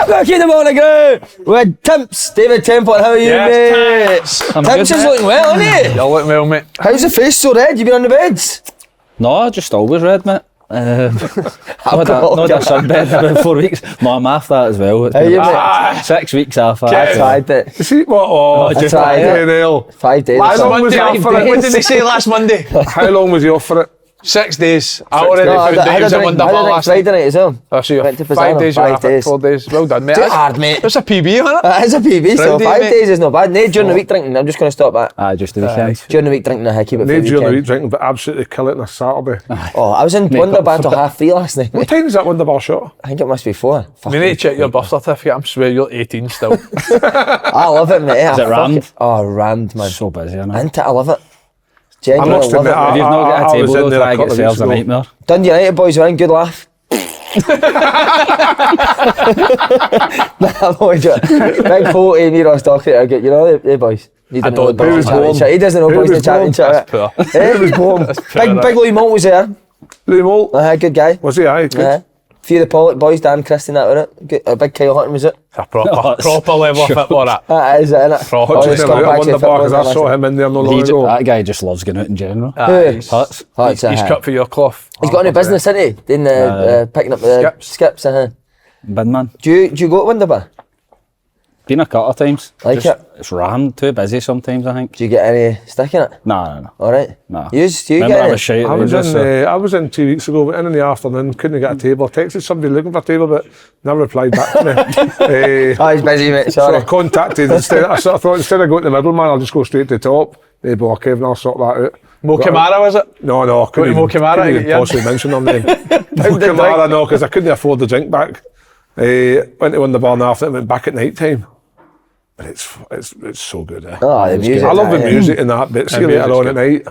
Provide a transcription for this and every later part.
Back in the morning, girl. With Timps, David Templeton. How are you, mate? Timps is looking well, isn't he? You're looking well, mate. How's the face so red? You been on the beds? No, just always red, mate. I've had a sunbed in about 4 weeks. No, I'm off that as well. It's been 6 weeks off that. I tried it. See what? Oh, I tried it. 5 days. Last Monday was he off for it? What did they say last Monday? How long was he off for it? 6 days. I already found out he was a wonder bar last Friday night as well. I see. Went to 5 days. 5 days. 4 days. Well done, mate. Too hard, mate. It's a PB, isn't it? It's a PB, so Friday, 5 mate. days is not bad. No, during the week drinking. I'm just going to stop that. Just the weekend. During the week drinking, I keep it for the During the weekend. week drinking, but absolutely kill it on a Saturday. Oh, I was in Wonderbar till 3:30 last night. What time is that Wonderbar shot? I think it must be 4. We need to check your birth certificate. I'm swear you're 18 still. I love it, mate. Is it rammed? Oh, rammed, man. So busy, isn't it? Ain't it? I love it. I Genuinely must love admit, it. If you've not got a I table, was in though, there try a and get couple of yourselves weeks a ago. nightmare. Dundee United boys were in, good laugh. Nah, I'm only joking. Big Holt, me, Ross Docherty, you know the boys. He doesn't know boys in the championship. He doesn't know boys in the championship. That's poor. He was born. Big Louis Moult was there. Louis Moult? Good guy. Was he? Aye, good. Few of the Pollock boys, Dan Christie and that were it. Good, a big Kyle Hutton was it. It's a proper level of football, that. That is it, innit? Proper. Oh, Hutchins the never got Scott Wonderbar because I saw him in there not long ago. That guy just loves getting out in general. He's Huts. cut for your cloth. He's got any business, isn't he? In picking up the skips. Bin man. Do you go to Wonderbar? Been a couple of times. Like Just- it? It's rammed, too busy sometimes, I think. Do you get any stick in it? No. Alright. No. Do you Remember get I any? was shite at I was Rangers, so- I was in 2 weeks ago, but in the afternoon, couldn't get a table. Texted somebody looking for a table, but never replied back to me. Oh, he's busy, mate. So Sorry. I contacted, I sort of thought instead of going to the middleman, I'll just go straight to the top. They block Kevin, I'll sort that out. Mo Kamara, was it? No, I couldn't Mo Kamara, couldn't even yeah. possibly mention them then. Mo Kamara, no, because I couldn't afford the drink back. Went to Wonderbar in the afternoon, went back at night time. But it's so good. Oh, the music. I love the yeah. music in that bit. See you later on at night.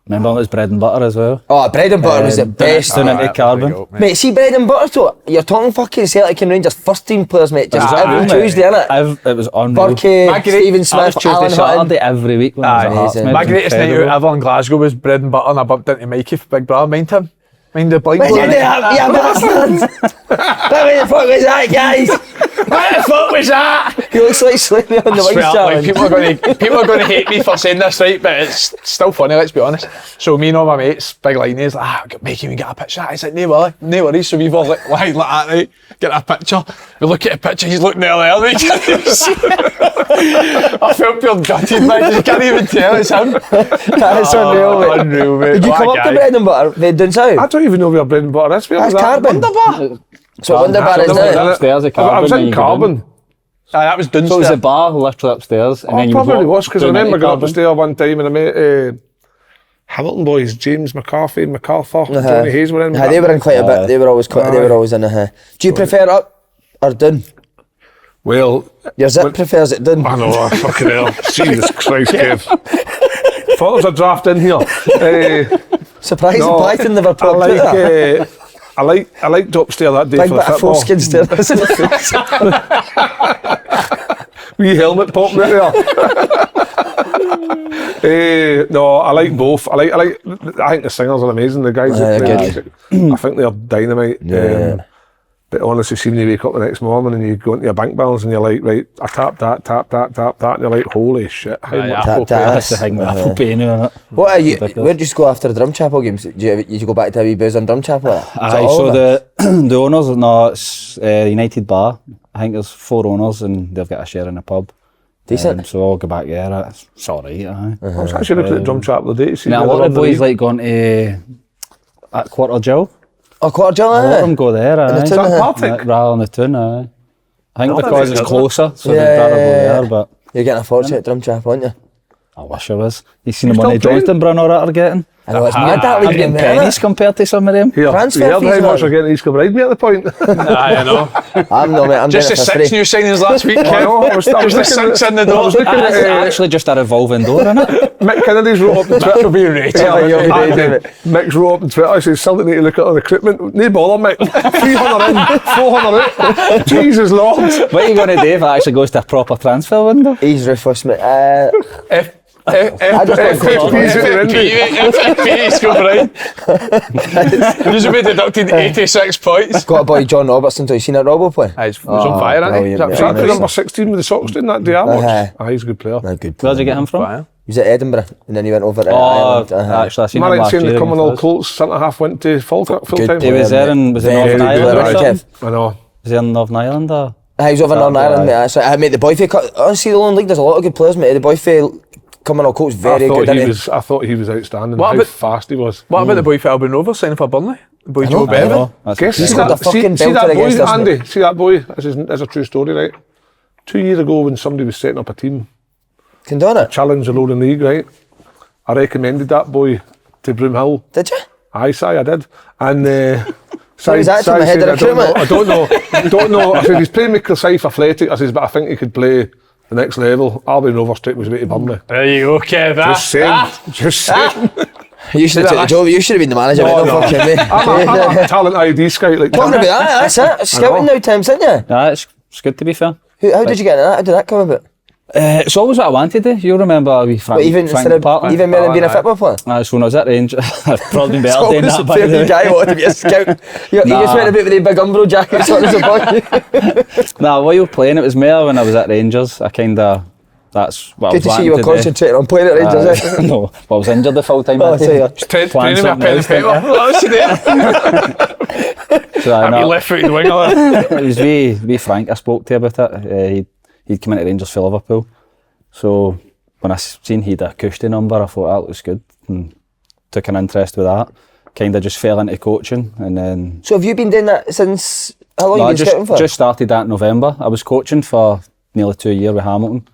Remember it was bread and butter as well. Oh, bread and butter was the best. Down into carbon. Mate, see bread and butter though, you're talking fucking Celtic and Rangers first team players, mate. Just every Tuesday, innit? It was unreal. Burkey, Stephen Smith, Tuesday, Alan Hutton. Saturday every week. When I was at Hearts, amazing. mate. My It was greatest night out incredible. ever in Glasgow was bread and butter, and I bumped into Mikey for Big Brother. Mind him? Mind the blind Where'd boy? you do that, you bastards? Where the fuck was that, guys? What the fuck was that? He looks like Slippy on the I swear, Wings like, challenge. people are going to hate me for saying this, right? But it's still funny. Let's be honest. So me and all my mates, big line is like, "Make him get a picture." I said, "No worries." So we've all like that, right? Get a picture. We look at the picture. He's looking there, like, I felt pure gutted, man. You can't even tell it's him. That is unreal, mate. Unreal, mate. Did you What come a up to guy. bread and butter? They done so? I don't even know where bread and butter is. Where That's was that? Carbon. Wonderbar. So Wonderbar is now. Upstairs at I was Carbon, then in you go Carbon. That was Dunster. So it was a bar literally upstairs, and I then you probably walk was, because I down remember into going up the Carbon. stair one time and I met Hamilton boys, James McCarthy, MacArthur, Johnny Hayes were in. They were in quite a bit. They were always in a. Do you prefer up or down? Well, Your zip prefers it down. I know, fucking hell. Jesus Christ, Kev. Thought there was a draft in here. Surprised No, the Python never I popped out. I liked upstairs that day Big for bit the of football. foreskin still in the face. Wee helmet popping out there. No, I like both. I think the singers are amazing. The guys that play music, I think they're dynamite. But honestly, see when you wake up the next morning and you go into your bank balance and you're like, right, I tap that, and you're like, holy shit, how much? Tap, That's the thing with Apple Pay now, innit? What are you? Where did you go after the Drum Chapel games? Did you go back to a wee booze on Drum Chapel? Aye, so the owners, no, it's United Bar. I think there's 4 owners and they've got a share in a pub. Decent. So I'll go back there. It's alright, aye. I was actually looking at the drum trap the other day to see Now, a where lot of they're boys in the like going to at Quarter Jill. Oh, Quarter Jill, A lot of them go there, aye. the Is town, that aye. Partick? Rather than the tune, aye. I think Oh, because that's it's good. closer, so Yeah, they'd rather go yeah, there, yeah. but You're getting a fortune at Drum Chapel, aren't you? I wish I was. You seen the You're money still playing? Johnston Brunner are getting? I know it's mad that I'm league getting game there, pennies innit? compared to some of them. Here, Transfer you heard fees, how much man. they're getting East Kilbride me at the point. I know. I'm no, mate, I'm Just the doing it for 6 free. new signings last week, I Kev. know, I was Just the looking 6 at- in the I door. was looking It's at actually just a revolving door, isn't it? Mick Kennedy's wrote up on Twitter. That'll be rated. Yeah, you'll be And, doing it. Mick's wrote up on Twitter, I said, Celtic need to look at our recruitment. No bother, Mick. 300 in, 400 out. Jesus Lord. What are you going to do if it actually goes to a proper transfer window? He's ruthless, mate. FFP, scored right. He's been deducted 86 points. Got a boy John Robertson. Have you seen that Robbo play? He's on fire, isn't he? Is that the number 16 with the socks doing that day I watched? He's a good player. Good player. Where did you get him from? He was at Edinburgh and then he went over to Ireland. Actually, I seen Am I him right last saying year. the Commonwealth Colts centre-half went to full-time? He was there in Northern Ireland or something? I know. Was he in Northern Ireland or? He was over in Northern Ireland, mate. So I made the boy honestly, the Lone League, there's a lot of good players, mate. The boy Commonwealth Colts very good. I thought he was outstanding. How fast he was. What about the boy for Albion Rovers signing for Burnley? The boy Joe Bevan? He scored a fucking belter against us, Andy, see that boy? That's a true story, right? 2 years ago when somebody was setting up a team, challenge the Lowland League, right? I recommended that boy to Broomhill. Did you? Aye, I did. And so he's actually head of recruitment. I don't know. I said he's playing with Kilsyth Athletic. I said, but I think he could play the next level. Albion Rovers took his way to Burnley. There you go, Kev. Just saying. You should have took the job. You should have been the manager. No. I'm a talent ID scout. Like talking about that, that's it. Scouting now, Tim, isn't you? Yeah, it's good to be fair. How did you get into that? How did that come about? It's always what I wanted to do. You'll remember we Frank even more than being a football player? So when I was at Rangers, I've probably been better doing that. By the way, guy wanted to be a scout. You just went about with the big Umbro jackets on as a boy. Nah, while you were playing, it was more when I was at Rangers. That's what I was good to see you were concentrating on playing at Rangers. No, I was injured the full time. Training with a pen and paper. What's he doing? I'm left-footed winger. It was wee Frank I spoke to about it. He'd come into Rangers for Liverpool. So when I seen he'd a cushy number, I thought that looks good and took an interest with that. Kind of just fell into coaching and then... So have you been doing that since... How long have you been scouting for? Just started that in November. I was coaching for nearly 2 years with Hamilton.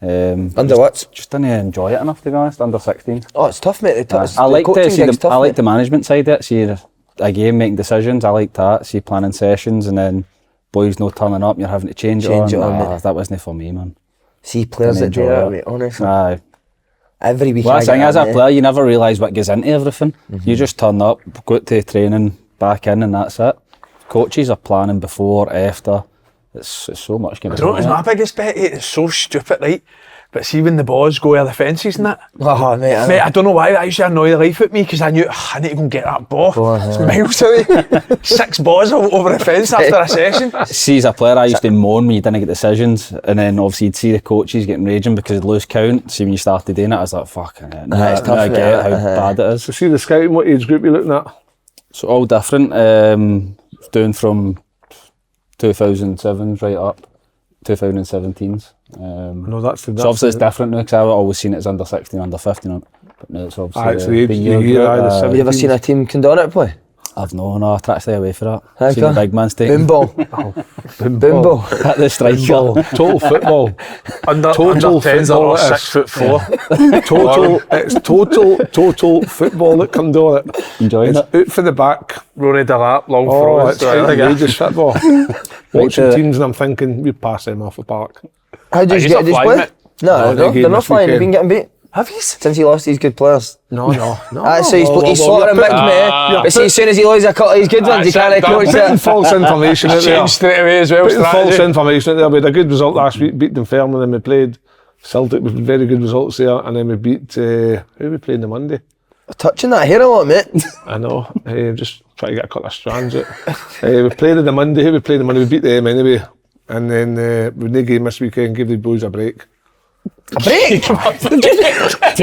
Under what? Just didn't enjoy it enough, to be honest, under 16. Oh, it's tough, mate. I like the management side of it, see a game, making decisions, I like that, see planning sessions and then boys no turning up, you're having to change it on. That wasn't for me, man. See players that do that, mate, honestly. Aye. Every week. Well, that's the thing, as a player, you never realise what goes into everything. You just turn up, go to training, back in, and that's it. Coaches are planning before, after. It's so much going on. I don't know, it's my biggest bet. It's so stupid, right? But see when the balls go over the fences and that. Oh, mate, I don't know why that used to annoy the life at me because I knew I need to go and get that ball. It's miles away. 6 balls over the fence after a session. See, as a player, I used to moan when you didn't get decisions, and then obviously you'd see the coaches getting raging because they'd lose count. See, when you started doing it, I was like, fucking it. It's tough, I get how bad it is. So see the scouting, what age group you looking at? So all different, doing from 2007s right up 2017s. No, that's so obviously it's different now because I've always seen it as under 16, under 15, but now it's obviously the year. Have you ever seen a team Condonit play? I've no, I try to stay away from that. Seen the big man's taking boom ball. Boom ball. At the striker. Total football. Under 10s are 6'4". It's total football at Condonit. Enjoying it. Out for the back. Rory Delap, long throws. It's outrageous football. Watching teams and I'm thinking, we pass them off the park. How did you get this play? No, they're not flying, they've been getting beat. Have you? Since he lost these good players. No. So he's slaughtering Mick, mate. But see, as soon as he loses a couple of these good ones, he can't coach that. False information out there. Changed straight away as well. False information out there. We had a good result last week, beat Dunfermline, and we played Celtic with very good results there, and then we beat, who we played on the Monday? Touching that hair a lot, mate. I know, just trying to get a couple of strands out. We played on the Monday, who we played on the Monday, we beat them anyway, and then with no game this weekend, give the boys a break. A break? Did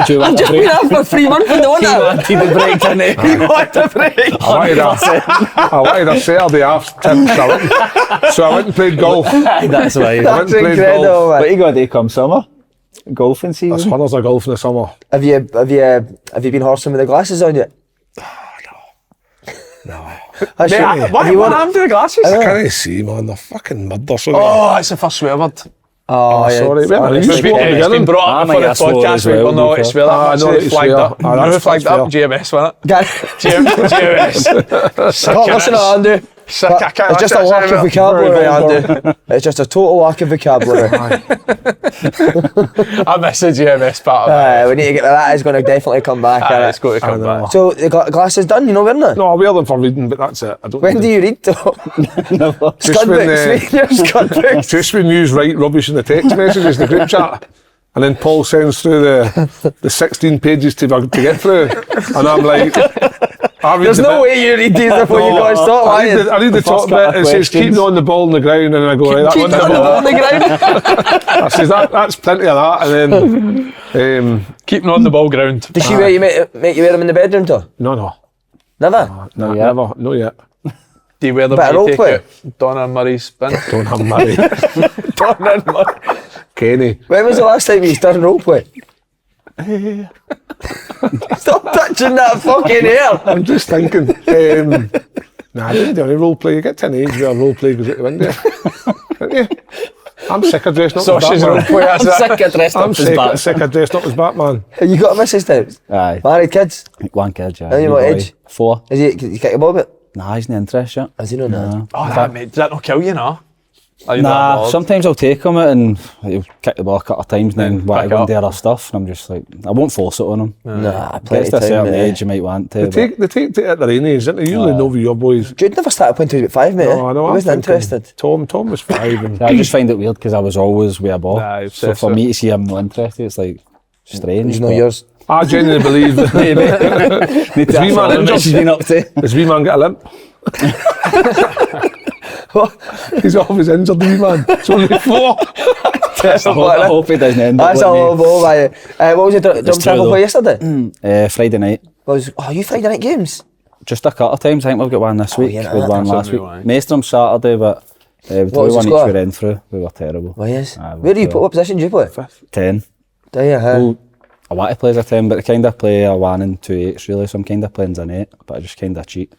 you I've just been out for 3 months in the winter. He wanted the break, didn't he? He wanted a break. I wanted a Saturday off, Tim, so I went and played golf. That's why. That's incredible, man. What you got to do come summer? Golfing season? There's hundreds of golf in the summer. Have you been horsing with the glasses on yet? No. What happened to the glasses? I can't see, man. They're fucking mud or something. Oh, that's the first swear word. Oh, sorry. It's been brought up for the podcast. We're not to swear that much. It's flagged up. Who flagged up? GMS, wasn't it? GMS. Can't listen to Andy. It's just a lack of vocabulary, Andy. It's just a total lack of vocabulary. I missed the GMS part of it. We need to get that. It's going to definitely come back. It's going to come back. So the glasses done, you know, weren't they? No, I wear them for reading, but that's it. When do you read though? Scud books. Just when you write rubbish in the text messages, the group chat, And then Paul sends through the 16 pages to get through, and I'm like, there's no way you read these before you go and stop. I read the top bit. It says keep on the ball on the ground, and I go right. Keep on the ball on the ground. I says that's plenty of that, and then keeping on the ball ground. Does she make you wear them in the bedroom too? No. Never. No, never. Not yet. Do you wear them Bit of when you role take out Donna and Murray's bin? Don't have Murray. Donna and Murray. Kenny. When was the last time you done role play? Stop touching that fucking hair. I'm just thinking. Nah, I didn't do any role play. You get to an age where role play goes out the window. Don't you? I'm sick of dressing up as Batman. I'm sick of dressing up as Batman. Sick of dressing up as Batman. You got a missus now? Aye. Married, kids? One kid, yeah. How you what age? 4. Is he kick your ball a bit? Nah, he's not interested yet. Is he not? Nah. Oh, that, mate, does that not kill you, no? Nah, sometimes I'll take him it and he'll kick the ball a couple of times and then want to go and do other stuff, and I'm just like, I won't force it on him. Nah, Gets to a certain age you might want to. They take it at their own age, don't they? Usually know with your boys. Jude never started playing till he was 5, mate. No, I know. He wasn't interested. Tom was 5. And I just find it weird because I was always with a ball. Nah, so for me to see him not interested, it's like strange. He's not yours. I genuinely believe that Need to wee man injured. he's been up to. Does wee man get a limp? He's always injured, the wee man. It's only 4. I hope he doesn't end up That's a like low me. ball, mate. What was your drum true, tackle though. play yesterday? Friday night. You Friday night games? Just a couple of times. I think we've got one this week. yeah, We had one that's last week. something, Maestrom Saturday, but we What drew was the one each score? we ran through. We were terrible. Why is? Aye, Where do you we put? What position do you play? 10. Do you? Well, I want to play as a 10, but I kind of play a 1 and 2 8s really, so I'm kind of playing as an 8, but I just kind of cheat.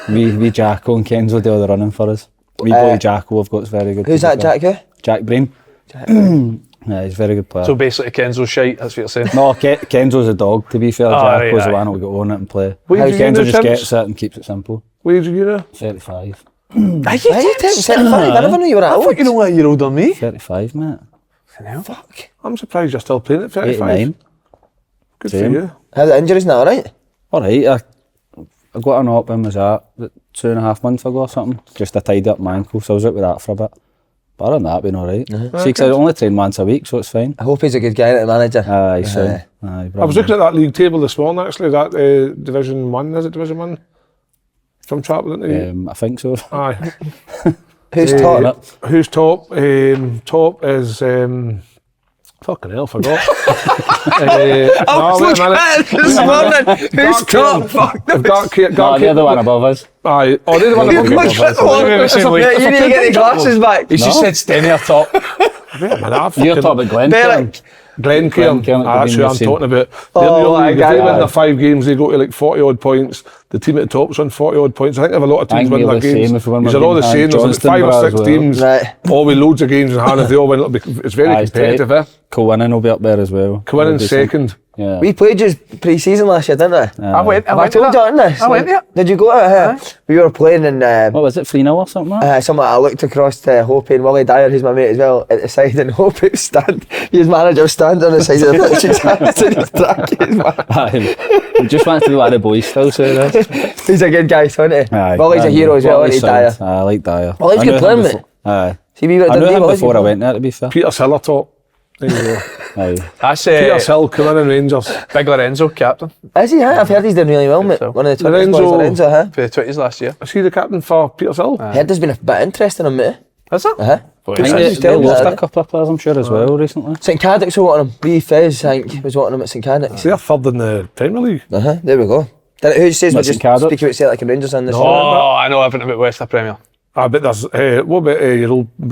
we Jacko and Kenzo do all the running for us. We boy Jacko we've got is very good. Who's that, Jack? Who? Jack Breen. Yeah, he's a very good player. So basically Kenzo's shite, that's what you're saying? No, Kenzo's a dog, to be fair. Right, Jacko's the aye. one who'll go on it and play. What age are you Kenzo now, just Tim's? gets it and keeps it simple. What age are you now? 35. Are you 75? I never knew you were that I old. thought you know what you're older than me. 35, mate. Fuck. I'm surprised you're still playing at 35. 89. Good Same. for you. How the injuries now, alright? Alright, I got an op, when was that? 2.5 months ago or something. Just I tied up my ankle, so I was out with that for a bit. But other than that, been alright. See, because I only train once a week, so it's fine. I hope he's a good guy at the manager. Aye, so. Aye, I was looking at that league table this morning actually, that Division 1, is it Division 1? From Templeton? I think so. Aye. Who's top? Who's top? Top is... fucking hell, I forgot. Wait a minute. This morning. Who's top? Fuck. They've got No, they're the one above us. Aye. Oh, they're the one above us. Yeah, you need to get your glasses back. He just said Stenny are top. Wait a minute, You're top of Glen. Derek. Glencairn. Glencairn, That's who I'm seen. talking about. Oh, They're my the God. they win their 5 games, they go to like 40 odd points. The team at the top's on 40 odd points. I think they have a lot of teams I think winning their we're the games. same if we win These our are all the games. same. There's like Johnston 5 or Borough 6 as well. teams, Right. all with loads of games in hand. If they all win, it's very Aye, it's tight. competitive. Cohen will be up there as well. Come in second. Yeah. We played just pre-season last year, didn't we? I went I told you, to didn't I? I went there. Did you go to it? We were playing in What was it, 3-0 or something? Like that? something. I looked across to Hope and Willie Dyer, who's my mate as well, at the side, and Hope was his manager was standing on the side of the pitch, his hands in his track. We just want to be one of the boys still, so that's. He's a good guy, isn't he? Aye. Willie's a hero as well, isn't he, Dyer? I like Dyer. Willie's I good knew playing, him mate. before- Aye. See, we were at I knew Dundee, him Willie's before I good went there, to be fair. Peter Siller top. There you go. Aye. That's Peter Hill coming in Rangers. Big Lorenzo, captain Is he? I've heard he's doing really well, mate. so. One of the 20s Lorenzo- boys, Lorenzo, huh? for the 20s last year. Is he the captain for Peter Hill? Heard there's been a bit interesting in him, mate. Is it? Uh-huh. I think they lost a couple of players, I'm sure, as well, recently. St Caddick's were wanting him. Wee Fez, I think, was wanting him at St Caddick's. They're third in the Premier League. There we go. Who says we're St just Caddick? speaking about Celtic and Rangers in this? Oh, I know everything about West Premier. I bet there's. What about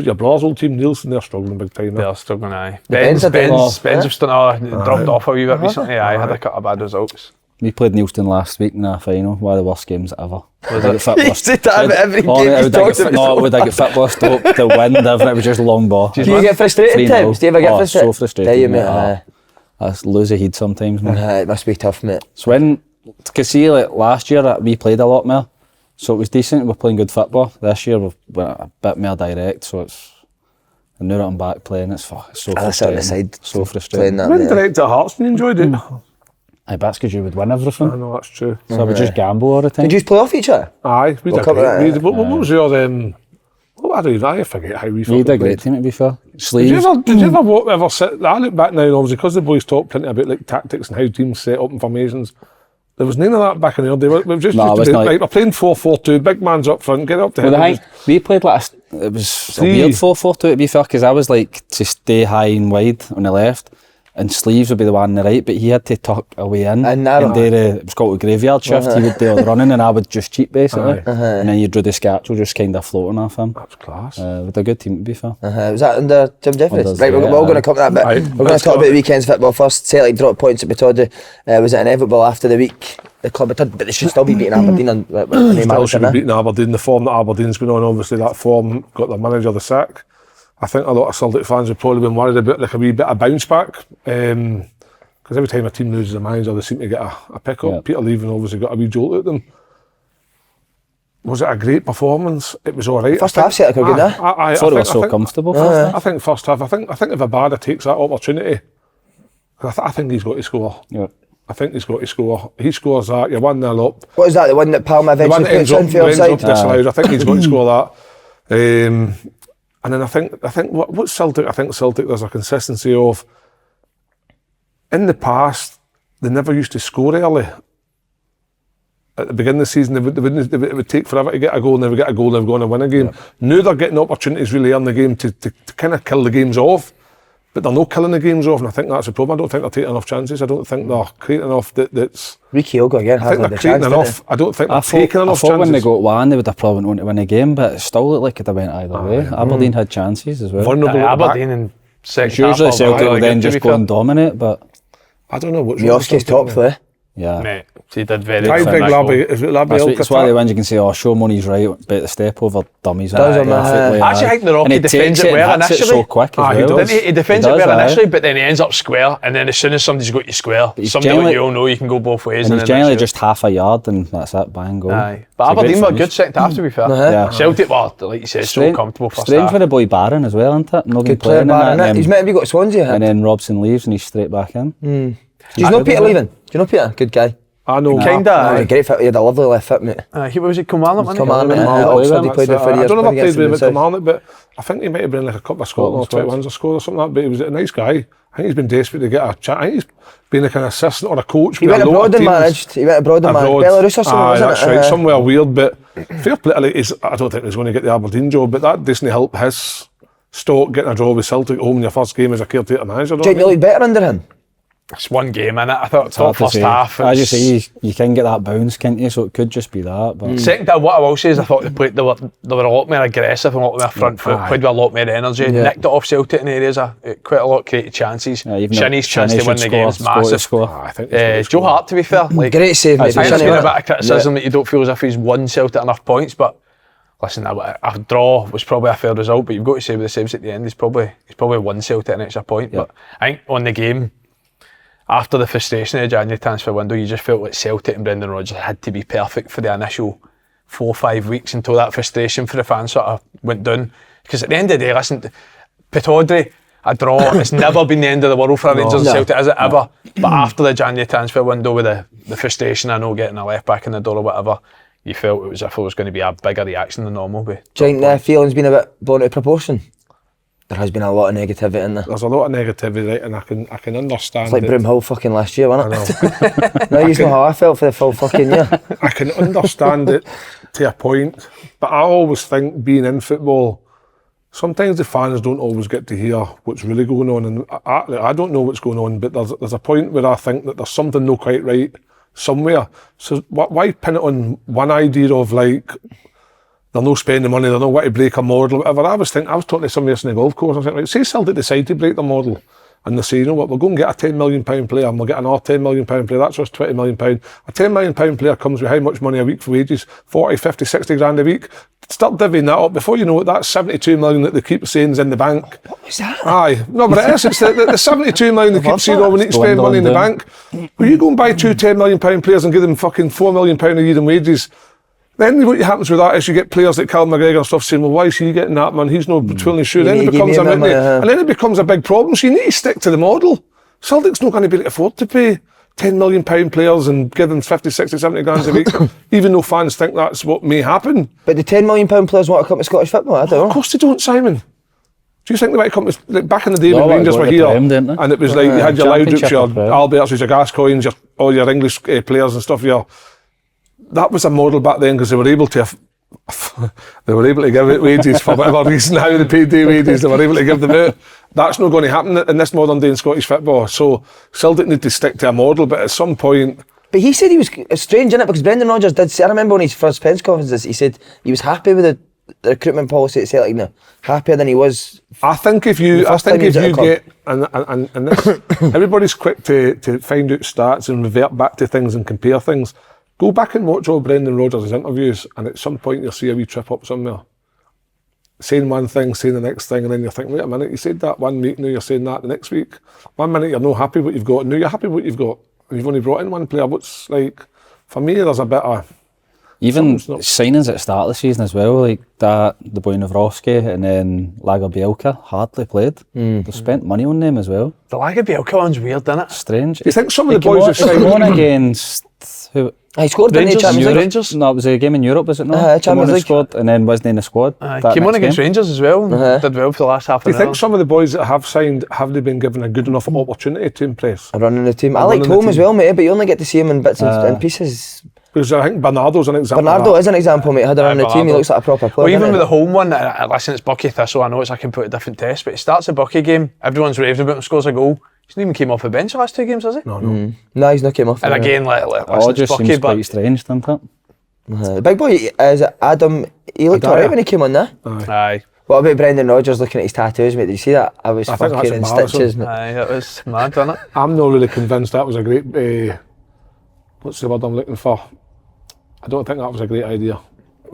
your brother's old team, Nielsen? They're struggling big time. They're struggling, aye. Ben's are doing well. Ben's have dropped off a wee bit recently, aye. Had a couple of bad results. We played Neilston last week in the final, one of the worst games ever. Was I it? get fit He bust. said that about every Oh, game I he's would talked get, about. no, would I get fit bust up to win, everything, it was just a long ball. Do you get frustrated 3-0. times? Do you ever get Oh, frustrated? so frustrated, Do you, mate. mate? I lose a head sometimes, man. It must be tough, mate. So when, because see, like last year we played a lot more, so it was decent. We're playing good football. This year we've went a bit more direct, so it's. And now that I'm back playing, it's so That's on frustrating. the side. So Playing frustrating. that, Went mate. direct to Hearts and enjoyed it. Aye, that's because you would win I everything. know that's true. So I would just gamble all the time. Did you play off each other? Aye, we We'll did. cover that, What was your I forget how we He did a great team, to be fair. Sleeves. Did you ever sit? I look back now, and obviously, because the boys talk plenty about like tactics and how teams set up and formations. There was none of that back in the old day. We've just used to be, like, we're playing 4-4-2, big man's up front, get up to him. We played like it was a weird 4-4-2, to be fair, because I was like to stay high and wide on the left, and Sleeves would be the one on the right, but he had to tuck away in and do it was called a graveyard shift. He would do all the running and I would just cheat basically, and then you'd do the Scatchel just kind of floating off him. That's class. With a good team, to be fair. Was that under Jim Jeffries? Right, we're all going to come to that bit. We're going to talk about the weekend's football first. Celtic dropped points at Pittodrie. Was it inevitable after the week? The club, but they should still be beating Aberdeen. And still should be beating Aberdeen. The form that Aberdeen's been on, obviously that form got their manager the sack. I think a lot of Celtic fans have probably been worried about like a wee bit of bounce back. Because every time a team loses a manager, they seem to get a pick up. Peter Leaving obviously got a wee jolt at them. Was it a great performance? It was all right. First half, Celtic were good, I thought it was so comfortable. I think first half. I think if Abada takes that opportunity, I think he's got to score. Yeah. I think he's got to score. He scores that, you're 1-0 up. What is that? The one that Palmer eventually puts in for offside? Disallowed. I think he's got to score that. And then I think what's Celtic? I think Celtic, there's a consistency of. In the past, they never used to score early. At the beginning of the season, it would take forever to get a goal, and they would get a goal, and they were going to win a game. Yeah. Now they're getting opportunities really early in the game to kind of kill the games off, but they're not killing the games off, and I think that's the problem. I don't think they're taking enough chances. I don't think they're creating enough that's... Ricky Ogo again I think they're creating enough. I don't think they're taking enough chances. I thought when they got one, they would have probably won to win a game, but it still looked like it went either way. Aberdeen had chances as well. Aberdeen and second half. Usually Celtic will then just go and dominate, but... I don't know what's wrong. Miovski's top though. Yeah. Mate, he did very good. That's why the ones you can say, show money's right, but the step over dummies. I actually think the Rocky defends it well initially. So quick as well. He defends it well initially, but then he ends up square, and then as soon as somebody's got you square, somebody like you all know you can go both ways. And he's generally just half a yard, and that's it, bang, goal. But Aberdeen were good second half, to be fair. Celtic were, like you said, so comfortable first half. Strange for the boy Barron as well, isn't it? Good player Barron. He's meant to be got Swansea. And then Robson leaves and he's straight back in. Do you know Peter Leaving? Do you know Peter? Good guy. I know. Kinda. Great fit. He had a lovely left foot, mate. He was at Kilmarnock, wasn't he? Kilmarnock. He played there for years. I don't know if I played with him at Kilmarnock, but I think he might have been like a couple of Scotland or 21s or score or something like that. But he was a nice guy. I think he's been desperate to get a chat. I think he's been like an assistant or a coach. He went abroad and managed. Belarus or something, wasn't it? That's right, somewhere weird. But fair play. I don't think he's going to get the Aberdeen job, but that doesn't help his stock getting a draw with Celtic at home in your first game as a caretaker manager. Do you think you look better under him? It's one game, innit? I thought first half. As you say, you can get that bounce, can't you? So it could just be that. But second, what I will say is I thought they were a lot more aggressive and a lot more front foot, played with a lot more energy, nicked it off Celtic in areas, quite a lot, created chances. Shinnie's chance to win the game is massive. Joe Hart, to be fair, great save, mate. I think there's been a bit of criticism that you don't feel as if he's won Celtic enough points, but listen, a draw was probably a fair result, but you've got to say with the saves at the end, he's probably won Celtic an extra point. But I think on the game, after the frustration of the January transfer window, you just felt like Celtic and Brendan Rodgers had to be perfect for the initial 4 or 5 weeks until that frustration for the fans sort of went down. Because at the end of the day, listen, Pittodrie, a draw, it's never been the end of the world for Rangers and Celtic, is it ever? But after the January transfer window with the frustration, I know, getting a left back in the door or whatever, you felt it was as if it was going to be a bigger reaction than normal. Do you think the feeling's been a bit blown out of proportion? There has been a lot of negativity in there. There's a lot of negativity, right, and I can understand. It's like Broomhill fucking last year, wasn't it? Now you know how I felt for the full fucking year. I can understand it to a point, but I always think being in football, sometimes the fans don't always get to hear what's really going on, and I don't know what's going on, but there's a point where I think that there's something not quite right somewhere. So why pin it on one idea of like, they're not spending money, they're not wanting to break a model, whatever. I was talking to somebody else in the golf course, I was thinking, right, say Celtic decide to break the model, and they say, you know what, we'll go and get a £10 million player, and we'll get another £10 million player, that's just £20 million. A £10 million player comes with how much money a week for wages? 40, 50, 60 grand a week. Start divvying that up. Before you know it, that's 72 million that they keep saying is in the bank. What was that? Aye. No, but it is. It's the 72 million they keep saying, oh, we need to spend money in the bank. Will you go and buy two £10 million players and give them fucking £4 million a year in wages? Then what happens with that is you get players like Callum McGregor and stuff saying, well, why is he getting that, man? He's not twirling his shoe. Then it becomes and then it becomes a big problem. So you need to stick to the model. Celtic's not going to be able to afford to pay £10 million players and give them 50, 60, 70 grand a week, even though fans think that's what may happen. But the £10 million players want to come to Scottish football, I don't know. Of course they don't, Simon. Do you think they might come to, like back in the day No, when Rangers like were the here, Prem, didn't they? and it was like you had your Loudroops, your Championship, Alberts, your Gascoignes, all your English players and stuff. That was a model back then because they were able to give out wages for whatever reason. How they paid their wages, they were able to give them out. That's not going to happen in this modern day in Scottish football. So Celtic need to stick to a model, but at some point. But he said he was strange, innit? Because Brendan Rodgers did say, I remember on his first press conferences, he said he was happy with the recruitment policy at Celtic now. Happier than he was. I think if you get, and this, everybody's quick to find out stats and revert back to things and compare things. Go back and watch all Brendan Rodgers' interviews, and at some point you'll see a wee trip up somewhere. Saying one thing, saying the next thing, and then you're thinking, wait a minute, you said that one week, now you're saying that the next week. 1 minute you're not happy with what you've got, now you're happy with what you've got. And you've only brought in one player. What's like, for me, there's a bit of... Even signings at the start of the season as well, like that, the boy Nawrowski and then Lagerbielke hardly played. They've spent money on them as well. The Lagerbielke one's weird, isn't it? Strange. Do you think some of the boys have signed... He came on against... Who? He scored, didn't he, Champions League? Rangers? No, it was a game in Europe, was it not? Champions League. Scored and then wasn't in the squad. Came on against Rangers as well, did well for the last half Do an you hour. think some of the boys that have signed, have they been given a good enough opportunity to impress? Running the team. I liked Home as well, mate, but you only get to see him in bits and pieces. Because I think Bernardo's an example. Bernardo is an example, mate. Had a run in the team, he looks like a proper player. Well, even with the home one, listen, it's Bucky Thistle, I know it's a completely different test, but he starts a Bucky game, everyone's raved about him, scores a goal. He's not even came off the bench the last 2 games, has he? No. No, he's not came off. And again, listen, It it's just Bucky, seems but quite strange, doesn't it? The big boy, is it Adam? He looked alright when he came on there. aye. What about Brendan Rodgers looking at his tattoos, mate? Did you see that? I was I think fucking that's in embarrassing. stitches, mate. Aye, that was mad, wasn't it? I'm not really convinced that was a great... what's the word I'm looking for? I don't think that was a great idea.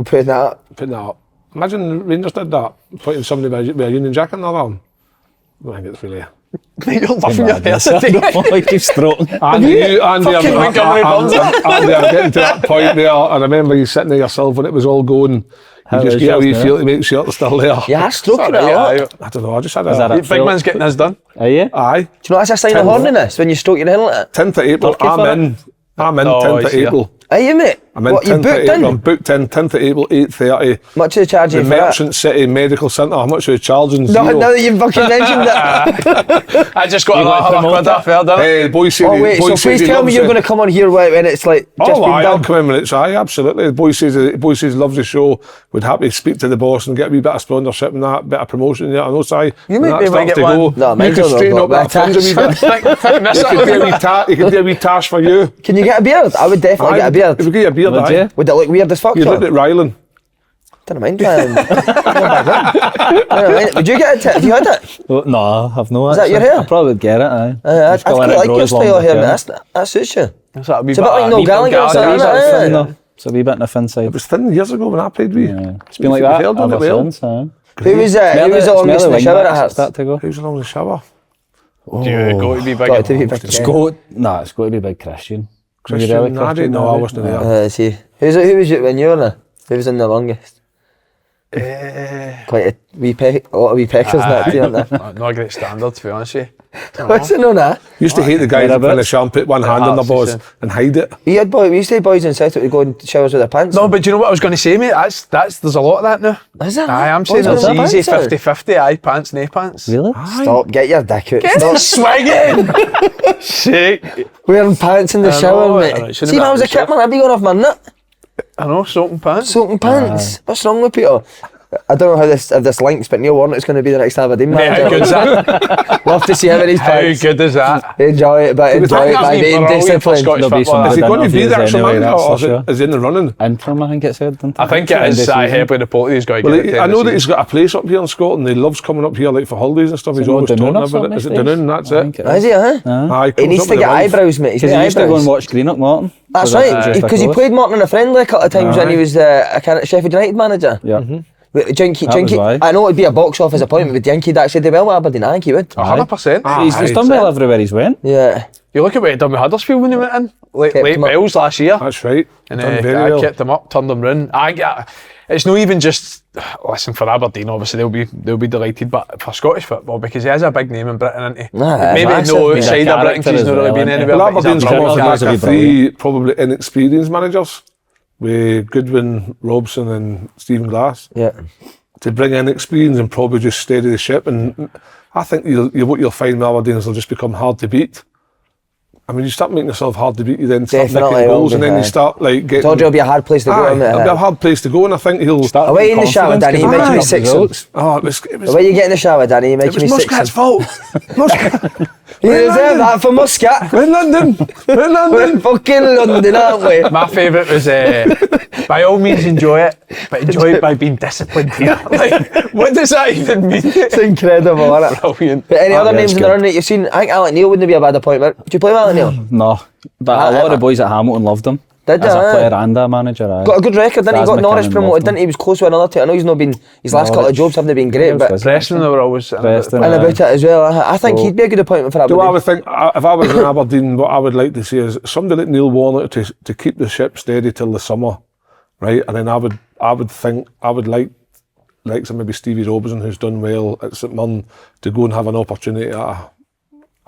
Putting that up. Putting that up. Imagine Rangers did that, putting somebody with a Union Jack in their arm. I don't think it's really... You're laughing your hair today. Like he's stroking. Andy, I'm Fucking Montgomery Burns. getting to that point there. I remember you sitting there yourself when it was all going. You just get a wee feel to make sure it's still there. Yeah, stroking it a Aye, lot. aye. I don't know, I just had Is that a... it? Big man's getting this done. Are you? Aye. Do you know that's a sign of horniness when you stroke your head like that? 10th of April, Turkey for I'm in Oh, 10th of I see. April. Are you, mate? I'm in What, you 10th of booked April. I'm in? booked in 10th of April, 8:30. Much of the charge The you for that? Merchant City Medical Centre. How much are they charging? No, Zero. now that you've fucking mentioned it. I just got another £100 off there, didn't I? Hey, the boy said Oh wait, so please tell me you're going to come on here when it's like just Oh, been aye, I'll done. come in when it's aye, absolutely. The boy says loves the show. Would happy to speak to the boss and get a wee bit of sponsorship and that, bit of promotion. Yeah, I know, Si. You when might that be able to starts get go, one. No, you mine's could not straighten got up that that funds a wee bit. You could do a wee tash for you. Can you get a beard? I would definitely get a beard. If we get a beard, Would aye. you? Would it look weird as fuck? You John? look at Ryland. Don't mind. Would you get it? Have you had it? Oh, no, I've no. Is that your hair? I probably would get it. Aye. I Just go quite in and like grow your as long style as here, I mate. can. That suits you. It's a wee It's a bit like Noel Gallagher or something, It's a isn't thin, it? though. It's a wee bit on the thin side. It was thin years ago when I played with you. Yeah. It's been like that Held on it ever well. since. Aye. Who was the longest in the shower at Hearts? Start to go. Who's along the shower? Do you go to be big? Got to be big. It's got to be big Christian. Christian Naddy? No, I wasn't there. See, who was it when you were there? Who was in the longest? Quite a lot of wee peckers in that team, aren't there? Not a great standard, to be honest with you. What's it on that? Used to hate the guys that finish and put one hand on their Hearts, balls and hide it. We used to have boys in Celtic would go in showers with their pants No, on. but do you know what I was going to say, mate? There's a lot of that now. Is it? Aye, I'm saying Boys with it's their easy pants on? 50-50, aye, pants, nae pants. Really? Stop, get your dick out. Get Stop swinging! Shit. wearing pants in the I know, shower, I know, mate. it shouldn't See, if have I was a been kid, man, I'd be going off my nut. I know, soaking pants. Soaking pants. What's wrong with people? I don't know if this links, but Neil Warnock's going to be the next Aberdeen Mate, manager. how good's that? Love to see him in his How pants. good is that? Enjoy it, but enjoy it by being disciplined. Scottish There'll be some football. Is he good going to be the interviews actual anyway, manager that's or for sure. is he in the running? Interim, I think it said. Didn't I think it is heavily reported he's going to Well, get it. I know that he's got a place up here in Scotland. He loves coming up here like for holidays and stuff. He's it always not talking Dunoon or about it. something Is it these days? Dunoon? That's I think it. it Is he, huh? Aye, He comes needs up to with get the wife. eyebrows, mate. He's Because got he used to go and eyebrows. watch Greenock Morton. That's So right, just because he close. played Morton in a friendly a couple of times when he Aye. was a Sheffield United manager. Yeah. Jinky, That was why. I know it'd be a box office appointment, but Jinky'd actually do well with Aberdeen. I think he would. 100%. He's done well everywhere he's went. Yeah. You look at what he done with Huddersfield when he went in. late Bells last year. That's right. And Done very I well. kept them up, turned them round. It's not even just, listen, for Aberdeen, obviously they'll be delighted, but for Scottish football, because he has a big name in Britain, isn't he? Maybe no outside of Britain, 'cause he's not really been anywhere. Well, but he's Aberdeen's come off the brilliant. back of 3 probably inexperienced managers with Goodwin, Robson and Stephen Glass. Yeah. To bring in experience and probably just steady the ship. And I think what you'll find with Aberdeen is they'll just become hard to beat. I mean, you start making yourself hard to beat, you then start Definitely making goals, will and be, then you start like getting. Told you it'll be a hard place to go. Aye, isn't it? it'll be a hard place to go, and I think he'll start. Away in the shower, Danny, you mentioned me Aye. 6. Oh, it was The way you get in the shower, Danny, you it mentioned was me Muscat's 6. fault. Muscat. You deserve that for Muscat. We're in London. We're in We're London. in fucking London, aren't we? My favourite was, by all means enjoy it, but enjoy it by being disciplined here. Like, what does that even mean? It's incredible, isn't it? Brilliant. But any other Yeah, names it's in the good. run that you've seen? I think Alec Neil wouldn't be a bad appointment. Do you play with Alec Neil? No, but a lot of the boys at Hamilton loved him. Did as they? a player and a manager. Aye. Got a good record, didn't he? Raz Got Norwich McKinnon promoted, loved didn't he? He was close with another team. I know he's not been, his last couple of Norwich. jobs haven't been great, but Preston, they were always Preston, and aye. about it as well. I think he'd be a good appointment for Do Aberdeen. I would think if I was in Aberdeen, what I would like to see is somebody like Neil Warnock to keep the ship steady till the summer, right? And then I would like some maybe Stevie Robertson, who's done well at St Mirren, to go and have an opportunity at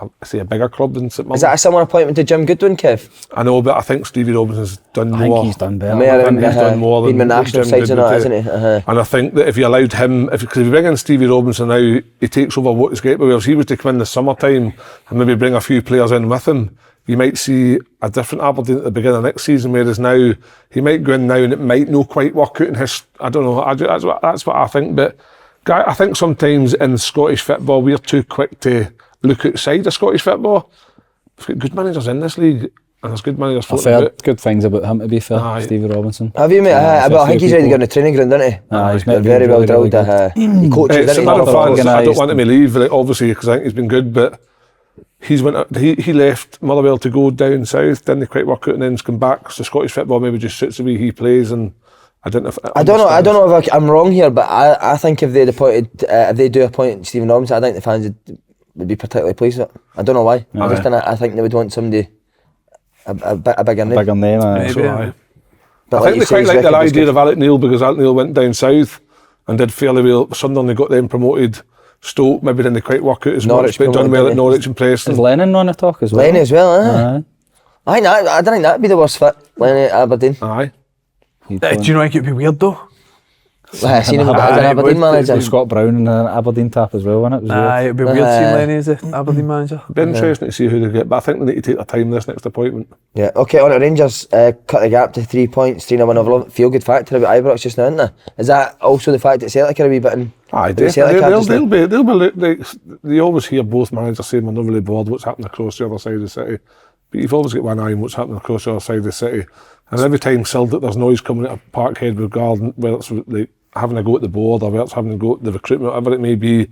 a bigger club than St Mirren. Is that a similar appointment to Jim Goodwin, Kev? I know, but I think Stevie Robinson's done I more. think he's done better. Mayor think he's done more been than with national Jim sides and Goodwin that, did. isn't he? And I think that if you allowed him, because if you bring in Stevie Robinson now, he takes over what he's great. But if he was to come in the summertime and maybe bring a few players in with him, you might see a different Aberdeen at the beginning of next season. Whereas now, he might go in now and it might not quite work out in his. I don't know. That's what I think. But I think sometimes in Scottish football, we're too quick to look outside of Scottish football. We've got good managers in this league, and there's good managers I've floating heard about. good things about him, to be fair. Aye. Stevie Robinson. Have you, mate? Yeah, Well, I think he's ready to go people- on the training ground, doesn't he? Aye, he's They're met very well really drilled. good. He coaches, It's a didn't matter he? of fact, I don't organised. want him to leave, like, obviously, because I think he's been good, but he left Motherwell to go down south, didn't quite work out, and then's come back. So Scottish football maybe just suits the way he plays, and I don't know if I'm wrong here, but I think if they do appoint Stephen Robinson, I think the fans would be particularly pleased with it. I don't know why. I think they would want somebody a bigger name. Bigger name. Maybe, So, yeah. aye. But I think you they say, quite his like the record was idea good. of Alec Neil, because Alec Neil went down south and did fairly well. Sunderland, they got them promoted. Stoke maybe didn't quite work out as Norwich much, but done promoted, well at didn't Norwich and Preston. Is Lennon on the talk as well? Lenny as well, Aye. I don't think that'd be the worst fit, Lenny at Aberdeen. Aye. He'd Do you know I think it'd be weird though? I seen him as an Aberdeen manager. Scott Brown in an Aberdeen tap as well, wasn't it? It'd be weird seeing Lenny as the Aberdeen manager. It'd be interesting to see who they get, but I think they need to take their time this next appointment. Yeah, okay, on to Rangers, cut the gap to 3 points, 3-1 over Love. Feel good factor about Ibrox just now, isn't there? Is that also the fact that Celtic are a wee bit in? Aye, the Celtic definitely. are just They'll be. They always hear both managers saying we're not really bored what's happening across the other side of the city. But you've always got one eye on what's happening across the other side of the city. And every time Celtic, there's noise coming out of Parkhead regarding whether it's like having a go at the board or whether it's having a go at the recruitment, whatever it may be.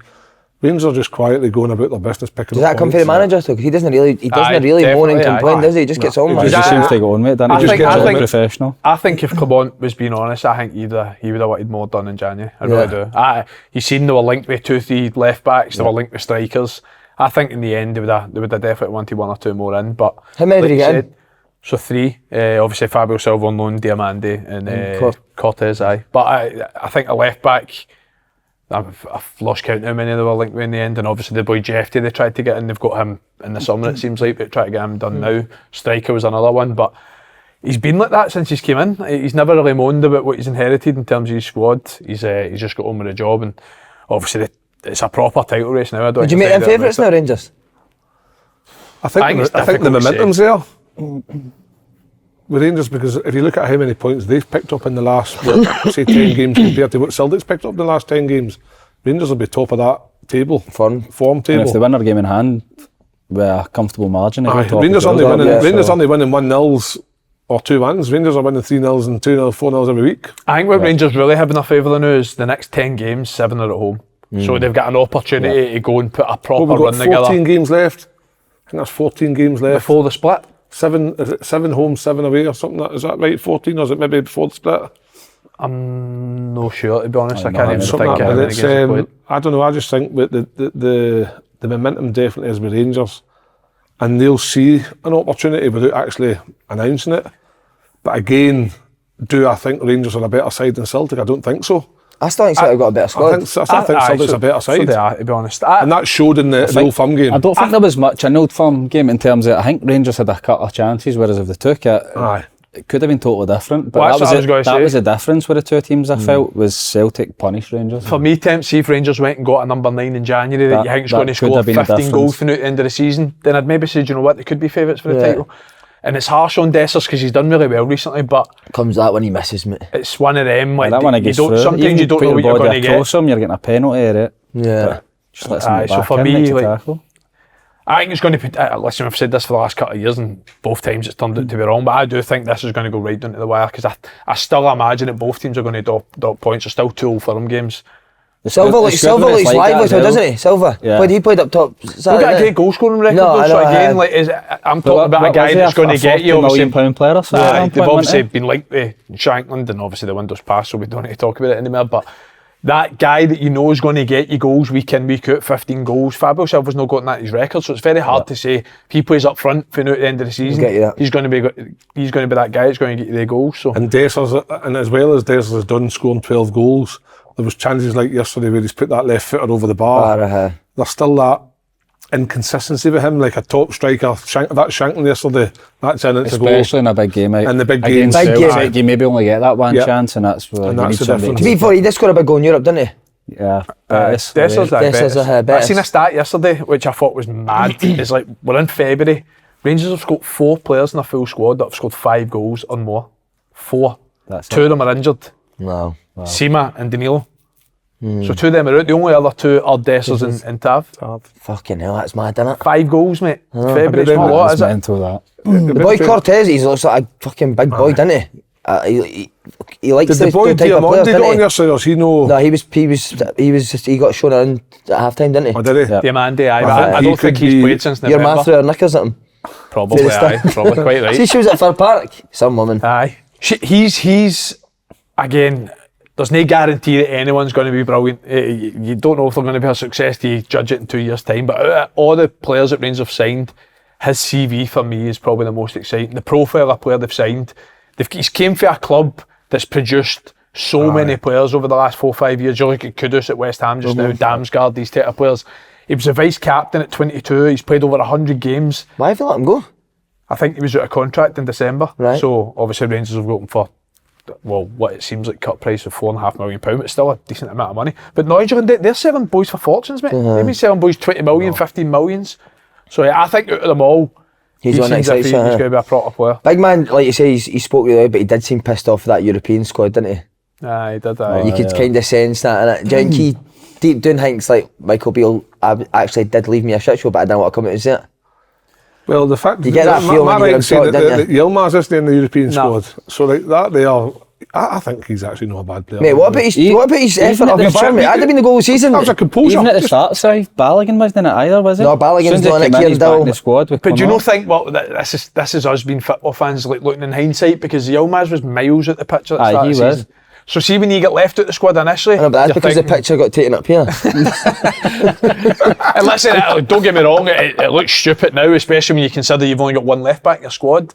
Rangers are just quietly going about their business, picking Does up that come from the points. manager though? 'Cause he doesn't really Aye, moan and definitely, complain, aye. does he? He just gets on He with He it. just I- seems to go on with it, doesn't I he? think- Just I gets think- professional. I think if Clement was being honest, I think he would have wanted more done in January. I really do. You seen they were linked with 2-3 left backs, they were linked with strikers. I think in the end they would have definitely wanted 1 or 2 more in. But How many did he you get in? said, So 3. Obviously Fabio Silva on loan, Diamandi and Cortez. Aye, but I think a left back. I've lost count how many they were linked with in the end, and obviously the boy Jeffy they tried to get in. They've got him in the summer, it seems like, but try to get him done now. Striker was another one, but he's been like that since he's came in. He's never really moaned about what he's inherited in terms of his squad. He's just got on with the job, and obviously it's a proper title race now. Would you make them favourites now, Rangers? I think it's the difficult to momentum's there with Rangers, because if you look at how many points they've picked up in the last, say, 10 games compared to what Celtic's picked up in the last 10 games, Rangers will be top of that table, form And table. if they win their game in hand with a comfortable margin, they'll Aye, be top Rangers as well, only don't winning, they? So- only winning 1-0s or 2-1s. Rangers are winning 3-0s and 2-0, 4-0s every week. I think what Rangers really have in their favour now is the next 10 games, 7 are at home. So they've got an opportunity to go and put a proper We've run got together 14 games left. I think that's 14 games left. before the split. 7 home, 7 away or something. Is that right? 14, or is it maybe before the split? I'm no sure, to be honest. I no, can't even it's think Something like how that. many It's, games they've played. I don't know. I just think that the momentum definitely is with Rangers, and they'll see an opportunity without actually announcing it. But again, do I think Rangers are a better side than Celtic? I don't think so. I still think Celtic got a better squad. I think Celtic's a better side. So they are, to be honest. And that showed in the Old Firm game. I don't think there was much in the Old Firm game in terms of, I think Rangers had a couple of chances, whereas if they took it, it could have been totally different. But Well, that was the difference with the two teams, I felt, was Celtic punished Rangers. For me, see if Rangers went and got a number 9 in January that you think is going to score 15 goals from the end of the season, then I'd maybe say, do you know what, they could be favourites for the title. And it's harsh on Dessers because he's done really well recently, but comes that when he misses, mate. It's one of them. Like, that one gets through. Sometimes you don't know what you're going to get. You're getting a penalty, right? Yeah. Just let somebody back so for in, me, makes a like, tackle. I think it's going to be. Listen, I've said this for the last couple of years, and both times it's turned out to be wrong. But I do think this is going to go right down to the wire because I still imagine that both teams are going to drop points. There's still 2 Old Firm games. Silva looks lively, doesn't he? Silva. Yeah. He played up top. Look at a great goal scoring record. So again, I'm talking about a guy that's going to get you. Obviously, £1 million player or something. They've obviously been linked with Shankland, and obviously the window's passed, so we don't need to talk about it anymore. But that guy that you know is going to get you goals week in, week out, 15 goals. Fabio Silva's not gotten that in his record, so it's very hard to say if he plays up front for the end of the season. He's going to be that guy that's going to get you the goals. So. And Dessers, and as well as Dessers has done scoring 12 goals, there was chances like yesterday where he's put that left footer over the bar. There's still that inconsistency with him, like a top striker. That Shankland yesterday, that's in, it's a goal. Especially in a big game. In the big games. You maybe only get that one chance, and that's where you need somebody. To be fair, he did score a big goal in Europe, didn't he? Yeah. Dessers. I seen a stat yesterday which I thought was mad. It's like, we're in February. Rangers have got 4 players in their full squad that have scored 5 goals or more. 4. 2 of them are injured. Wow. Sima and Danilo. So 2 of them are out. The only other 2 are Dessers and Tav. Fucking hell, that's mad, isn't it? 5 goals, mate. February's not a lot, is it? The boy Cortez, he looks like a fucking big boy, doesn't he? He likes the boy type of players, on your side, or he no? No, he got shown in at half time, didn't he? Oh, did he? Diamante, I don't think he's played since November. Your man threw her knickers at him. Probably quite right. See, she was at Fir Park. Some woman. Aye. He's again, there's no guarantee that anyone's going to be brilliant. You don't know if they're going to be a success till you judge it in 2 years' time. But out of all the players that Rangers have signed, his CV for me is probably the most exciting. The profile of player they've signed, he's came for a club that's produced so many players over the last 4 or 5 years. You look at Kudus at West Ham just now, Damsgaard, these type of players. He was a vice captain at 22. He's played over 100 games. Why have you let him go? I think he was out of contract in December. Right. So obviously Rangers have got him for, well, what it seems like cut price of £4.5 million. It's still a decent amount of money. But Nigel, they're selling boys for fortunes, mate. Maybe selling boys 20 million, 15 millions. So yeah, I think out of them all, he's one he's going to be a proper player. Big man, like you say, he spoke really loud, but he did seem pissed off with that European squad, didn't he? He did. You could kind of sense that, innit? Do you think he deep down thinks like Michael Beale actually did leave me a shit show, but I didn't want to come out and say it? Well, the fact you get that feeling when you hear him talk, that Yilmaz isn't in the European squad, so like that they are. I think he's actually not a bad player. Mate, what about his effort of the bar, mate? I'd have been the goal of the season. That was a composure. Even at the start, Balogun wasn't it either, was it? No, Balogun's not in it, Kieran Dowell. The squad. But do you not think, well, this is us being football fans like looking in hindsight, because Yilmaz was miles at the pitch at the start of the season. So see when you get left out the squad initially, no, but that's because the picture got taken up here. And listen, don't get me wrong, it looks stupid now, especially when you consider you've only got 1 left back in your squad.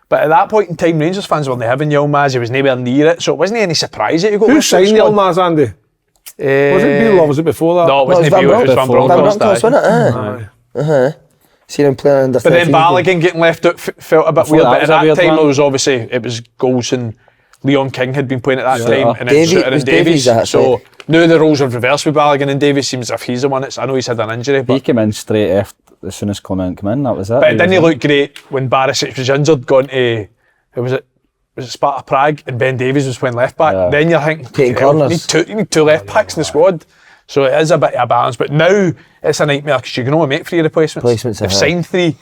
But at that point in time, Rangers fans weren't having Yilmaz. He was nowhere near it, so it wasn't any surprise that you got. Who signed Yilmaz, Andy? Was it Beale or was it before that? No, it wasn't Beale. It was Van Bronckhorst, wasn't it? Seen him playing under 13s. But then Balogun getting left out felt a bit weird. But at that time, there was obviously it was goals and Leon King had been playing at that time, and then Suter and Davies. So now the roles have reversed with Balogun and Davies. Seems as if he's the one. I know he's had an injury, but he came in straight after as soon as Clement came in. That was it. But it didn't look great when Barisic was injured, gone to who was it? Was it Sparta Prague, and Ben Davies was playing left back. Then you're thinking, you need 2 left backs in the squad. So it is a bit of a balance. But now it's a nightmare because you can only make 3 replacements. They've signed 3.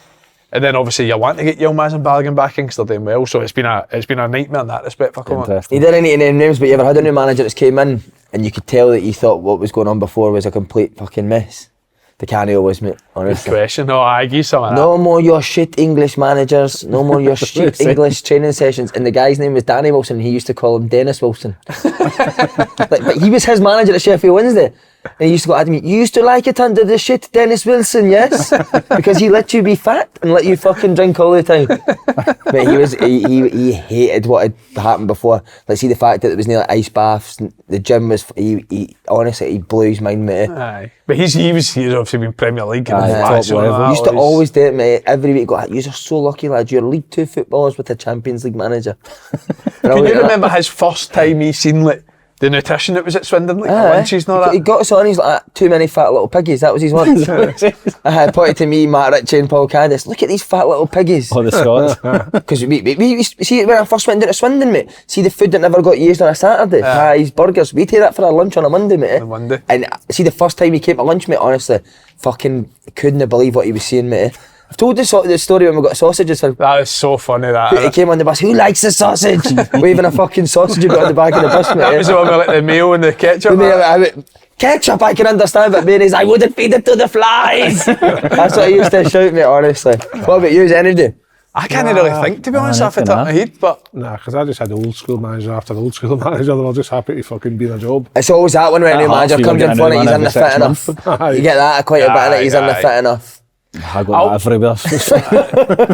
And then obviously you want to get Yilmaz and Balogun back in because they're doing well. So it's been a nightmare in that respect for Clement. He didn't need to name names, but you ever had a new manager that's came in and you could tell that you thought what was going on before was a complete fucking mess? The Canio was, mate, honestly. Good question. No, I give some of that. No more your shit English managers, no more your shit English training sessions. And the guy's name was Danny Wilson, and he used to call him Dennis Wilson. But he was his manager at Sheffield Wednesday. And he used to go at me, you used to like it under the shit, Dennis Wilson, yes? Because he let you be fat and let you fucking drink all the time. But he hated what had happened before. Like, see the fact that there was nearly ice baths, the gym was, he honestly, he blew his mind, mate. Aye. But he's obviously been Premier League. Top level. He used to always do it, mate. Every week, go, you are so lucky, lads. You're League 2 footballers with a Champions League manager. Can you remember his first time he seen like the nutrition that was at Swindon, like lunches and all that? He got us on, he's like, too many fat little piggies, that was his one. Pointed to me, Matt Ritchie and Paul Caddis, look at these fat little piggies. Oh, the Scots. Because we see, when I first went into Swindon, mate, see the food that never got used on a Saturday, pies, burgers, we take that for our lunch on a Monday, mate. On Monday. And see the first time he came to lunch, mate, honestly, fucking couldn't believe what he was seeing, mate. I've told the story when we got sausages for. That is so funny, that. He came on the bus, who likes the sausage? Waving a fucking sausage about on the back of the bus, mate. That was the one with like the mayo and the ketchup. Ketchup, I can understand, but mayonnaise, I wouldn't feed it to the flies. That's what he used to shout, mate, honestly. What about you, any day? I can't really think, to be honest, off the top of my head, but... Nah, because I just had the old school manager after the old school manager, they were just happy to fucking be in a job. It's always that one when a new manager comes in front of he's in the fit enough. You get that quite a bit in it, he's in the fit enough. I got that everywhere.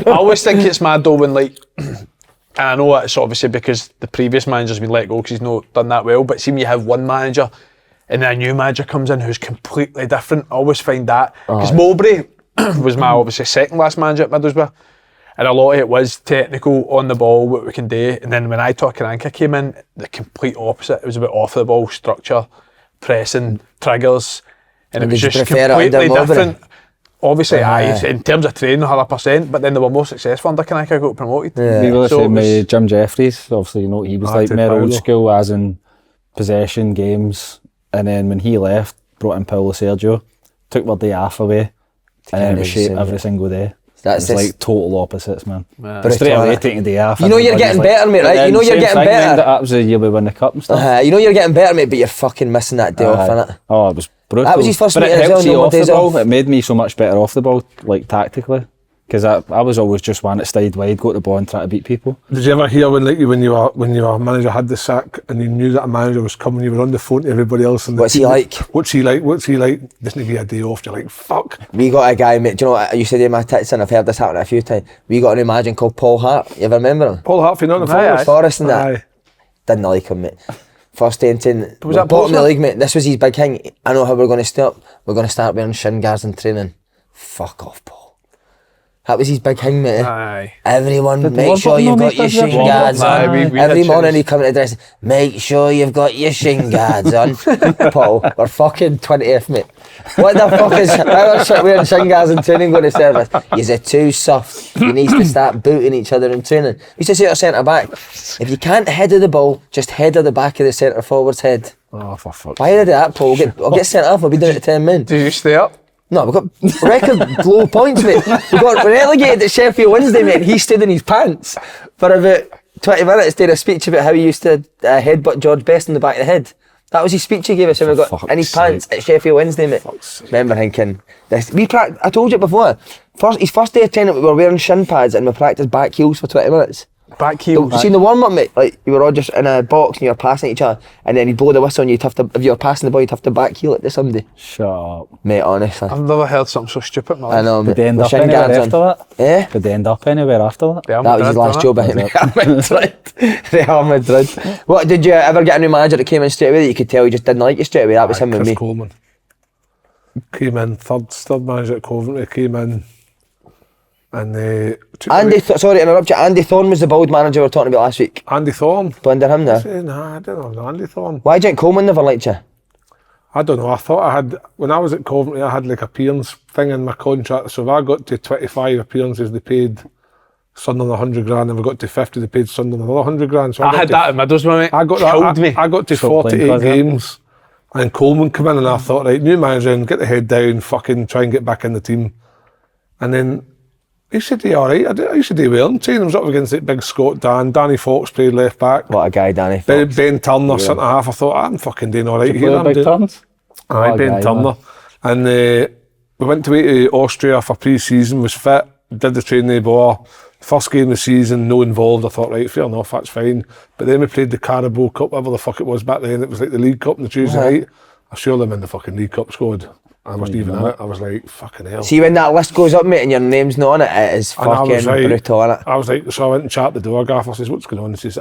I always think it's mad though when like, and I know it's obviously because the previous manager's been let go because he's not done that well, but see when you have one manager and then a new manager comes in who's completely different, I always find that, because Mowbray was my obviously second last manager at Middlesbrough, and a lot of it was technical, on the ball, what we can do, and then when I took Karanka came in, the complete opposite. It was about off the ball structure, pressing, triggers, and it was just completely different. Obviously, in terms of training, 100%, but then they were more successful under Karanka, got promoted. Yeah. We were the same with Jim Jeffries, obviously, you know, he was like more old school, as in possession, games, and then when he left, brought in Paulo Sergio, took our day off away, and then it was shape every single day. It's like total opposites, man. But straight away taking the day off. You know you're getting better, mate, right? You know you're getting better. That was the year we won the cup and stuff. You know you're getting better, mate, but you're fucking missing that day off, innit? Oh, it was brutal. That was his first meeting as well, off the ball. It made me so much better off the ball, like tactically. Because I was always just one that stayed wide, go to the ball and try to beat people. Did you ever hear when your manager had the sack and you knew that a manager was coming, you were on the phone to everybody else? And What's he like? What's he like? Doesn't he get a day off? You're like, fuck. We got a guy, mate, do you know what I used to do in my tits, and I've heard this happen a few times. We got a new manager called Paul Hart. You ever remember him? Paul Hart, not the Forest and that. Didn't like him, mate. First day in was that bottom of the league, mate. This was his big thing. I know how we're going to start. We're going to start wearing shin guards in training. Fuck off, Paul. That was his big thing, mate. Aye. Everyone, make sure you've got your shin guards on. Every morning he'd come to the dress, make sure you've got your shin guards on. Paul, we're fucking 20th, mate. What the fuck is how wearing shin guards in training going to service? You're too soft. You need to start booting each other in training. We used to say to our centre back, if you can't head of the ball, just head of the back of the centre forward's head. Oh, for fuck's sake. Why did that, Paul? I'll get sent off, I'll be down to 10 men. Did you stay up? No, we got record low points, mate. We got relegated at Sheffield Wednesday, mate. He stood in his pants for about 20 minutes doing a speech about how he used to headbutt George Best in the back of the head. That was his speech he gave us when we got in his pants at Sheffield Wednesday, mate. Remember thinking, I told you before, his first day of training we were wearing shin pads and we practiced back heels for 20 minutes. Back heels? You seen the warm-up, mate? Like, you were all just in a box and you were passing each other, and then he'd blow the whistle and if you were passing the ball, you'd have to back heel it to somebody. Shut up. Mate, honestly. I've never heard something so stupid in my life. I know, mate. Did they end up anywhere after that? Eh? Did they end up anywhere after that? Real That was his last job, I think. Real Madrid. What, did you ever get a new manager that came in straight away that you could tell he just didn't like you straight away? That was him and Chris me. Coleman. Came in, third manager at Coventry, came in and sorry to interrupt you, Andy Thorne was the bald manager we were talking about last week. Andy Thorne? Blender him there? Nah, I don't know Andy Thorne. Why didn't Coleman never liked you? I don't know, I thought I had, when I was at Coventry I had like appearance thing in my contract, so if I got to 25 appearances they paid Sunderland 100 grand, and we got to 50 they paid Sunderland another 100 grand. So I had that in Middlesbrough, mate. I got to 48 games and Coleman came in and I thought, right, new manager and get the head down, fucking try and get back in the team. And then he should do alright. I used to do well in training. I was up against it, big Scott Danny Fox played left back. What a guy, Danny Fox. Ben Turner, centre half. I thought, I'm fucking doing alright here. Big turns? Aye, Ben Turner. And we went away to Austria for pre-season, was fit, did the training ball. First game of the season, no involved. I thought, right, fair enough, that's fine. But then we played the Carabao Cup, whatever the fuck it was back then. It was like the League Cup on the Tuesday night. I saw them in the fucking League Cup squad. I wasn't even in it. I was like, fucking hell. See, when that list goes up, mate, and your name's not on it, it is fucking brutal, innit? I was like, so I went and chatted the door gaffer. I says, what's going on? He says,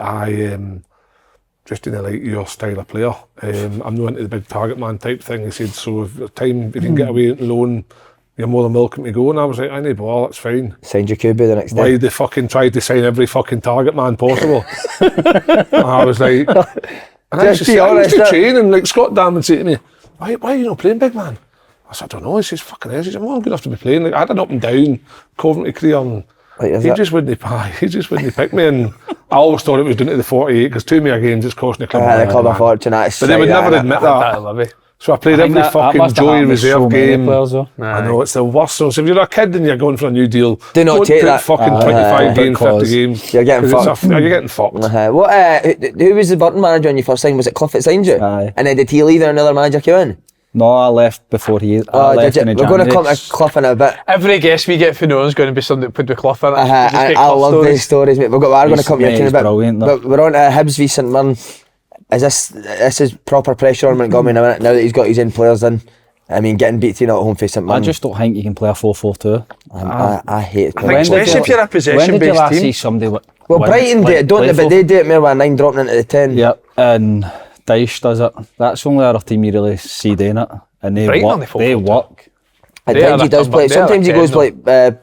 just in like your style of player. I'm not into the big target man type thing. He said, so if the time if you can get away and loan, you're more than welcome to go. And I was like, I need ball, that's fine. Signed Jacoby the next day. Why they fucking tried to sign every fucking target man possible? And I was like, and I used to train, and like Scott Damon would say to me, why are you not playing big man? I said, I don't know. He says, fucking hell. He said, well, I'm good enough to be playing. Like, I had an up and down Coventry career, and he just wouldn't pick me. And I always thought it was down to the 48 because 2 more games it's costing the club. The club a fortune. But they would never admit that. So I played every fucking Joey reserve game. I know, it's the worst. So if you're a kid and you're going for a new deal, don't take that. Fucking 25 games, 50 games. You're getting fucked. You're getting fucked. Who was the Burton manager when you first signed? Was it Clough that signed you? Aye. And then did he leave and another manager came in? No, I left before he. I left in We're going to come to Clough in a bit. Every guest we get for no is going to be something that put the Clough in it. I love these stories, mate. We're going to come here in a bit. But we're on to Hibs v St Mirren. Is this is proper pressure on Montgomery now that he's got his own players in? I mean, getting beat 3-0 at home for St Mirren. I just don't think you can play a 4-4-2. I hate it. Especially if you're a possession-based team. See somebody well, Brighton do it, don't they? But they do it more with a 9 dropping into the 10. Yep, and Dyche does it. That's the only other team you really see doing it. And they work. At times he does play. Sometimes he goes like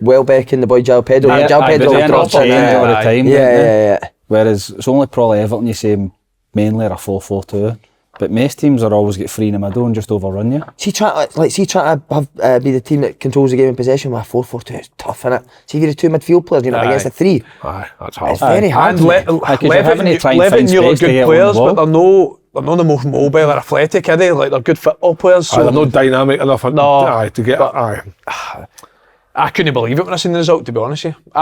Welbeck and the boy João Pedro. João Pedro will drop it all the time. Yeah. Whereas it's only probably Everton you see mainly are a 4-4-2. But most teams are always get free in the middle and just overrun you. See, trying to have be the team that controls the game in possession with a 4-4-2, it's tough, innit? See, if you're the 2 midfield players, you're up against a 3. Aye, that's hard. It's very hard. And Levin, you're good players, but they're not the most mobile or athletic, are they? Like, they're good football players. So they're not dynamic enough to get it. I couldn't believe it when I seen the result, to be honest with you.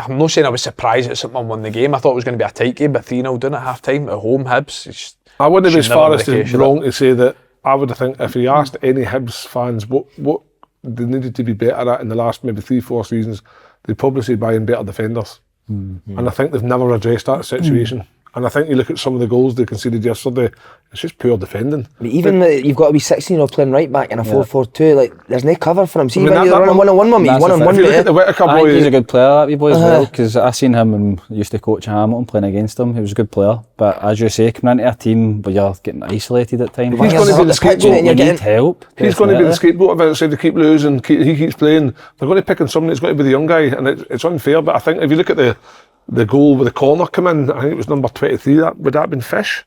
I'm not saying I was surprised that someone won the game. I thought it was going to be a tight game, but 3-0 down at half time at home, Hibs. I wouldn't be as far as wrong to say that. I would think if you asked any Hibs fans what they needed to be better at in the last maybe 3-4 seasons, they'd probably say buying better defenders. And I think they've never addressed that situation. And I think you look at some of the goals they conceded yesterday, it's just pure defending. I mean, even you've got to be 16-year-old playing right back in a 4-4-2, like there's no cover for him. See, when you're running one-on-one, mummy, he's one-on-one. If you look at the Whittaker boy, he's a good player, that wee boy as well, because I seen him and used to coach Hamilton playing against him. He was a good player, but as you say, coming into a team where you're getting isolated at times, he's going to be the scapegoat. You need help. He's going to be the scapegoat of it. So they keep losing, he keeps playing. They're going to pick on somebody that's going to be the young guy, and it's unfair. But I think if you look at the goal with the corner come in, I think it was number 23, would that have been Fish?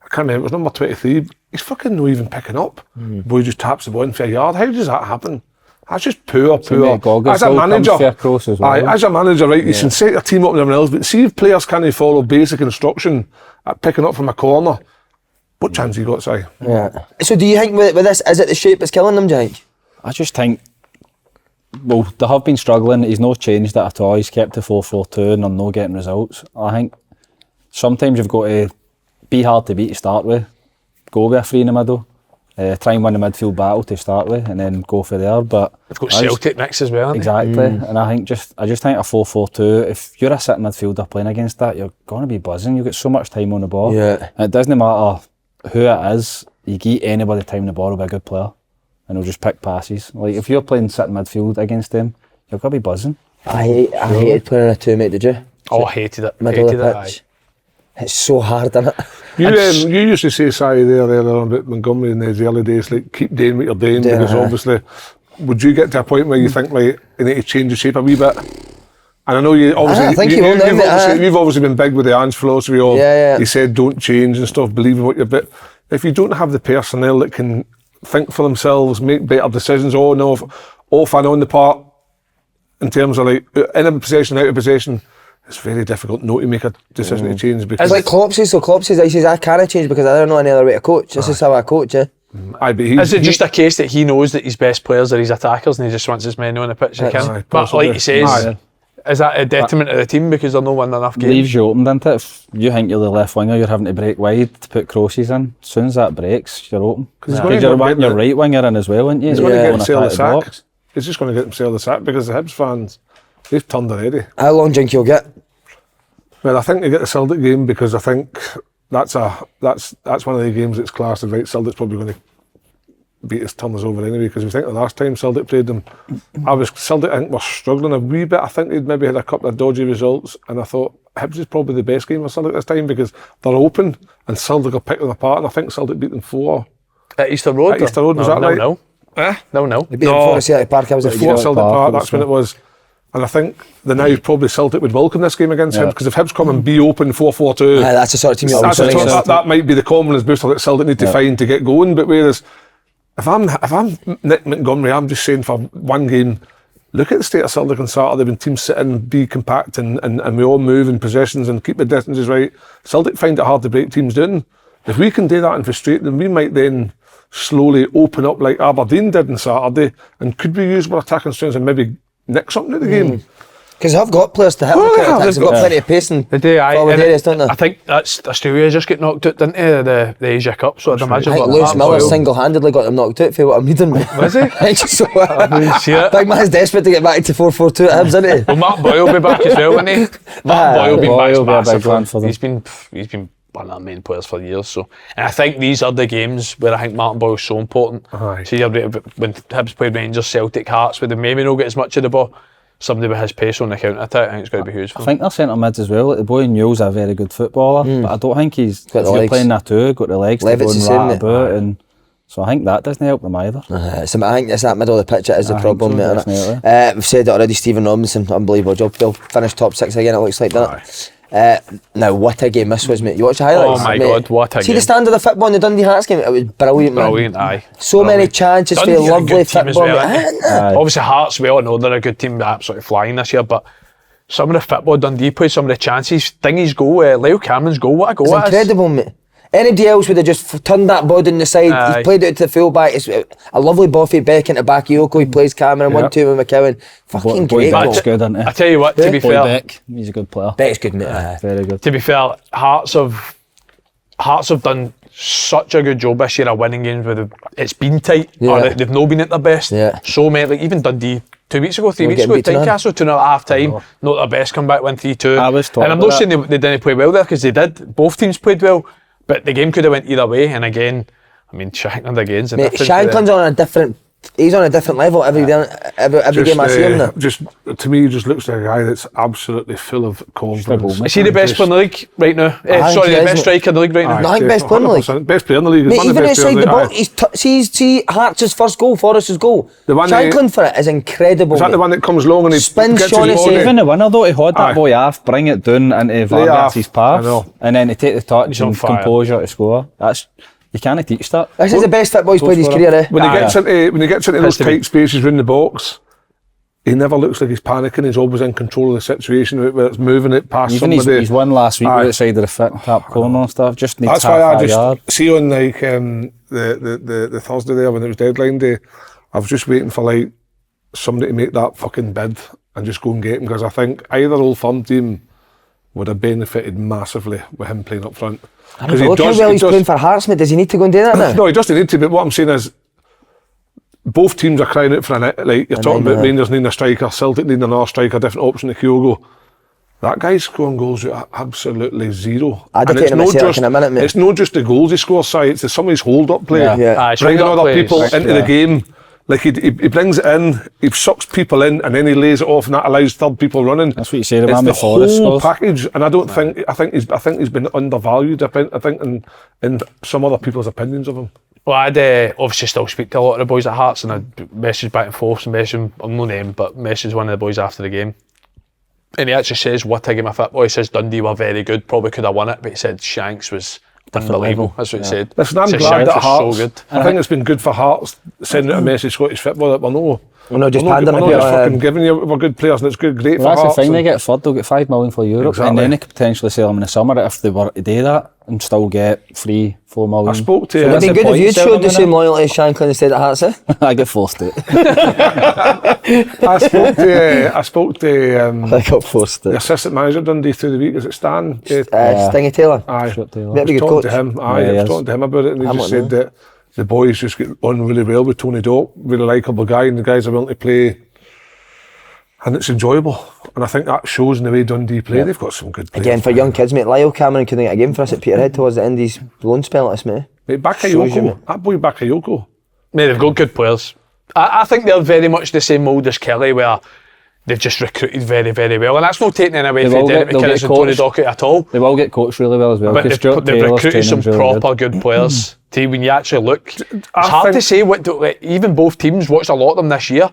I can't remember, it was number 23. He's fucking not even picking up. Boy just taps the ball in for a yard. How does that happen? That's just poor. As a manager, as a manager, right, you can set your team up and everything else, but see if players can't follow basic instruction at picking up from a corner, what chance you got, Si? Yeah. So do you think with this, is it the shape that's killing them, do you think? I just think, well, they have been struggling. He's not changed that at all. He's kept the 4-4-2 and they're not getting results. I think sometimes you've got to be hard to beat to start with. Go with a 3 in the middle. Try and win the midfield battle to start with and then go for there. But they've got Celtic next as well, haven't they? Exactly. And I just think a 4-4-2, if you're a sitting midfielder playing against that, you're going to be buzzing. You've got so much time on the ball. Yeah. And it doesn't matter who it is, you give anybody time on the ball will be a good player. And he'll just pick passes. Like if you're playing sitting midfield against them, you've got to be buzzing. I hated playing in a 2, mate, did you? Oh, I hated it. Middle of the pitch. It's so hard, isn't it? You used to say, Si, there about Montgomery in the early days, like keep doing what you're doing, because obviously, would you get to a point where you think like you need to change the shape a wee bit? And I know you obviously, you've obviously been big with the Ange philosophy of, he said don't change and stuff, believe in what you're, but if you don't have the personnel that can think for themselves, make better decisions, off and on the part, in terms of like in a possession, out of possession, it's very difficult not to make a decision to change. Because it's like Klopp says, he says I can't change because I don't know any other way to coach. This is how I coach, Is it just a case that he knows that his best players are his attackers and he just wants his men on the pitch he can? But like he says, is that a detriment to the team because they're not winning enough games? Leaves you open, doesn't it? If you think you're the left winger, you're having to break wide to put crosses in. As soon as that breaks, you're open. Because you're wanting your right winger in as well, aren't you? He's going to get himself the sack. He's just going to get himself the sack because the Hibs fans, they've turned already. How long do you think he'll get? Well, I think they get the Celtic game because I think that's one of the games that's classed as right. Celtic's probably going to beat his Turners over anyway, because we think the last time Celtic played them, Celtic I think were struggling a wee bit. I think they'd maybe had a couple of dodgy results, and I thought Hibs is probably the best game for Celtic this time because they're open and Celtic will pick them apart, and I think Celtic beat them 4 at Easter Road. At Easter Road, was that right? No. They beat them 4 at Celtic Park. I was at Celtic Park. That's when it was. And I think now probably Celtic would welcome this game against Hibs, because if Hibs come and be open 4-4-2, that's the sort of team that might be the confidence booster that Celtic need to find to get going. But whereas if I'm Nick Montgomery, I'm just saying for one game, look at the state of Celtic on Saturday when teams sit in, be compact and we all move in possessions and keep the distances right. Celtic find it hard to break teams down. If we can do that and frustrate them, we might then slowly open up like Aberdeen did on Saturday, and could we use more attacking strengths and maybe nick something at the game? Because I've got players to hit. They've got plenty of pace and forward areas, don't they? I think that's Australia just get knocked out, didn't they? The Asia Cup, so I'd imagine. I think Lewis Miller single-handedly got them knocked out for what I'm reading. Was he? I think so. Big man's desperate to get back to 4-4-2 at Hibs, isn't he? Well, Mark Boyle will be back as well, won't he? Mark Boyle will be back massive. He's been one of the main players for years. So, and I think these are the games where I think Martin Boyle's so important. See, when Hibs played Rangers, Celtic, Hearts, where they maybe not get as much of the ball, somebody with his pace on the counter attack, I think it's going to be huge for them. I think their centre mids as well. Like, the boy Newell's a very good footballer, but I don't think he's if you're playing that too, got the legs to go and rat about, and so I think that doesn't help them either. I think it's that middle of the pitch that is the problem. We've said it already. Stephen Robinson, unbelievable job. They'll finish top 6 again. It looks like that. Now, what a game this was, mate. You watched the highlights? Oh my God, what a game. See the standard of football in the Dundee Hearts game? It was brilliant, man. Brilliant, aye. So many chances for lovely football. Obviously, Hearts, we all know they're a good team, they're absolutely flying this year, but some of the football Dundee plays, some of the chances, Dingy's goal, Lyle Cameron's goal, what a goal it's incredible, mate. Anybody else would have just turned that ball down the side. He's played it to the full back. It's a lovely ball for back into Bakayoko. He plays Cameron, 1-2 with McCowan. Fucking great goal. Beck's good, isn't he? I tell you what, to be fair, Beck, he's a good player. Beck's good, mate. Very good. To be fair, Hearts have done such a good job this year of winning games where it's been tight, or they've not been at their best. So many, like even Dundee 2 weeks ago, 3 weeks ago, Tynecastle 2-0 at half time, not their best comeback, win 3-2. And I'm not saying they didn't play well there, because they did. Both teams played well, but the game could have went either way. And again, I mean, Shankland again's a different. Shankland's on a different. He's on a different level every game I see him now. Just to me, he just looks like a guy that's absolutely full of confidence. Is he the best player in the league right now? Sorry, the best striker in the league right now? No, I think best player in the league. Best player in the league. Mate, even outside the ball, see Hearts' first goal, Forrest's goal. Shankland for it is incredible. Is that the one that comes long and he spins Shaughnessy? Even the winner though, he had that boy off, bring it down into Vargas' path, and then to take the touch and composure to score. You can't teach that. This is the best football he's played his career. When he gets into those tight spaces around the box, he never looks like he's panicking. He's always in control of the situation, whether it's moving it past somebody. He's won last week outside of the top corner and stuff. Just needs that's why I just see on like the Thursday there when it was deadline day, I was just waiting for like somebody to make that fucking bid and just go and get him, because I think either Old Firm team would have benefited massively with him playing up front. Look how well he's playing for Hearts, mate. Does he need to go and do that now? No, he doesn't need to, but what I'm saying is both teams are crying out for like you're talking about Rangers needing a striker, Celtic needing another striker, different option to Kyogo. That guy's scoring goals at absolutely zero. I'd have taken him in a minute, mate. It's not just the goals he scores, it's some of his hold-up play. Bringing other people into the game. Like he brings it in, he sucks people in, and then he lays it off, and that allows third people running. That's what you said about the whole package, and I don't think I think he's been undervalued. I think in some other people's opinions of him. Well, I'd obviously still speak to a lot of the boys at Hearts, and I'd message back and forth, and message I'm no name, but message one of the boys after the game, and he actually says, "What a game of football." He says Dundee were very good, probably could have won it, but he said Shanks was unbelievable. That's what he said. Listen, I'm glad that Hearts. So good. I think it's been good for Hearts sending out a message to Scottish football that we're not just fucking giving you, we're good players, and it's great for Hearts. That's the thing, they get third, they'll get 5 million for Europe, and then they could potentially sell them in the summer if they were to do that and still get 3-4 million. I spoke to it'd be good if you showed the same loyalty as Shankland instead of Hearts, I get forced to. I spoke to I got forced to. The assistant manager Dundee through the week. Is it Stan? Stingy Taylor. Aye. Maybe good coach. To him. I was talking to him about it, and he just said that the boys just get on really well with Tony Dock, really likeable guy, and the guys are willing to play and it's enjoyable. And I think that shows in the way Dundee play. They've got some good players. Again, for young kids, mate, Lyle Cameron couldn't get a game for us at Peterhead towards the end of his loan spell at us, mate. Mate, Shows you, mate. Bakayoko, that boy Bakayoko. Mate, they've got good players. I think they're very much the same mould as Kelly, where they've just recruited very, very well. And that's not taking any away from Derek McInnes and Tony Dockett at all. They will get coached really well as well. But they've recruited some proper good players. When you actually look, it's hard to say even both teams watched a lot of them this year.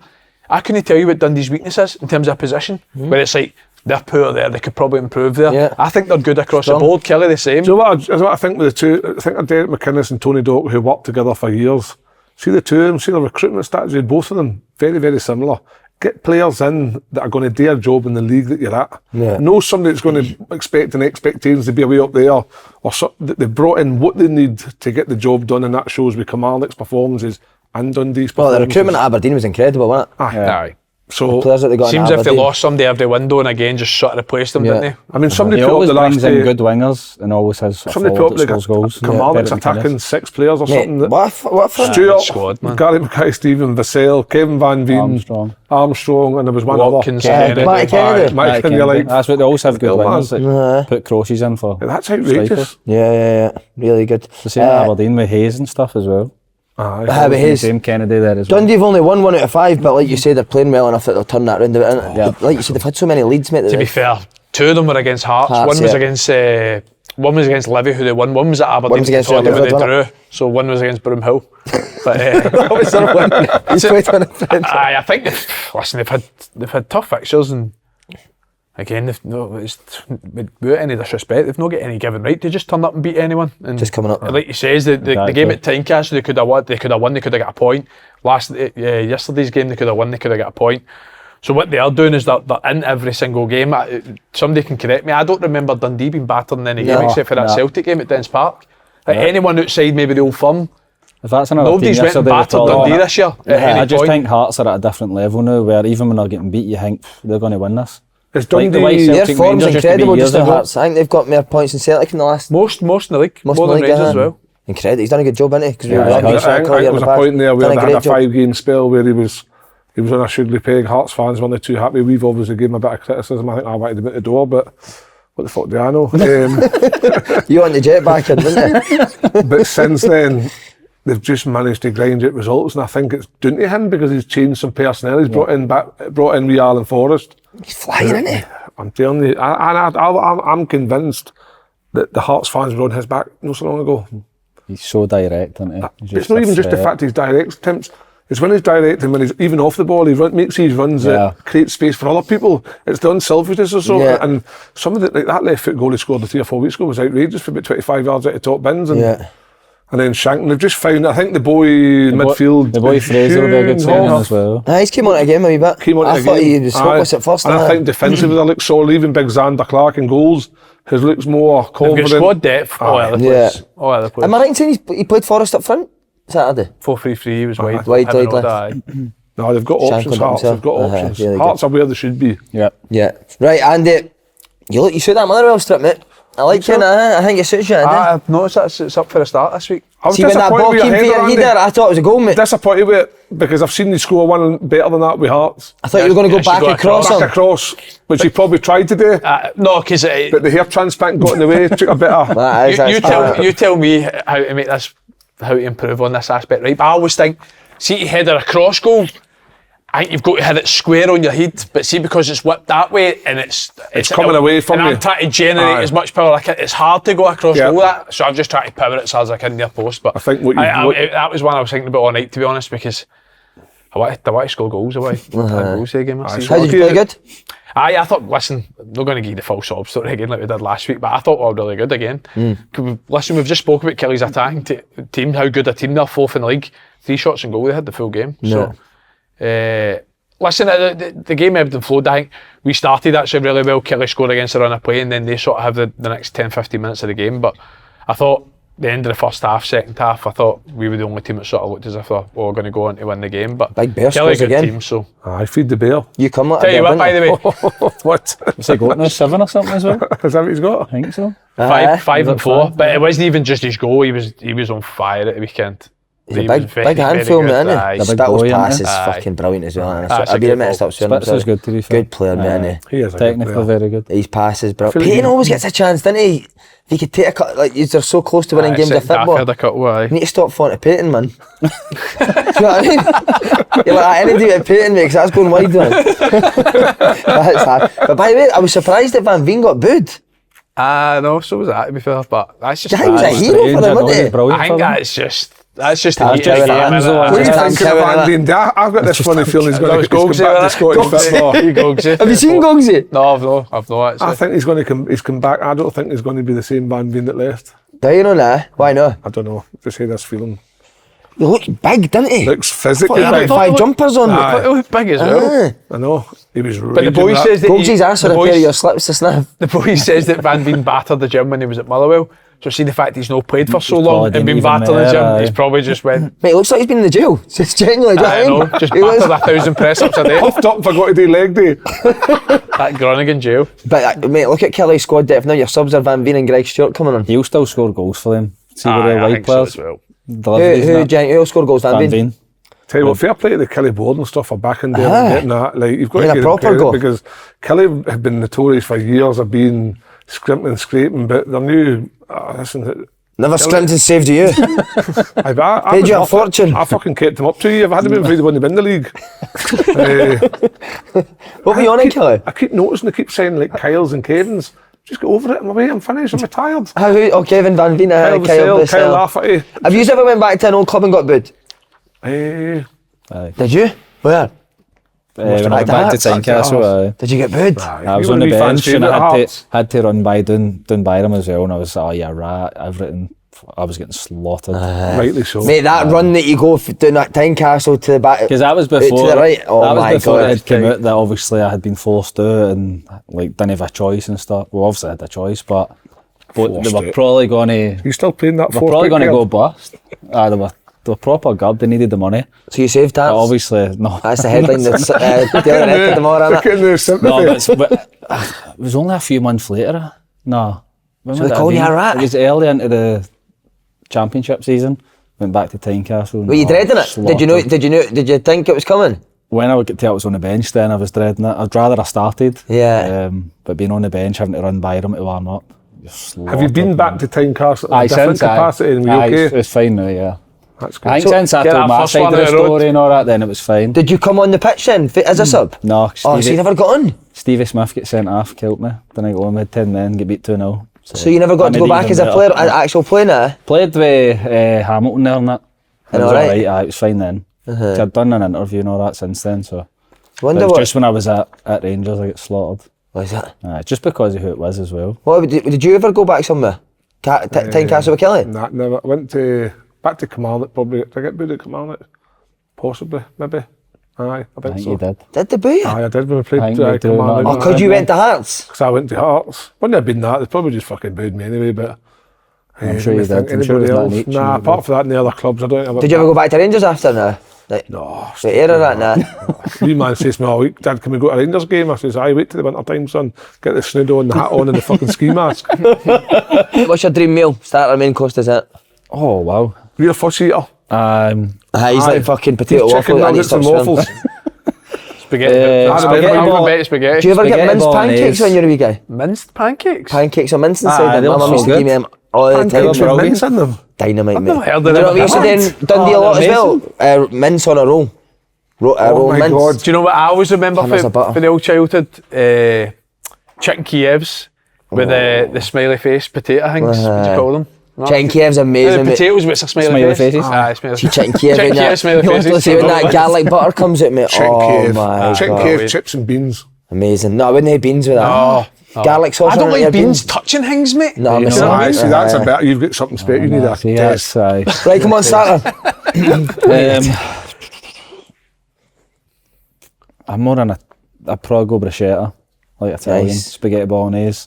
I couldn't tell you what Dundee's weakness is in terms of position, where it's like they're poor there, they could probably improve there. Yeah. I think they're good across the board. Kelly the same. So what I think with the two, I think of Derek McInnes and Tony Dock, who worked together for years. See the two of them, see the recruitment strategy, both of them very, very similar. Get players in that are going to do a job in the league that you're at. Yeah. Know somebody that's going to expect and expectations to be away up there, or they've brought in what they need to get the job done, and that shows with Kamarlik's performances and Dundee's performances. Well, the recruitment at Aberdeen was incredible, wasn't it? Aye. So Players that they got seems in if they Aberdeen. lost somebody every window, and again just sort of replaced them, didn't they? I mean, somebody He put up always the last brings in day. good wingers and always has Somebody forward put that up scores goals. Kamarlik's Derek attacking McInnes. 6 players or something. Mate, what for? Stuart, squad, man. Gary Mackay-Stephen, Vassell, Kevin Van Veen, Armstrong, and there was one Watkins, other. Kennedy. Matty Kennedy. Mike Kennedy, like, That's what they always have good Good wingers that put crosses in for. that's outrageous. strikers. Yeah, really good. The same at Aberdeen with Hayes and stuff as well. Aye. But his Same Kennedy there as well. Dundee have only won 1 out of 5, but like you say, they're playing well enough that they'll turn that round. And like you said, they've had so many leads, mate. To be fair, 2 of them were against Hearts. One was against Livy, who they won. One was at Aberdeen. One was against Tottenham, Real who they Madrid, drew. So one was against Broomhill. But He's played on the French. I think they've had tough fixtures, and again, without any disrespect, they've not got any given right to just turn up and beat anyone. And Just coming up. like you says, the game at Tynecastle, they could have won. They could have got a point. Yesterday's game, they could have won. They could have got a point. So what they are doing is they're in every single game. Somebody can correct me. I don't remember Dundee being battered in any game except for that Celtic game at Dens Park. Like anyone outside maybe the Old Firm, If that's another nobody's team went and yesterday, battered we're talking Dundee about this year at it. any I just point. think Hearts are at a different level now, where even when they're getting beat, you think they're going to win this. Is Like the way Dundee, Celtic Their form's Rangers used to be incredible years just at ago. Hearts. I think they've got more points than Celtic in the last. Most in the league, Most more in than the league, Rangers as well. Incredible. He's done a good job, hasn't he? Because we were Yeah, lucky I to think- sort of I call think you there in was the a past. point there where Done they a had a great job. 5-game spell where he was on a sugarly peg. Hearts fans weren't too happy. We've obviously given him a bit of criticism. I think I wanted him at the door, but what the fuck do I know? You want the jet back in, didn't you? But since then, they've just managed to grind out results, and I think it's down to him because he's changed some personnel. He's brought in wee Alan Forrest. He's flying, isn't he? I'm telling you, I'm convinced that the Hearts fans were on his back not so long ago. He's so direct, isn't he? He's It's not even just the fact he's direct, Timps. It's when he's direct and when he's even off the ball, he makes these runs that create space for other people. It's the unselfishness or so. Yeah. And some of that left foot goal he scored 3 or 4 weeks ago was outrageous for about 25 yards out of top bins. And, and then Shank, they've just found, I think the boy in midfield. The boy Fraser will be a good signing as well. He's came on again a wee bit. I thought he was hopeless at first. And I think defensively they look solid. Even big Xander Clark in goals, his looks more They've confident. got squad depth all over the place. All over the place. Am I right in saying he played Forrest up front Saturday? 4-3-3, he was wide. Wide, Having wide all left. that, No, they've got Shank options, on Hearts. himself. They've got options. Really Hearts are where they should be. Yeah. Yeah. Right, Andy, you shoot that Motherwell strip, mate. I like you, I think it suits you, Andy. I've noticed that it's up for a start this week. I was See when that ball disappointed came with for your your header, header, I thought it was a goal, mate. Disappointed with it because I've seen you score one better than that with Hearts. I thought you were going to go Yes, you back got across across. him. Back across, which he probably tried to do, No, because but the hair transplant got in the way, took a bit of... you tell me how to make this, how to improve on this aspect, right? But I always think, see to header a cross goal, I think you've got to hit it square on your head, but see because it's whipped that way and it's coming away from and you. I'm trying to generate as much power like it's hard to go across all that, so I'm just trying to power it as hard as I can near post. But I think that was one I was thinking about all night, to be honest, because I want to score goals away. Goals the game. How did you play? Good? I thought, listen, I'm not going to give you the full sob story again like we did last week, but I thought we were really good again. Listen, we've just spoke about Kelly's attacking team, how good a team they're, 4th in the league. 3 shots and goal, they had the full game. So, listen, the game ebbed and flowed. I think we started actually really well. Kelly scored against the run of play, and then they sort of have the next 10-15 minutes of the game. But I thought the end of the first half, second half, I thought we were the only team that sort of looked as if they were going to go on to win the game. But Big Bear Kelly's scores a good again. team, so I feed the bear. You come like tell you what, by the way, What? What's he got now, 7 or something as well? Is that what he's got? I think so. 5 and 4. But it wasn't even just his goal. He was on fire at the weekend. He's a big handful, man, isn't he? The big Spittle's boy, pass isn't is he? fucking brilliant as well. Aye, I've been messed up soon. Spitz is good, to be fair. Good player, man. He is a good Technically player. very good. His passes, bro. feel like Payton he- always gets a chance, doesn't he? If he could take a cut, like they're so close to winning games of football. Had a couple, aye. You need to stop falling to Payton, man. Do you know what I mean? You're like, any day at Payton, mate, 'cause that's going wide, man. That's hard. But by the way, I was surprised that Van Veen got booed. No, so was that, to be fair, but that's just... Yeah, he was a hero for them, wasn't he? I think that's just the Tam heat of the Cowan, game, Anzo, innit? What do you Just think of Cowan, Van Veen? I've got this funny feeling he's going to come back to Scottish football. Have you seen Gogsy? No, I've not actually. I think he's going to come. He's come back. I don't think he's going to be the same Van Veen that left. Do you know that? Why not? I don't know. Just had this feeling. He looked big, didn't he? Looks I thought physically he had big. like 5 jumpers on. Aye. But it looked big as well. Ah. I know. He was. But the boy says that Gogsy's asked for the a pair of boy- your slips to sniff. The boy says that Van Veen battered the gym when he was at Motherwell. So see the fact he's not played for so He's long probably and didn't been even battered in the there, gym, aye. he's probably just went, Mate, it looks like he's been in the jail. Just genuinely, do you I know what I know, mean? just He was- battered 1,000 press-ups a day. puffed up, forgot to do leg day. That Groningen jail. But mate, look at Kelly's squad depth now. Your subs are Van Veen and Greg Stewart coming on. He'll still score goals for them. See the real I wide think so players. as well. Deliveries and that. Who'll score goals? Van Van Veen. Veen. Tell you what, fair play to the Kelly Board and stuff for backing there Aye. and getting that. Like you've got Getting to a give them proper credit goal. because Kelly had been notorious for years of being scrimping and scraping, but their new listen. Never scrimped and saved you. I Paid was you a worth it. fortune. I fucking kept him up 2 years. If I hadn't been afraid to win the league. What were you on in, Kelly? I keep noticing they keep saying like Kyle's and Kevin's. Just get over it. I'm away. I'm finished. I'm retired. Kevin Van Veen, Kyle Kyle Vassell, Kyle Vassell. Lafferty. Have you ever went back to an old club and got booed? Eh, Aye. Did you? Where? When I went back back to to Hearts. Tynecastle, aye. Did you get booed? I was you on were the wee fans' bench and favourite I Hearts. had to run by down by him as well, and I was like, oh yeah, right, everything. I was getting slaughtered. Rightly so. Mate, that run that you go down that Tynecastle to the back. Because that was to before. the right. Oh that my was before God. it had come out that obviously I had been forced out and like didn't have a choice and stuff. Well, obviously I had a choice, but they Forced were out. probably going to. You still playing that? They were probably going to go bust. They were proper gub. They needed the money. So you saved that? But obviously, no. That's the headline that's Daily Record tomorrow, innit? Getting the sympathy. No, but it was only a few months later. No. When So would they it called have you a been? rat? It was early into the championship season. Went back to Tynecastle. Were you dreading it? Did you think it was coming? When I got to I was on the bench then, I was dreading it. I'd rather I started. Yeah. But being on the bench, having to run by them to warm up. Have you been back to Tynecastle in Aye, a different since capacity and were aye, you okay? it's fine now, yeah. That's good. I think since I get told that my first side one of the out the road. story and all that, then it was fine. Did you come on the pitch then as a sub? No, Oh, so you never got on? Stevie Smith get sent off, killed me. Then I got on with 10 men, get beat 2-0. So you never got to go back as a player, an actual player now? Played with Hamilton there and that. It And was alright? alright, aye, it was fine then. I'd done an interview and all that since then, so. Wonder It was what. just when I was at Rangers I got slaughtered. What is that? Just because of who it was as well. What did you ever go back somewhere? Tynecastle with Kelly? Nah, never. I went back to Kilmarnock probably. Did I get booed at Kilmarnock? Possibly, maybe. Aye, I think I think so. you did. Did they boo you? Aye, I did when we I played think we do Kilmarnock. know Oh, because you went to Hearts? Because I went to Hearts. Wouldn't have been that. They probably just fucking booed me anyway, but... I'm sure let you me did. think, I'm sure anybody it was that else? nature, Nah, maybe. apart from that, in the other clubs, I don't know. Did you ever go back to Rangers after now? Like, No. the era that now? Wee man says to me all week, Dad, can we go to a Rangers game? I says, aye, wait till the winter time, son. Get the snood on, the hat on and the fucking ski mask. What's your dream meal? Starter, main course, is it? Oh, wow. You're a fuss eater. He's like fucking potato Chicken waffle. nuggets and waffles. Spaghetti. spaghetti I ball- would bet spaghetti. Do you ever get Spaghetti minced pancakes bolognese. when you're a wee guy? Minced pancakes? Pancakes or mince inside them? they My were mum so used to give good. me them all the time. Pancakes with brilliant. mince in them. Dynamite, I've mate. never heard Do of you know them. what we used to do in Dundee a lot as well? Mince on a roll. Roll my mince. God. Do you know what I always remember Hummus of butter. from the old childhood? Chicken Kievs with the smiley face potato things. What do you call them? No? Chicken Kiev's amazing, The mate. potatoes with a smiley Smiley face. faces. Aye, smiley See faces. Chicken Kiev Chicken in that. Kiev, smiley You want to faces. see when that garlic butter comes out, mate? Chicken Oh cave. my Chicken God. cave, chips and beans. Amazing. No, I wouldn't have beans with that. No. Garlic sauce I don't on it, like your beans touching things, mate. No, I'm You a know what I Aye, mean? see, that's a better. You've got something special. You need a See, test. that's, Right, come on, starter. I'm more on I'd probably go bruschetta, like Italian, Nice. spaghetti bolognese.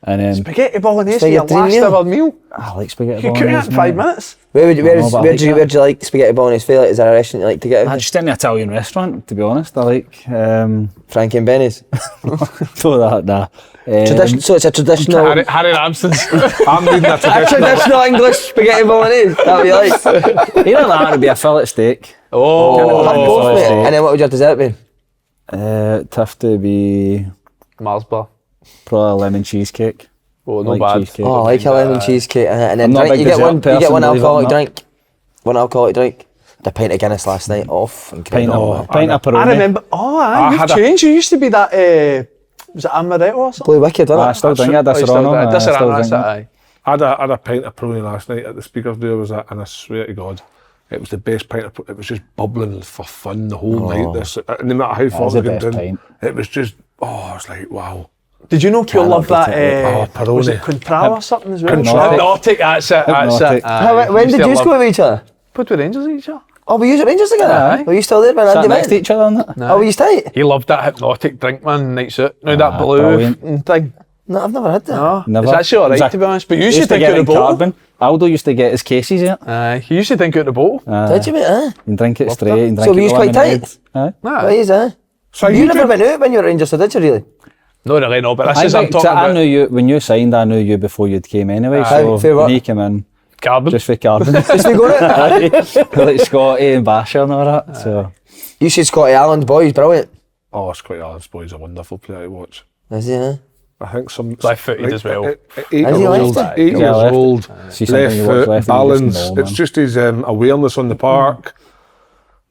And then Spaghetti bolognese for Spaghetti your last meal? ever meal. I like spaghetti You cook it bolognese. in 5 mate. minutes. Where do you like spaghetti bolognese feel? Is there a restaurant you like to get I out? just in an Italian restaurant, to be honest. I like Frankie and Benny's. for that. Nah. So it's a traditional, Harry Ramsden's. I'm reading a a traditional. traditional English spaghetti bolognese. That what you like? Either that or it'd be a fillet steak. Oh, Mate, and then what would your dessert be? It'd have to be Mars bar. probably a lemon cheesecake. Oh, no Like bad. cheesecake. Oh, I like a lemon cheesecake. And then I'm not a drink, big you get one. dessert You get one person, believe it or alcoholic not. drink. One alcoholic drink. The pint of Guinness last night. Off. Incredible. Pint of Peroni. I remember. I You've had a- changed. You used to be that. Was it Amaretto or something? Blue Wicked, I wasn't it? still drink it. That's Still wrong. that's it. Aye. I had a pint of Peroni last night at the speakers do, was that, and I swear to God, it was the best pint of Peroni. It was just bubbling for fun the whole night. No matter how far was we the got best in, pint. it was just, I was like, wow. Did you know people Cannot love that? beat it. Peroni. Was it Contral or something as well? Hypnotic. Hypnotic, that's it. That's Hypnotic. it. Aye. When Used did to you love- go with each other? Put with Rangers each other. Oh, we used Rangers together? Aye. Were you still there when Sat Andy next to went? each other on that. Oh, were you tight? He loved that hypnotic drink, man, nights out. Now that blue brilliant. thing. No, I've never had that. No, Never. it's actually alright Exact- to be honest. But you used to Used to think get out in the bottle. carbon. Aldo used to get his cases in it. Aye, he used to think out the bottle. Did you, mate? You can drink it straight. You can drink So it were you with quite lemonade. tight? Aye. What is that? So You never did- went out when you were at Rangers, so did you really? No, really, no. But this I is I'm think- talking I about knew you when you signed. I knew you before you'd came anyway. Aye. So For what? when he came in, carbon. just for carbon. Just we going out? like Scotty and Basher and all that. So You said Scotty Allen's boys, brilliant. Oh, Scotty Allen's boy's a wonderful player to watch. Is he, huh? I think some Left-footed as well. 8 years old, left-footed? 8 Yeah, years left. old, See something left you watch foot, left and you just balance. know, It's man. just his awareness on the park.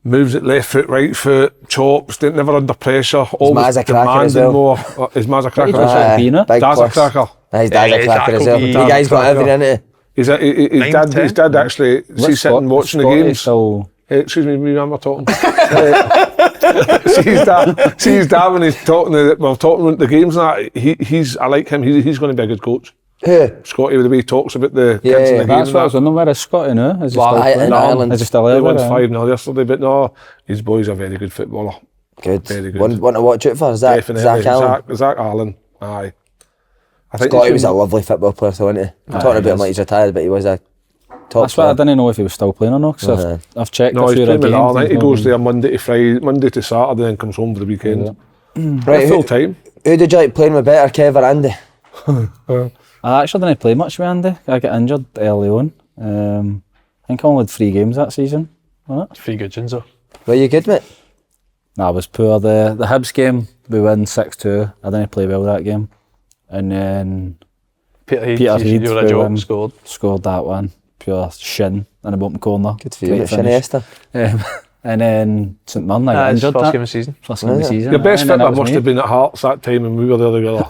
Moves it left foot, right foot, chops. Never under pressure. Always Ma's a cracker as demanding well. more. His Ma's a cracker. He does as well. like Pina. big Dad's a push. cracker. His dad's a Yeah, cracker as Zach well. will be- You guys got Cracker. everything into His 9, dad. 10. His dad actually. See, sitting watching the Scotty games. Still, Excuse me, me and we're talking. See his dad when he's talking. Well, talking about the games and that. He's. I like him. He's going to be a good coach. Who? Scotty, with the way he talks about the Yeah, kids in yeah, the game. that's and what I that. was wondering. Where is Scotty now? Is he Well, still in playing? Ireland. Is he still They there? won Right? 5-0 yesterday, but no, his boy's a very good footballer. Good. Very good. One to watch out for. Is that Definitely. Zach Allen? Zach Allen. Aye. I think Scotty he was should- a lovely football player, so wasn't he? I'm talking about him like he's retired, but he was a top That's why I player. didn't know if he was still playing or not. Because Uh-huh. I've checked No, a he's few of playing the with games. all night. He and goes no- there Monday to Saturday, and comes home for the weekend. Right, Full time. Who did you like playing with better, Kev or Andy? I actually didn't play much with Andy. I got injured early on. I think I only had 3 games that season. Wasn't it? 3 good gins though. Were you good, mate? Nah, I was poor. The Hibs game, we win 6-2. I didn't play well that game. And then Pittodrie, Pittodrie, you were a we joke, won. scored. scored that one. Pure shin in the bottom corner. Good for you, Great Shinny finish. Esther. And then St Mirren, I got His injured first that. game of the season. First game of the Yeah. season. Your best and then fit that was must me. have been at Hearts that time, and we were there together.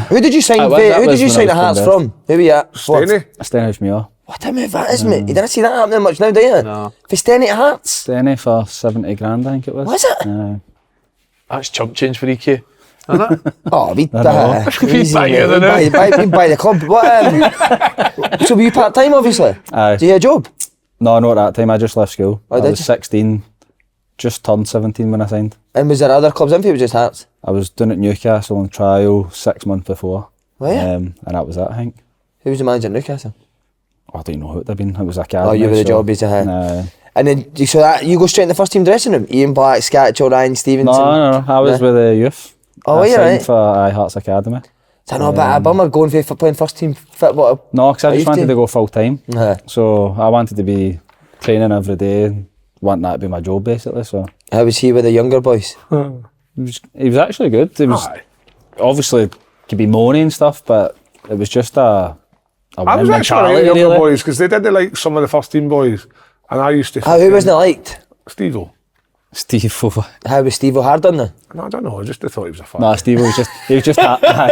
Who did you sign? That was- Who that did was you when sign I the was Hearts from from? Who were you at? Stenny? Stenhouse Muir. What a move that is, mate. You didn't see that happening much now, do you? No. For Stenny at Hearts. Stenny for 70 grand, I think it was. Was it? That's chump change for EQ. Isn't it? Oh, we know. easy, Buy mate. you the We buy the club. What, so were you part time, obviously? Aye. Do you have a job? No, not at that time. I just left school. Oh, I did was you? 16, just turned 17 when I signed. And was there other clubs in for you, or just Hearts? I was doing it at Newcastle on trial 6 months before. Were you? And that was it, I think. Who was the manager at Newcastle? I don't know who it would have been. It was academy. Oh, you were the so- jobbies, aye. Nah. And then so that you go straight in the first team dressing room. Ian Black, Scatchell, Ryan Stevenson. No. I was Nah. with the youth. Oh, I were you, signed right? for Hearts Academy. Is that not a bit of a bummer going for playing first team football? No, because I just youth wanted team? to go full time. Aye. So I wanted to be training every day and wanting that to be my job basically. So How was he with the younger boys? he was actually good. He was Aye. obviously could be moaning and stuff, but it was just a I was win actually alright mentality, with younger really. boys because they didn't like some of the first team boys, and I used to. Who wasn't it liked? Steve-O. Steve over. How was Steve O'Hard then? No, I don't know. I just thought he was a fan. No, Steve was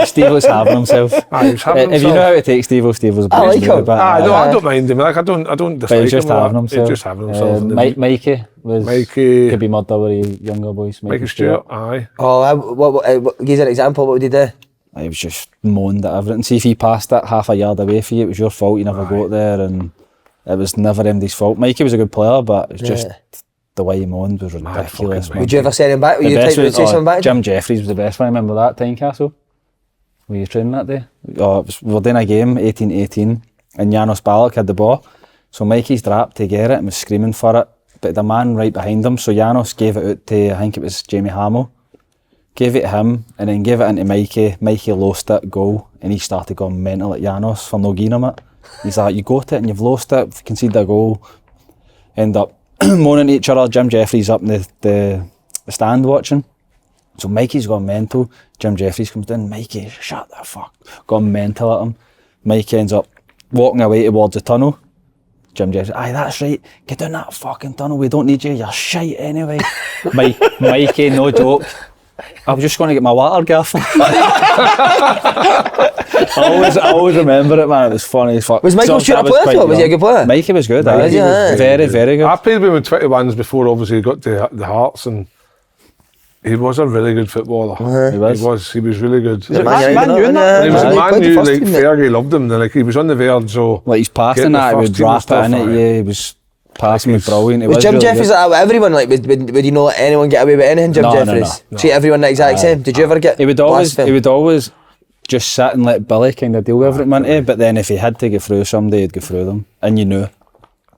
Steve was having himself. Aye, he was having If you know himself. how to take Steve was I a like bit, him. but, No, Aye. I don't mind him. Like I don't but he dislike was just him. having himself. He's just having himself. Mikey was Mikey. could be murder with the younger boys. Mikey Stewart. Aye. Oh, give us an example. What would he do? He was just moaned at everything. See if he passed it half a yard away for you, it was your fault. You never got there, and it was never anybody's fault. Mikey was a good player, but it's just the way he moaned was ridiculous. fucking man. Would you ever send him back? Would The you best type would was say something back? Jim Jeffries was the best one. I remember that Tynecastle. Were you training that day? Oh, we were doing a game, 18-18, and Janos Balak had the ball. So Mikey's dropped to get it and was screaming for it, but the man right behind him, so Janos gave it out to, I think it was Jamie Hamill, gave it to him, and then gave it into Mikey. Mikey lost it, goal, and he started going mental at Janos for no giving him it. He's like, you got it and you've lost it, if you concede a goal. End up moaning at each other. Jim Jeffries up in the stand watching. So Mikey's gone mental. Jim Jeffries comes in, Mikey, shut the fuck. Gone mental at him. Mikey ends up walking away towards the tunnel. Jim Jeffries, aye, that's right, get down that fucking tunnel, we don't need you, you're shite anyway. Mikey, no joke, I was just going to get my water, Gaff. I always remember it, man, it was funny as fuck. Was Michael Stewart a player though? Was he a good player? Mikey was good, Was he? very, very good. I played with him in 21s before obviously he got to the Hearts, and he was a really good footballer. He was really good. Was it Man U in that? He was a Man U, like team, Fergie loved him, like he was on the verge, so... Like he's passing that, he would drop it in it, yeah, he was passing with brilliant. Was Jim Jeffries like everyone, like would you not let anyone get away with anything, Jim Jeffries? No. Treat everyone the exact same? Did you ever get He would always just sit and let Billy kind of deal with everything, but then if he had to go through somebody, he'd go through them, and you knew.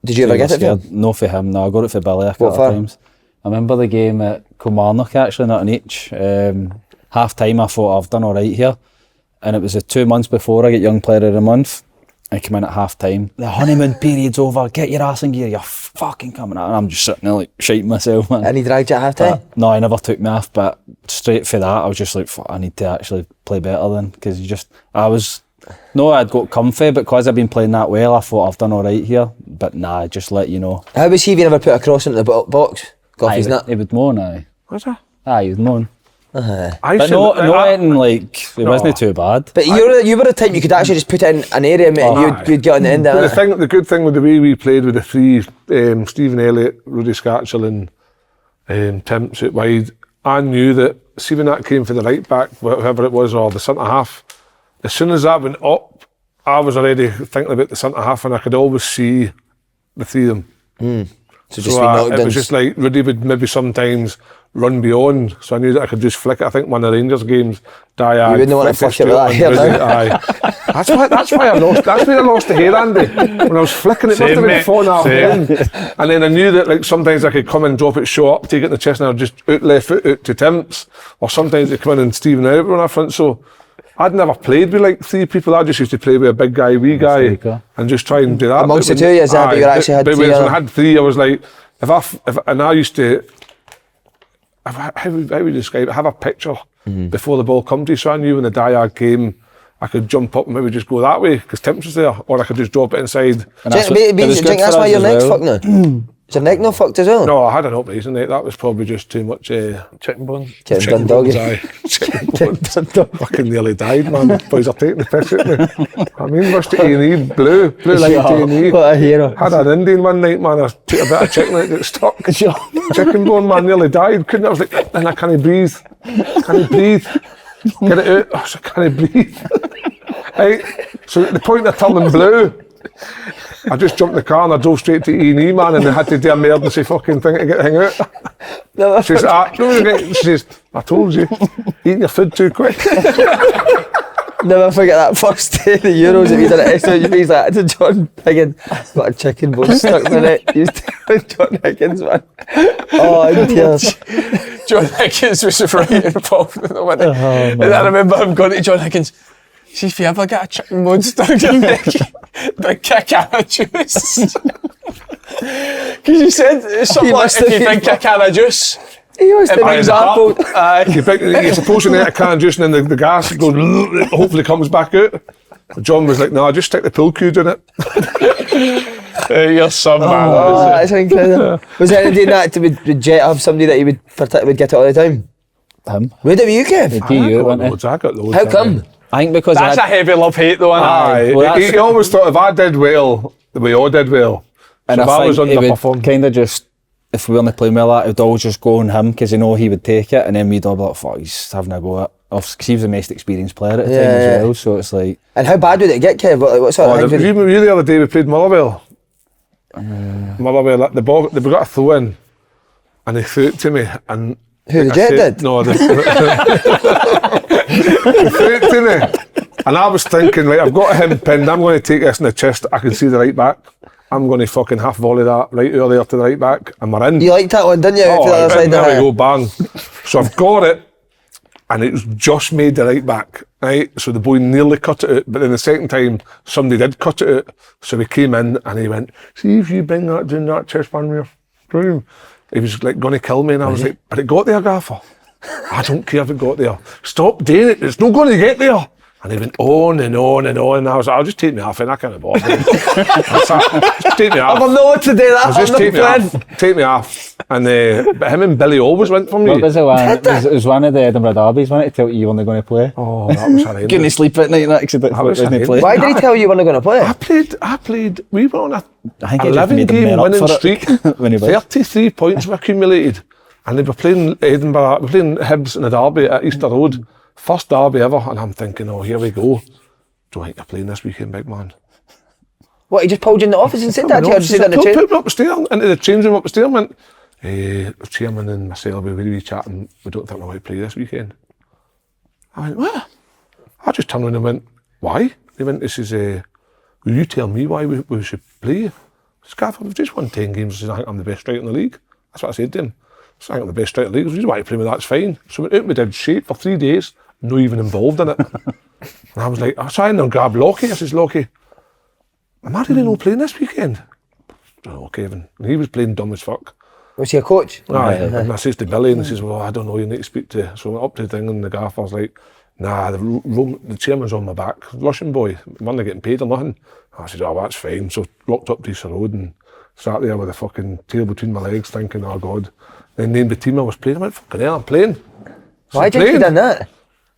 Did you ever get it for him? No, for him, no, I got it for Billy a couple of times. I remember the game at Kilmarnock actually, not in each. Half time I thought I've done alright here, and it was 2 months before I get Young Player of the Month. I come in at half time, the honeymoon period's over, get your ass in gear, you're fucking coming out, and I'm just sitting there like shiting myself, man. And he dragged you at half time? No, he never took me off, but straight for that I was just like, fuck, I need to actually play better then, because I'd got comfy, but because I've been playing that well I thought I've done alright here, but nah, just let you know. How was he if you never put a cross into the box? He would moan, aye. Was that? Aye, he would moan. Uh-huh. But no anything like, it wasn't too bad. But you were the type you could actually just put it in an area, mate, and you'd get on the end of it. The good thing with the way we played with the three, Stephen Elliott, Rudy Scatchell and Tim out wide, I knew that, see when that came for the right back, whoever it was, or the centre half, as soon as that went up, I was already thinking about the centre half, and I could always see the three of them. So it was just like Rudy would maybe sometimes run beyond, so I knew that I could just flick it. I think one of the Rangers games, Diag. You wouldn't want to flick it with that hair, no? That's why I lost. That's where I lost the hair, Andy. When I was flicking it, must have been falling out of hand. And then I knew that like sometimes I could come and drop it short, take it in the chest, and I'd just out left foot out to Timps, or sometimes they'd come in and Stephen out on our front. So I'd never played with like three people. I just used to play with a big guy, wee guy, and just try and do that. Amongst the two of you, but you actually had three. But when I had three, I was like, and I used to, how would you describe it? Have a picture before the ball comes to you, so I knew when the Diag came, I could jump up and maybe just go that way because Temps was there, or I could just drop it inside. That's why your neck's fucked now. Is your neck not fucked as well? No, I had an operation, mate. That was probably just too much chicken bones. Chicken bones, chicken bones. Fucking nearly died, man. Boys are taking the piss out me. I mean, rushed to A&E, blue like A&E. What a hero. Had an Indian one night, man. I took a bit of chicken and it got stuck. Chicken bone, man, nearly died. I was like, and I can't breathe. Get it out. Oh, so I can't breathe. Right. So at the point of turning blue, I just jumped in the car and I drove straight to E&E, man, and they had to do an emergency fucking thing to get the thing out. She says, I told you, eating your food too quick. Never forget that first day of the Euros that we did at SWP. He's like, to John Higgins, got a chicken bone stuck in it. Used to John Higgins, man. Oh, in tears. John Higgins was right involved in the winning. And I remember him going to John Higgins, see if you ever get a chicken bone stuck in your neck, big kick out of juice. Because you said something like, if you drink a can of juice, he was the example. You're supposed to get a can of juice and then the gas goes, hopefully comes back out. John was like, no, just stick the pool cue in it. You're some man. Oh, that's incredible. Was there anything that would Jet have somebody that he would get it all the time? Him. Would it be you, Kev? I got loads. How come? I think because that's a heavy love-hate though, he always thought if I did well, we all did well. And so if I was underperformed, kind of just, if we weren't playing well, that would always just go on him because he know he would take it, and then we'd all be like, fuck, he's having a go at. Because he was the most experienced player at the time as well, so it's like. And how bad would it get, Kev? What sort of things? Remember the other day we played Motherwell? Motherwell, the ball, they got a throw in, and they threw it to me, and Who, the Jet did? No, the threat to me. And I was thinking, right, I've got him pinned, I'm going to take this in the chest, I can see the right back. I'm going to fucking half volley that right earlier to the right back, and we're in. You liked that one, didn't you? Oh, to the other side there we of go, bang. So I've got it, and it was just made the right back, right? So the boy nearly cut it out, but then the second time, somebody did cut it out. So he came in, and he went, see if you bring that down that chest band with your... He was like going to kill me, and I was like, but it got there, Gaffer. I don't care if it got there. Stop doing it, it's not going to get there. And he went on and on and on, and I was like, I'll just take me off, and I can't bother. Just take me off. I'm not to do that. Just take me off. And but him and Billy always went for me. What was the one? It was one of the Edinburgh derbies, wasn't it? Tell you weren't going to play. Oh, that was horrendous. Couldn't sleep at night next to it. Why did he tell you you weren't going to play? I played, we were on a I think he just 11 made them game men up winning for it streak. when he went. 33 points were accumulated. And they were playing Edinburgh, we were playing Hibs in a derby at Easter Road. First derby ever. And I'm thinking, oh, here we go. Do you think you're playing this weekend, big man? What, he just pulled you in the office and said that to you? Or just said that in the Put chair? me upstairs, into the change room upstairs, and went, the chairman and myself, we were chatting, we don't think we're going to play this weekend. I went, what? I just turned around and went, why? He went, this is, will you tell me why we should play? Scaffer, we've just won 10 games. He says, I think I'm the best striker in the league. That's what I said to him. So I think I'm the best striker in the league. If you want to play me, that's fine. So we did shape for 3 days, not even involved in it. And I was like, I was trying to grab Lockie. I says, Lockie, am I really not playing this weekend? I don't know, Kevin. And he was playing dumb as fuck. Was he a coach? Aye. And I says to Billy, and he says, well, I don't know, you need to speak to... So I went up to the thing, and the gaffer's like, nah, the chairman's on my back. Russian boy, wasn't getting paid or nothing. I said, oh, that's fine. So walked up to Easter Road and sat there with a fucking tail between my legs thinking, oh God. Then named the team I was playing. I went, fucking hell, I'm playing. Why did you done that?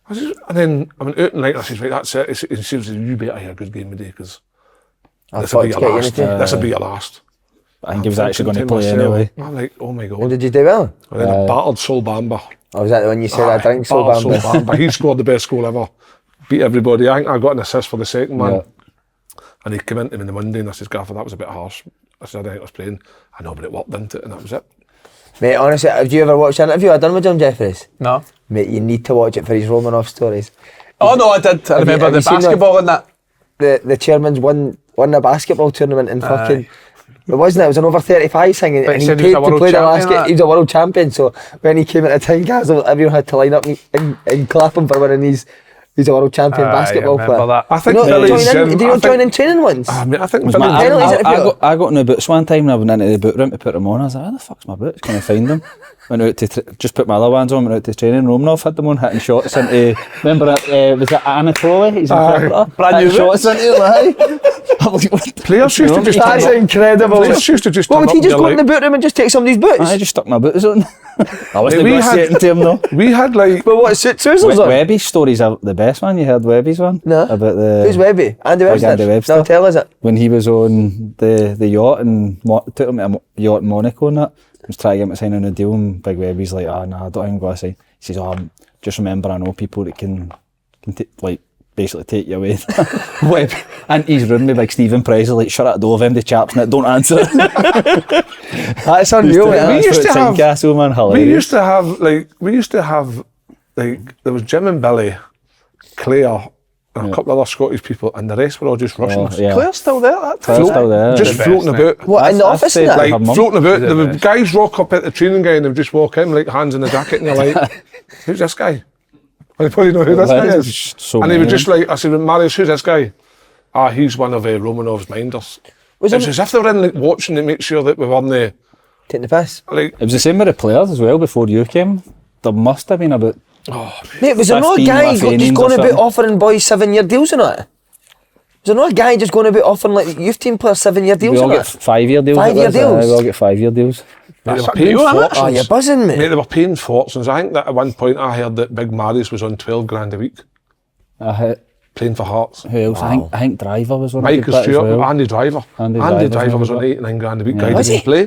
I says, and then I went out and like, I says, right, that's it. He says, you better have a good game today, because this will be your last. This will be your last. I think he was actually going to play anyway. I'm like, oh my God. And did you do well? And then I battered Sol Bamba. Oh, was that the one you said I drank so battered bad? Sol Bamba. He scored the best goal ever. Beat everybody. I think I got an assist for the second one. And he came into me on the Monday and I said, Gaffer, that was a bit harsh. I said, I think I was playing. I know, but it worked, didn't it? And that was it. Mate, honestly, have you ever watched the interview I done with John Jeffries? No. Mate, you need to watch it for his Romanov stories. Oh no, I did. I remember the basketball and that. The chairman's won a basketball tournament in fucking... It wasn't it? It was an over 35 thing, and he said paid he was a to world play the champion last and game. that. He was a world champion, so when he came into Town Castle, everyone had to line up and clap him for winning he's a world champion basketball I remember player. that. I think Did you not join in training once? I think Was Billy- my- penalties at the field? I got in the boots one time and I went into the boot room to put them on. I was like, how the fuck's my boots? Can I find them? Went out to just put my other ones on, went out to training. Romanov had them on, hitting shots into... Remember that, was it Anatoly? He's a cricketer. Brand new shots into the I'm like, what the- Players used to just... That's incredible. Players used to just... What, would turn he up just and go in they're the boot room and just take somebody's boots? I just stuck my boots on. I wasn't we going to had- say it to him though. We had like... But what, trousers on? Webby's stories are the best one. You heard Webby's one? No. About the... Who's Webby? Andy Webster? Andy Webster. No, tell us it. When he was on the yacht and took him to a yacht in Monaco and that, was trying to get him to sign on a deal, and Big Webby's like, nah, I don't think I'm going to sign. He says, just remember, I know people that can like basically take you away. Webby. And he's rude me, like Stephen Presley, like, shut that door, them the chaps, and don't answer it. That's unreal, We used to have... Castle, man, We used to have there was Jim and Billy, Claire, and a couple of other Scottish people, and the rest were all just Russians. Claire's still there, that time. Claire's still there. Just The floating best, about. What, in the I've office stayed and that? like- Like her mum. floating about. The The best. guys rock up at the training guy and they just walk in, like hands in the jacket, and you're like, who's this guy? I probably know who this guy There's is. so And he many was just like, I said, Marius, who's this guy? He's one of Romanov's minders. Was It's it as if they were in like watching to make sure that we were on the taking the piss? like. It was the same with the players as well before you came. There must have been about... Mate, was there not a 15 guy Lithuanians just or going about something. offering boys 7-year deals and that? Was there not a guy just going about offering like youth team players 7-year deals We all and get that? 5-year deals. 5-year it was, deals? we all get 5-year deals. They were That's paying unreal, isn't it? Oh, fortunes. you're buzzing, Mate, mate. they were paying fortunes. I think that at one point I heard that Big Marius was on 12 grand a week playing for Hearts. Who else? I think Driver was one. Michael I did that as Stewart, well. Andy Driver. Andy Andy Driver's Driver was one on as 8 9 grand a week. Yeah. Guy Was didn't he? play.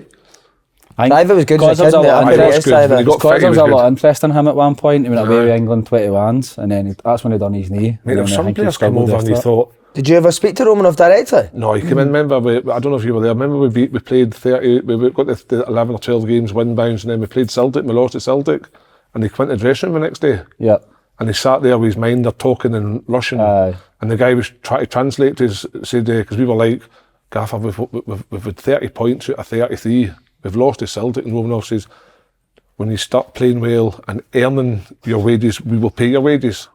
I think Driver was good as a because kid, there was a lot mate. of Andrew interest. West Driver. He got because fit, there was he a was lot good. of interest in him at one point. He went away with England 21s, and then that's when he done his knee. Mate, And if then I some think he players come struggled over and you after that. thought, Did you ever speak to Romanov directly? no, he came in, remember, I don't know if you were there, remember we played 30, we got the 11 or 12 games win bounds, and then we played Celtic, and we lost to Celtic. and he went to the dressing room the next day. Yeah. And he sat there with his minder talking in Russian, and the guy was trying to translate to us, said, because we were like, Gaffer, we've had 30 points out of 33. We've lost to Celtic, and Romanov says, when you start playing well and earning your wages, we will pay your wages.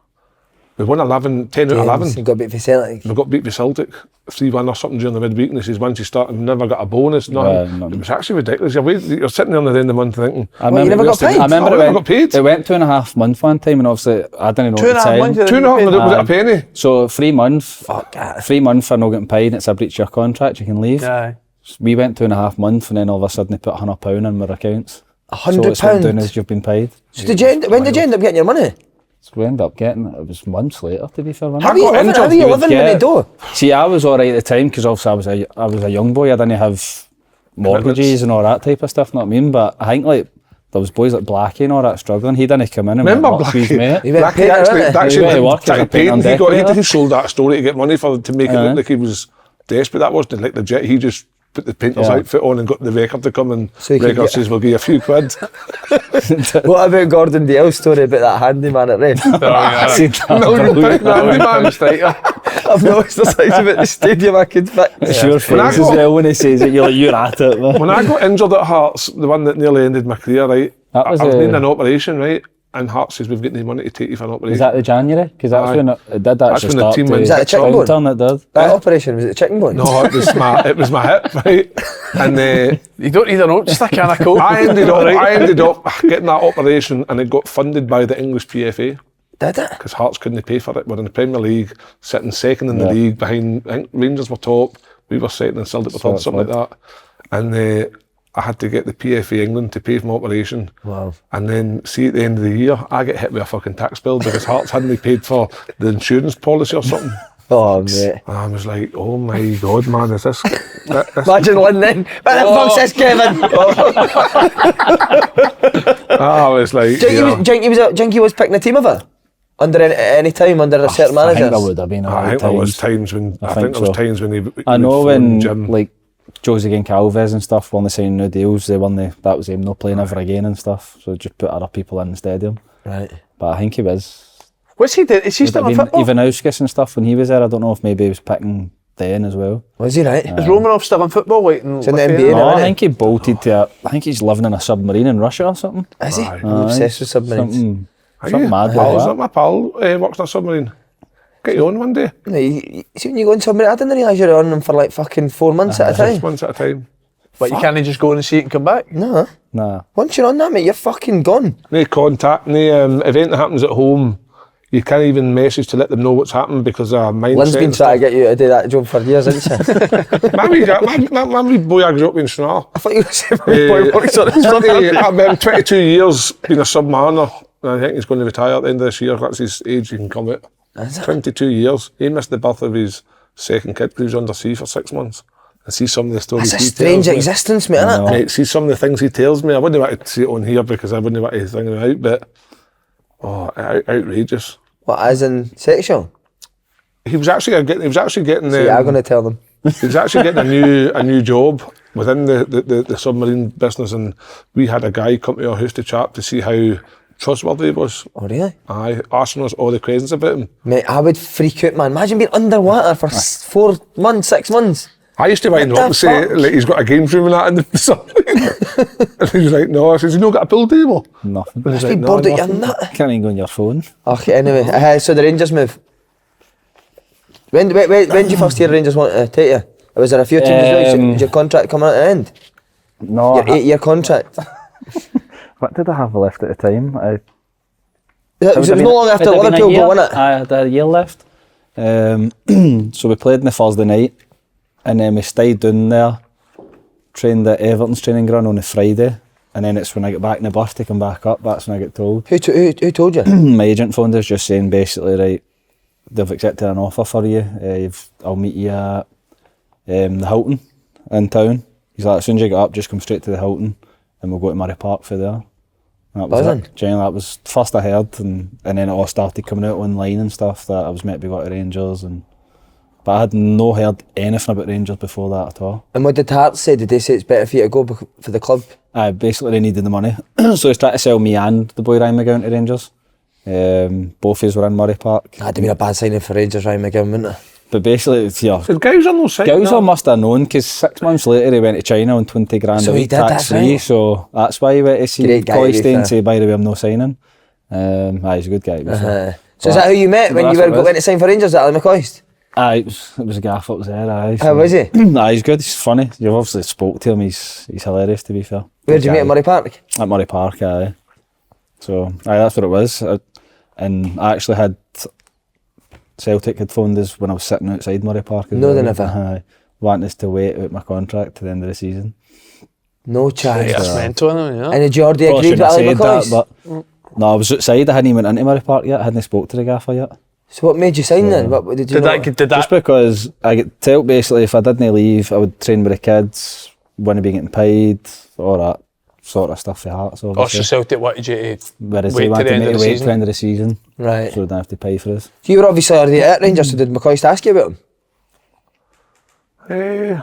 We won 10 out of 11. You got beat for Celtic. We got beat for Celtic 3-1 or something during the midweek, and he says, once you start, we've never got a bonus. Nothing. It was actually ridiculous. You're sitting there on the end of the month thinking, you never got paid? I remember I never got paid. It went 2.5 months one time, and obviously I didn't know at the time. 2.5 months? 2.5 was it a penny? So 3 months, 3 months for not getting paid, and it's a breach of your contract, you can leave. Aye. We went 2.5 months, and then all of a sudden they put £100 in our accounts. £100? So it's went down as you've been paid. So when did you end up getting your money? So we ended up getting it. It was months later, to be fair. How are you living when they do? See, I was all right at the time because obviously I was a young boy. I didn't have mortgages and all that type of stuff. Know what I mean? But I think like there was boys like Blackie and all that struggling. He didn't come in and Remember work for his mate. Blackie actually he sold that story to get money to make it look like he was desperate. That wasn't like legit. He just put the painter's outfit on and got the record to come, and record says we'll give you a few quid. What about Gordon Dale's story about that handyman at Ref? £1 million handyman. I've noticed the size of it, the stadium I could fit. It's your face as well when he says it, you're at it. Man. When I got injured at Hearts, the one that nearly ended my career, right, I was needing an operation, right, and Hearts says we've got no money to take you for an operation. Was that the January? Because that's when it did actually when the team went. Was that a chicken bone? It did. That operation, was it a chicken bone? No, it was my hip, right, and You don't need an oat stick and a coat. I ended up getting that operation, and it got funded by the English PFA. Did it? Because Hearts couldn't pay for it. We're in the Premier League, sitting second in the league behind, I think Rangers were top, we were second and Celtic were third, something like that. And I had to get the PFA England to pay for my operation. Wow. And then see at the end of the year, I get hit with a fucking tax bill because Hearts hadn't paid for the insurance policy or something. Oh, mate. And I was like, oh my God, man, is this... Imagine Lynn then. What the fuck's this, Kevin? I was like... Jinky was picking a team of it? Under any time, under a certain manager? I think there would have been I think there was times when... I think there was times when he... I know when, like, Jose Goncalves and stuff weren't signing new deals, that was him not playing ever again and stuff, so just put other people in the stadium. Right. But I think he was... What's he did? Is he still in football? Ivanauskas and stuff when he was there, I don't know if maybe he was picking then as well. Was he right? Is Romanov still in football? It's in the NBA No, now, I isn't think he bolted to I think he's living in a submarine in Russia or something. Is he? I'm obsessed with submarines. Something mad like like that. My pal works on a submarine. Get you on one day. No, you see when you go on submarine, I didn't realise you were on them for like fucking 4 months at a time. 6 months at a time. But you can't just go in and see it and come back? No. Nah. Once you're on that, mate, you're fucking gone. No contact, no event that happens at home. You can't even message to let them know what's happened because mindset. Lynn's been trying to get you to do that job for years, hasn't she? My wee boy I grew up in Stranraer. I thought you were saying my boy works on it. I've been 22 years being a submariner, and I think he's going to retire at the end of this year. That's his age he can come at. 22 years. He missed the birth of his second kid because he was undersea for 6 months. And see some of the stories That's a he strange tells existence, mate, isn't it? Mate, see some of the things he tells me. I wouldn't want to say it on here because I wouldn't want to think it out, but outrageous. What, as in sexual? He was actually getting. So I'm going to tell them. He was actually getting a new job within the submarine business, and we had a guy come to our house to chat to see how trustworthy he was. Oh, really? Aye, asking us all the questions about him. Mate, I would freak out, man. Imagine being underwater for 4 months, 6 months. I used to wind him up and say, like, he's got a games room and that in the submarine. And he was like, no. I said, you not got a pool table? Nothing. And he's Be like, no, bored out your nothing. nut. Can't even go on your phone. Okay, anyway, so the Rangers move. When did you first hear Rangers want to take you? Was there a few teams as well? Was your contract coming at an end? No. Your 8-year contract? What did I have left at the time? It was no long after Liverpool go, wasn't it? I had a year left. So we played on the Thursday night, and then we stayed down there, trained at Everton's training ground on the Friday, and then it's when I get back in the bus to come back up, that's when I get told. Who told you? My agent phoned us just saying basically, right, they've accepted an offer for you, I'll meet you at the Hilton in town. He's like, as soon as you get up, just come straight to the Hilton and we'll go to Murray Park for there. And that was it. Generally, that was the first I heard, and then it all started coming out online and stuff that I was meant to be going to Rangers, and But I had no heard anything about Rangers before that at all. And what did Hearts say? Did they say it's better for you to go for the club? Basically they needed the money. So he's trying to sell me and the boy Ryan McGowan to Rangers. Both of us were in Murray Park. That'd have been a bad signing for Rangers, Ryan McGowan, wouldn't it? But basically, yeah. So Gowser no signing. Gowser must have known, because 6 months later he went to China on 20 grand So a he week did, tax that's free. right. So that's why he went to see Great guy, to be Coystein and fair. say, by the way, I'm no signing. He's a good guy. To be fair. So is that who you met when you that's what were it going to sign for Rangers at Ali McCoist? Aye, it was a gaff up there. Aye, How was he? Aye, he's good. He's funny. You've obviously spoke to him. He's hilarious, to be fair. Where did you meet at Murray Park? At Murray Park, aye. So, aye, that's what it was. And I actually had Celtic had phoned us when I was sitting outside Murray Park. No, they never. Aye, wanting us to wait out my contract to the end of the season. No chance. That's mental, isn't it? Yeah. And had Jordy Probably agreed with shouldn't Ali have said McCoist? that, but no, I was outside. I hadn't even went into Murray Park yet. I hadn't spoke to the gaffer yet. So what made you sign then? What did you know? Did Just that because I get told basically if I didn't leave, I would train with the kids, wouldn't be getting paid, all that sort of stuff for Hearts, or obviously. Celtic wanted you to Whereas wait they to wanted the end me of to the wait till season? the end of the season, Right. so they didn't have to pay for us. You were obviously already at Rangers, so did McCoist ask you about him?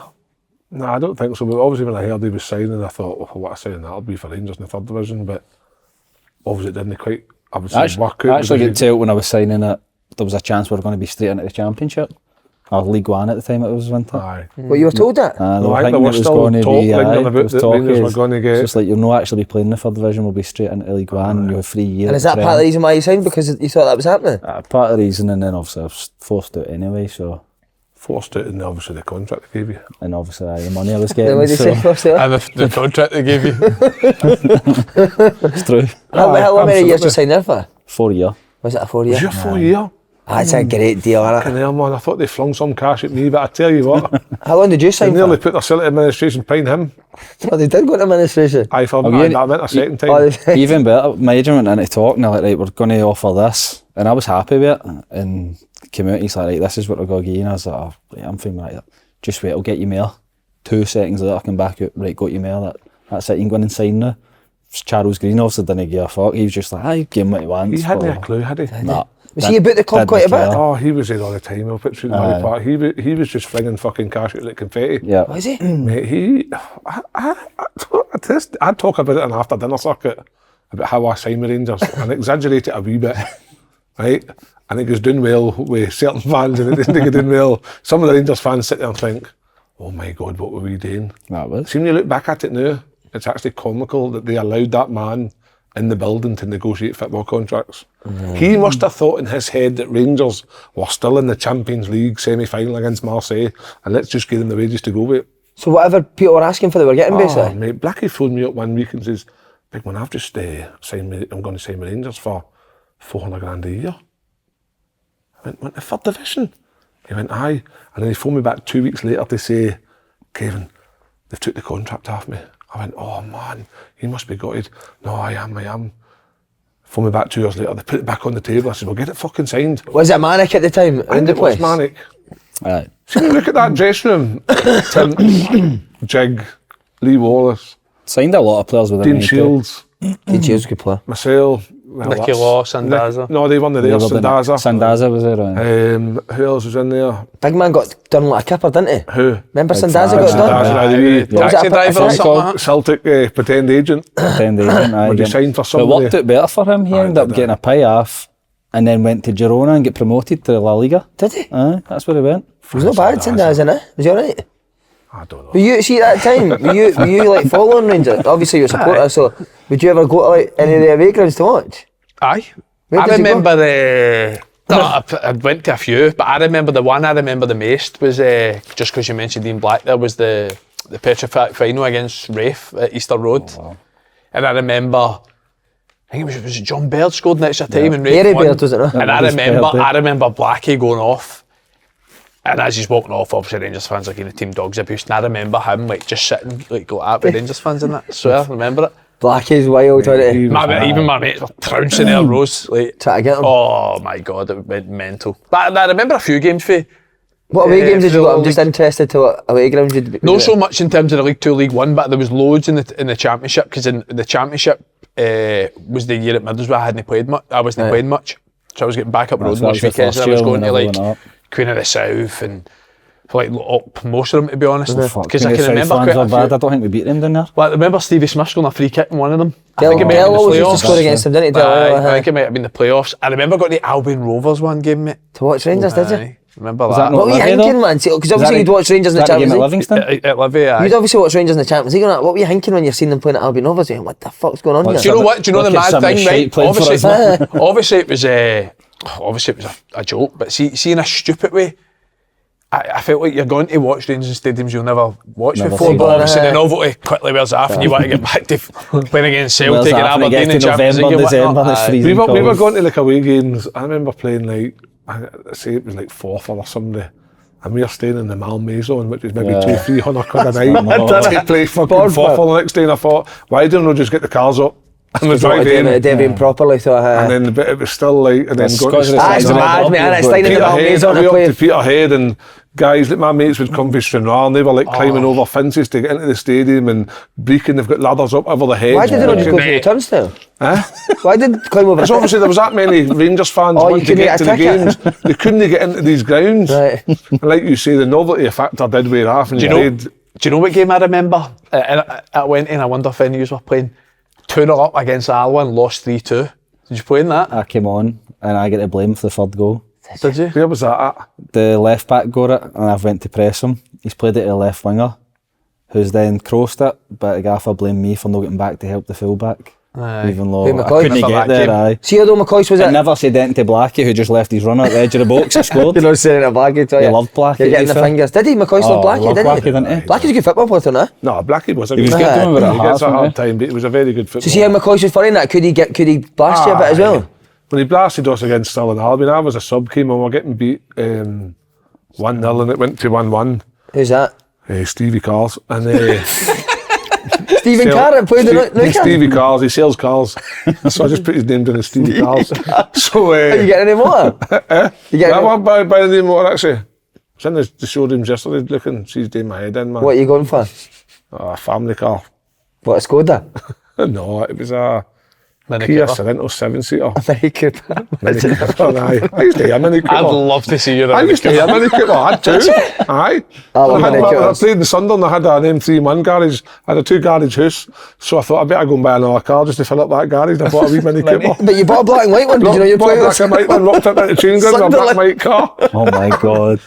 No, I don't think so. But obviously, when I heard he was signing, I thought, oh, what a signing that'll be for Rangers in the 3rd division. But obviously, it didn't quite. I was work out. I actually get told when I was signing it, there was a chance we were going to be straight into the Championship. Or League One at the time it was, wasn't it? Aye. What, you were told that? They No, were I think thinking there it was was still going to talk be, lingering aye, about there was that talk Rangers is- were going to it's get. just like you'll not actually be playing in the 3rd division, we'll be straight into League One and you have 3 years. And is that part of the reason why you signed? Because you thought that was happening? Part of the reason, and then obviously I was forced out anyway, so, Forced it, and obviously the contract they gave you. and obviously the money I was Then getting, what did you so say first there? and the contract they gave you? it's true. How many years did you absolutely. sign there for? 4 year. Was it a 4 year? Was your 4 year? That's a great deal, isn't Fucking hell, man, I thought they flung some cash at me, but I tell you what, it? How long did you they sign nearly for? put their Celtic administration behind him. Oh, they did go into administration. I thought Oh, you- that meant a second time. Oh, they- Even better, my agent went in to talk and they're like, right, we're going to offer this. And I was happy with it. And came out and he's like, right, this is what we're going to give you. And I was like, oh, right, I'm feeling right. Just wait, I'll get you mail. 2 seconds later, I come back out, right, got your mail. That's it, you can go in and sign now. Charles Green obviously didn't give a fuck. He was just like, aye, give him what he wants. He hadn't a clue, had he? Nah. Was he about the club quite a bit? Oh, he was there all the time. I'll put through the Murray Park. He was just flinging fucking cash out like confetti. Yeah. Was he? Mate, I'd talk about it in after dinner circuit about how I signed with Rangers and exaggerate it a wee bit, right? And it goes doing well with certain fans and it didn't go doing well. Some of the Rangers fans sit there and think, oh my God, what were we doing? That was. See, when you look back at it now, it's actually comical that they allowed that man in the building to negotiate football contracts. He must have thought in his head that Rangers were still in the Champions League semi-final against Marseille and let's just give them the wages to go with it. So whatever people were asking for, they were getting Oh, basically? mate, Blackie phoned me up one week and says, big man, I've just signed with, I'm going to sign with Rangers for 400 grand a year. I went to 3rd division. He went, aye. And then he phoned me back 2 weeks later to say, Kevin, they've took the contract off me. I went, oh man, you must be gutted. No, I am. Phoned me back 2 years later, they put it back on the table. I said, well, get it fucking signed. Was it manic at the time in the It was place? manic. Aye. See, look at that dressing room. Tim, Jig, Lee Wallace, Signed a lot of players with Dean Shields, Did you good player? myself. Well, Nicky that's- Law, Sandaza. No, they weren't there. Sandaza. Sandaza was there. Aye. Who else was in there? Big man got done like a kipper, didn't he? Who? Remember Big Sandaza fag. got done? Sandaza, aye, the wee What was Taxi that, driver or a- something like that? Celtic pretend agent. Pretend agent, aye, Would he again. sign for But it somebody? worked out better for him. He Aye, ended up did, getting aye. a pay off and then went to Girona and get promoted to La Liga. Did he? Aye, that's where he went. He was not bad, Sandaza, innit? Was he alright? I don't know. Were you, see at that time, were you like following Rangers? Obviously you're a supporter, so would you ever go to like any of the away grounds to watch? Aye. Where I did you go? remember I went to a few, but I remember the one I remember the most was just because you mentioned Ian Black. There was the Pittodrie final against Rafe at Easter Road, and I remember. I think it was John Baird scored an extra time and Rafe Gary won. Baird, was it not? And That was Baird, I remember Blackie going off, and as he's walking off, obviously Rangers fans are giving team dogs abuse. And I remember him like just sitting like go at with Rangers fans and that. I swear, I remember it. Blackie's wild, wasn't he? Even my mates were trouncing their rows. Like, Try to get him. oh my God, it went mental. But I remember a few games for. What away games did you go? I'm full just league. interested to what away grounds you'd be. Not so much in terms of the League 2, League 1, but there was loads in the Championship, because in the Championship was the year at Middlesbrough I hadn't played much. I wasn't playing much, so I was getting back up the road So that most was the weekends, first and I was year going to when like everyone up. Queen of the South and like up most of them, to be honest. Because Queen I of can South remember fans quite are a few. bad. I don't think we beat them down there. Well, I remember Stevie Smith scoring a free kick in one of them. I Del think it might have been the always used to playoffs. score against them, didn't he? I think it might have been the playoffs. I remember got the Albion Rovers one game, mate. To watch Rangers, did you? Aye, remember Was that? that not What were you Livy, thinking, though? man? Because Was that obviously you'd watch Rangers in the Was that the game Champions at League. Livingston? At Livy, aye. You'd obviously watch Rangers in the Champions League. What were you thinking when you're seeing them playing at Albion Rovers? You're like, what the fuck's going on Like here? Do you know what? Do you know the Look at mad some of thing, the right? shite played for Obviously, us, obviously it was a joke, but see in a stupid way, I felt like you're going to watch Rangers in stadiums you'll never watch Never before, seen. but obviously the novelty quickly wears off and you want to get back to playing against Celtic and Whereas after it Aberdeen in gets to Champions League November, and December, whatnot. it's Aye. freezing. We were going to like away games. I remember playing like, I say it was like Forfar or somebody. And we were staying in the Malmaison, which is maybe Yeah. 200-300 quid a night. Something To play fucking Board Forfar the next day, and I thought, why don't we just get the cars up and we drive in? Debian properly, so And then but it was still like, and then That's going to Scottish Ah, it's Aye, mad, aye, man. aye, It's like in the Peterhead, Malmaison we to up play. to Peterhead, and guys, like my mates would come from Stranraer and they were like climbing over fences to get into the stadium, and Brecon, they've got ladders up over the head. Why did they not just go Mate. through the turnstile? Huh? Why did they climb over Because obviously there was that many Rangers fans Oh, you wanting to couldn't get to get the a ticket. games. They couldn't get into these grounds. Right. And like you say, the novelty factor did wear off. And Do you know what game I remember? I went in, I wonder if any of you were playing 2-0 up against Alloa and lost 3-2. Did you play in that? I came on and I get the blame for the third goal. Did you? Where was that at? The left back got it and I went to press him. He's played it to the left winger, who's then crossed it, but the gaffer blamed me for not getting back to help the full back. Aye. Even though Wait, I McCoy? couldn't Remember get that there, game? aye. See, although McCoy was I it? never said anything to Blackie, who just left his runner at the edge of the box and scored. You know, saying it Blackie to you. He loved Blackie, You're getting to the be fair. fingers. Did he? McCoy loved Blackie, loved didn't Blackie, he? didn't he? Blackie's a good football player, no? No, Blackie was a He was good good Aye. to him with a He gets heart, a hard wasn't time, but he was a very good footballer. So see how McCoy was funny in that? Could he blast you a bit as well? When he blasted us against Stirling Albion, I was a sub, came and we were getting beat 1-0 and it went to 1-1. Who's that? Stevie Cars. And Stephen Carrot played the Newcastle. Stevie Cars, he sells cars. So I just put his name down as Stevie Cars. So, Are you getting any more? You getting I any- went by the name of actually. I was in the showrooms yesterday looking, she's doing my head in, man. What are you going for? A family car. What, a Skoda? No, it was a Mini Kia Cooper. Sorento 7-seater. Very Cooper. Mini Cooper, aye. I used to hear Mini Cooper. I'd love to see you in I a used to hear Mini Cooper, I had two. Aye. I love Mini I Coopers. played in Sunderland, I had an M3-1 garage, I had a 2-garage house, so I thought I better go and buy another car just to fill up that garage, and I bought a wee Mini Cooper. But you bought a black and white one, did you know you Bought played a black and white one, locked it into chain gun, and a black and white car. Oh my God.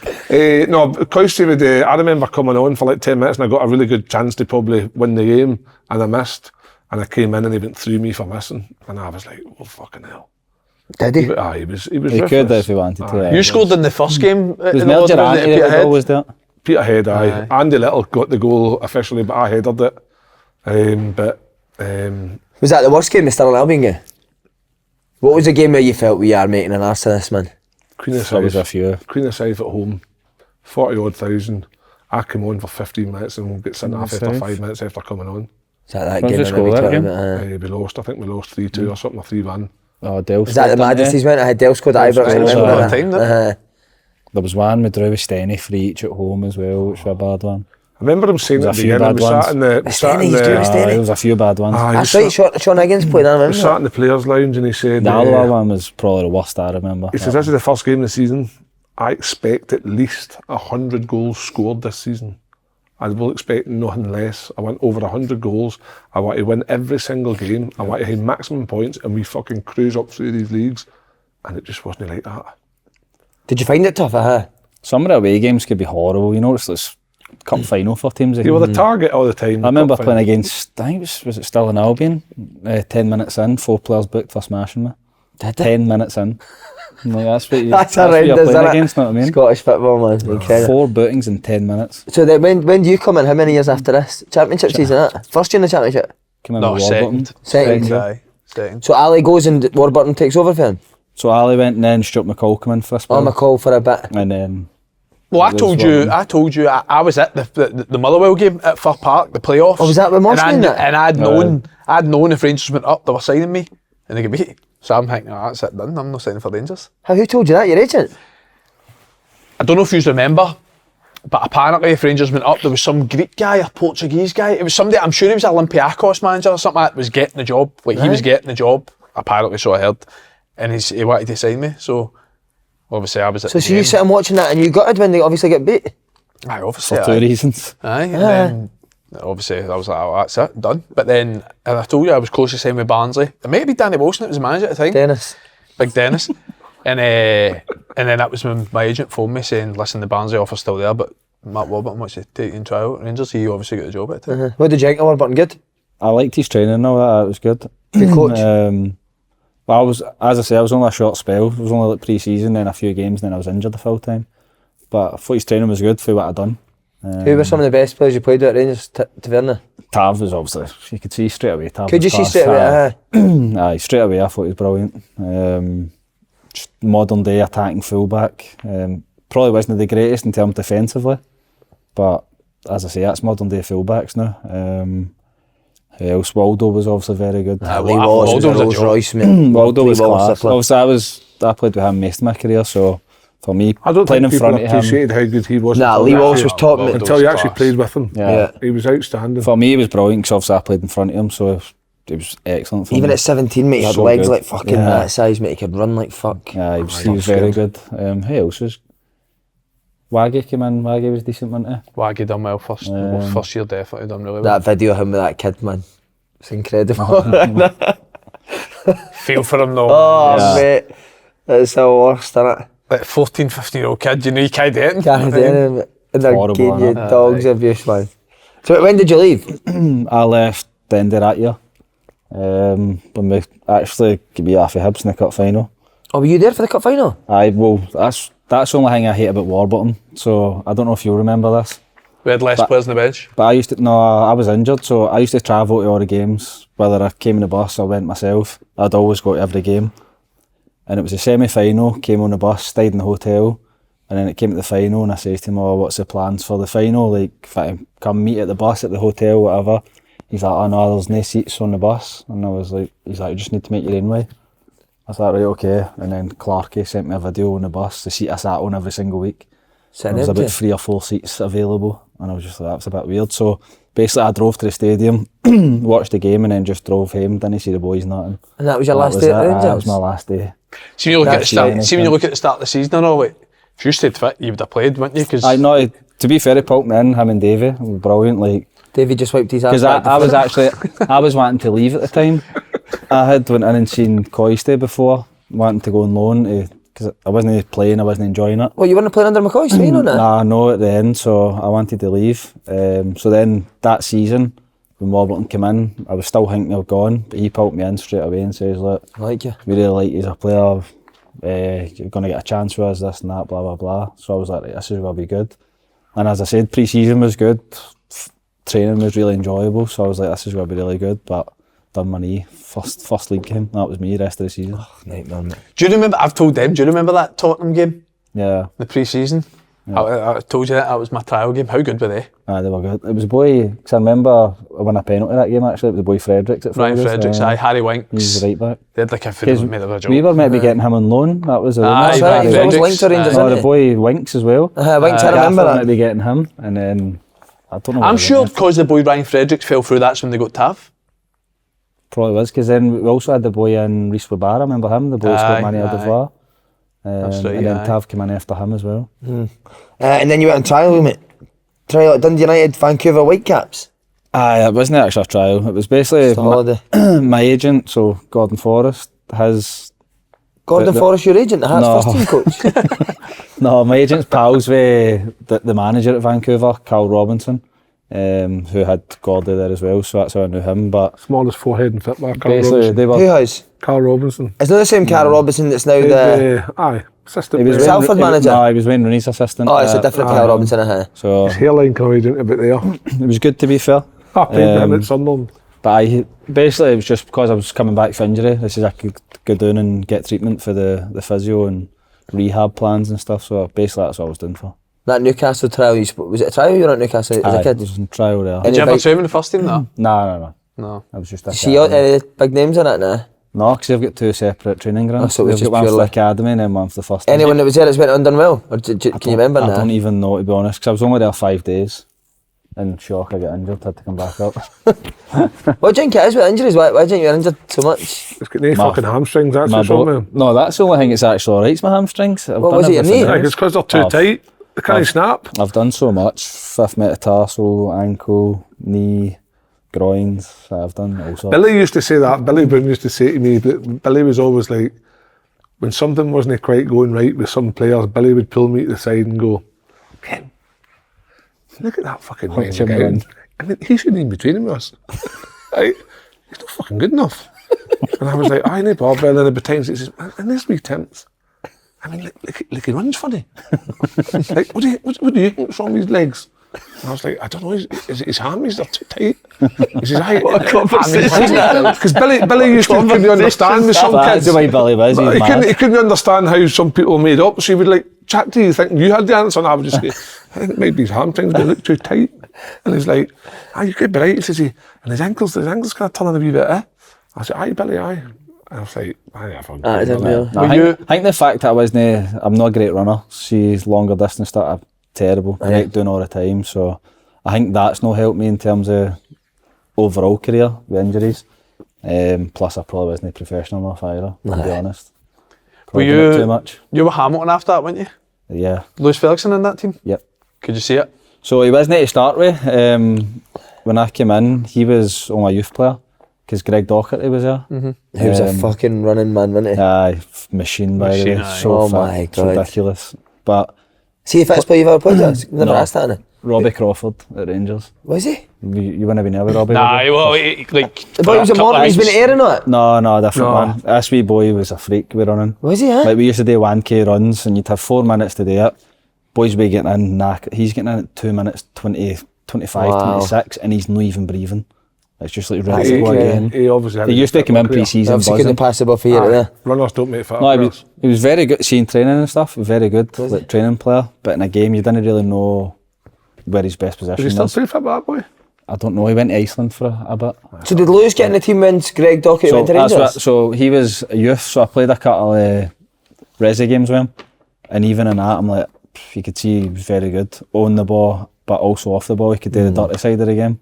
No, Coisty would, I remember coming on for like 10 minutes and I got a really good chance to probably win the game, and I missed. And I came in and he went through me for missing. And I was like, oh, fucking hell. Did he? Aye, he was He ruthless. could if he wanted to. You scored in the first game. Was in the Lord's Melger Round at Anthony that Peterhead. always there? Peterhead, aye. Andy Little got the goal officially, but I headed it. Was that the worst game, the Stirling Albion game? What was the game where you felt we are making an arse of this, man? Queen of There was a South. few. Queen of South at home, 40-odd thousand. I came on for 15 minutes and get sent off after South. 5 minutes after coming on. Is that What game? was the or maybe score that 20 game? minutes, We lost, I think we lost 3-2 or something, or 3-1. Oh, Dale. Is that the majesties went? I had Del scored at Ibrox. I scored remember at that. the time, didn't it? There was one with Drew Steny for each at home as well, which was a bad one. I remember him saying There's at a the few beginning, bad we sat ones. in the... we sat in Stenny's the- doing it. Steny. There was a few bad ones. Aye, That's we right, sat- Sean Higgins played, I we remember. sat in the players' lounge and he said... The Alloa one was probably the worst I remember. He says, this is the first game of the season. I expect at least 100 goals scored this season. I will expect nothing less. I want over 100 goals. I want to win every single game. I want to have maximum points and we fucking cruise up through these leagues. And it just wasn't like that. Did you find it tough? Some of the away games could be horrible, you know, it's this cup final for teams. You were the target all the time. I remember playing against, I think was it still in Albion? 10 minutes in, 4 players booked for smashing me. Did they? 10 minutes in. I'm like, that's what, That's what you're horrendous, playing isn't against, it? know what I mean? Scottish football, man. Incredible. 4 bookings in 10 minutes. So then when do you come in? How many years after this? Championship season, that? First year in the championship? Came in No, with second. Warburton. Second. Aye, second. So Ali goes and Warburton takes over for him? So Ali went and then Stuart McCall came in for a spell. On McCall for a bit. And then Well, I There's told you, I was at the Motherwell game at Fir Park, the playoffs. Oh, was that with Mosman and, in it? and I'd known if Rangers went up, they were signing me, and they could beat. So I'm thinking, oh, that's it done. I'm not signing for Rangers. Who told you that? Your agent? I don't know if you remember, but apparently if Rangers went up, there was some Greek guy or Portuguese guy. It was somebody, I'm sure he was an Olympiacos manager or something like that, was getting the job. Like he was getting the job, apparently, so I heard. And he wanted to sign me, so obviously I was at So the you game. sitting watching that and you gutted when they obviously get beat? Aye, obviously. For two reasons. Aye, and then obviously I was like, oh, that's it, done. But then, and I told you I was close to signing with Barnsley. It might be Danny Wilson that was the manager at the time. Dennis. Big Dennis. And then that was when my agent phoned me saying, listen, the Barnsley offer's still there, but Matt Warburton wants to take you in trial at Rangers. He obviously got the job at the time. What did you think of Warburton? Good? I liked his training and all that, it was good. Good coach? Well, I was, as I say, I was only a short spell. It was only like pre-season, then a few games, then I was injured the full time. But I thought his training was good for what I'd done. Who were some of the best players you played with at Rangers, Taverna? Tav was obviously, you could see straight away. Tav Could you was see class. straight away? Aye, straight away I thought he was brilliant. Just modern day attacking fullback. Probably wasn't the greatest in terms defensively, but as I say, that's modern day fullbacks now. Who else? Waldo was obviously very good. Lee Wallace was a Rolls Royce, mate. Waldo was Lee Wallace, class. Obviously I played with him most of my career, so for me, I don't playing think in people front of him, appreciated how good he was. Nah, until Lee you Wallace actually- was top, mate. Until you actually Class. played with him. Yeah. He was outstanding. for me, it was brilliant because obviously I played in front of him, so it was excellent for Even me. at 17, mate, he had So legs good. like fucking Yeah. that size, mate. He could run like fuck. Yeah, he was very good. Who else was? Waggy came in. Waggy was decent, wasn't he? Waggy done well first year, definitely done really well. That video of him with that kid, man. It's incredible. Feel for him though. Oh, Yeah. mate. It's the worst, isn't it? Like 14, 15-year-old kid, you know you can't do it. Can't do anything. And they're Horrible, giving you innit? dogs abuse, man. So when did you leave? I left the end of that year when we actually could be half a Hibs in the cup final. Oh, were you there for the cup final? Well, that's the only thing I hate about Warburton. So I don't know if you remember this. We had less players on the bench. But I was injured, so I used to travel to all the games. Whether I came in the bus or went myself, I'd always go to every game. And it was a semi-final, came on the bus, stayed in the hotel, and then it came to the final and I said to him, oh, what's the plans for the final? Like, if I can come meet at the bus at the hotel, whatever. He's like, oh no, there's no seats on the bus. And I was like, he's like, you just need to make your own way. I was like, right, okay. And then Clarkey sent me a video on the bus, the seat I sat on every single week. There was about 3 or 4 seats available, and I was just like, that's a bit weird. So basically I drove to the stadium, watched the game and then just drove home, didn't see the boys, nothing. And that was your last was day it. at Rangers? That was my last day. See when you look at the That's start. right. See when you look at the start of the season and all. Like, if you stayed fit, you would have played, wouldn't you? 'Cause I know, to be fair, he poked me in, him and Davey, it was brilliant. Like, Davey just wiped his ass. because I was wanting to leave at the time. I had went in and seen Coisty before, wanting to go on loan because I wasn't playing, I wasn't enjoying it. Well, you weren't playing under McCoy's, you know that? Nah, no, at the end, so I wanted to leave. So then that season, when Warburton came in, I was still thinking of going, but he pulled me in straight away and says, look, I like you. we really like you as a player, you're going to get a chance with us, this and that, blah, blah, blah. So I was like, right, this is going to be good. And as I said, pre-season was good, training was really enjoyable, so I was like, this is going to be really good, but done my knee, first league game, that was me, rest of the season. Nightmare, mate. do you remember? I've told them. Do you remember that Tottenham game, Yeah, the pre-season? I told you that was my trial game. How good were they? they were good. It was a boy, because I remember when I penalty that game actually, it was the boy Fredericks at Ryan Fredericks. Fredericks, aye, Harry He Winks. was the right back. They had like a Because made of a joke. we were maybe getting him on loan, that was a rumour. Aye, That's right, he was always Fredericks, linked to Rangers, aye. Oh, isn't the he? boy Winks as well. Winks, I remember Gaffer that. maybe getting him, and then I don't know. I'm what sure it was. because the boy Ryan Fredericks fell through, that's when they got Tav. Probably was, because then we also had the boy in Reece Wabara, remember him? The boy who scored Aye, Mani aye. d'Ivoire. That's right, and then aye. Tav came in after him as well. And then you went on trial, mate. Trial at Dundee United, Vancouver Whitecaps. Aye, it wasn't actually a trial. It was basically Just a holiday. my agent, so Gordon Forrest, has... Gordon the- Forrest, your agent, the Hearts No. first team coach. No, my agent's pals with the manager at Vancouver, Carl Robinson, who had Gordy there as well, so that's how I knew him. But Smallest forehead in football, Carl basically, Robinson. they Who were... has? Carl Robinson. It's not the same Carol Robinson that's now the... Aye, assistant. He was player. Salford manager? No, he was Wayne Rooney's assistant. Oh, it's a different Carol Robinson, So His hairline coming down a bit there. it was good, to be fair. I played with him at Sunderland. But basically it was just because I was coming back from injury. This is I could go down and get treatment for the physio and rehab plans and stuff. So basically that's what I was doing for. That Newcastle trial, was it a trial you were at Newcastle as a Aye, kid? it was in trial there. And Did you ever big- see him in the first team? No. No. No. It was just a See any big names in it now? No, because they've got 2 separate training grounds. Oh, so it was They've got just one for the purely- academy and then one for the first team. Anyone that was there that's went undone well? Or can you remember I now? don't even know, to be honest, because I was only there 5 days. In shock, I got injured, had to come back up. What do you think it is with injuries? Why do you think you're injured so much? It's got no fucking hamstrings, that's My what's wrong with him. No, that's the only thing that's actually alright, my hamstrings. I've What done was it, your everything knee? Like, else. it's because they're too tight. They can't snap. I've done so much. Fifth metatarsal, ankle, knee, groins. I've done all sorts. Billy used to say that. Billy Brown used to say to me that Billy was always like, when something wasn't quite going right with some players, Billy would pull me to the side and go, Ken, look at that fucking range again. I mean, he shouldn't even be training with us. Right? He's not fucking good enough. And I was like, I know Bob. And then at times he says, and there's me temps. I mean, look, he runs funny. Like, what do you think's wrong with his legs? And I was like, I don't know, is it his hammies? They're too tight. He says, what a conversation. Because Billy used to couldn't understand with some That's kids. the way Billy was. He couldn't understand how some people made up. So he would like chat to you thinking you had the answer, and I would just say, I think it might be his hamstrings, but they look too tight. And he's like, you could be right. He says, and his ankles kind of turning a wee bit, eh? I said, aye, Billy, aye. And I was like, I didn't know. I think the fact that I'm not a great runner. She's longer distance that I'm terrible. I like doing all the time. So I think that's not helped me in terms of overall career with injuries. Plus I probably wasn't professional enough either, to be honest. Probably Were too much. You were Hamilton after that, weren't you? Yeah. Lewis Ferguson in that team? Yep. Could you see it? So he wasn't to start with. When I came in, he was only a youth player because Greg Docherty was there. He was a fucking running man, wasn't he? Aye, machine by the way. Aye. So Oh fit, my so God. ridiculous. But See if it's play you've ever played with? Never No. asked that, innit? Robbie Crawford at Rangers. Was he? You wouldn't have been there with Robbie? Nah, would you? well, like... The boy was a Morton, he's been airing on it. No, different No. one. This wee boy was a freak with running. Was he, huh? Like we used to do 1k runs and you'd have 4 minutes to do it. Boys be getting in, he's getting in at 2 minutes 20, 25, Wow. 26 and he's not even breathing. It's just like That's ready to go okay. again. He obviously had He a used to fit come in career. pre-season Obviously couldn't buzzing. pass the ball for you, did Runners don't make fit No, careers. he was very good seeing training and stuff, very good like training player, but in a game you didn't really know where his best Is he position still was. pretty fit, that boy? I don't know, he went to Iceland for a bit. So did Lewis get in the team when Greg Docherty went to Rangers? So he was a youth, so I played a couple of resi games with him, and even in that I'm like, you could see he was very good on the ball, but also off the ball, he could do the dirty side of the game.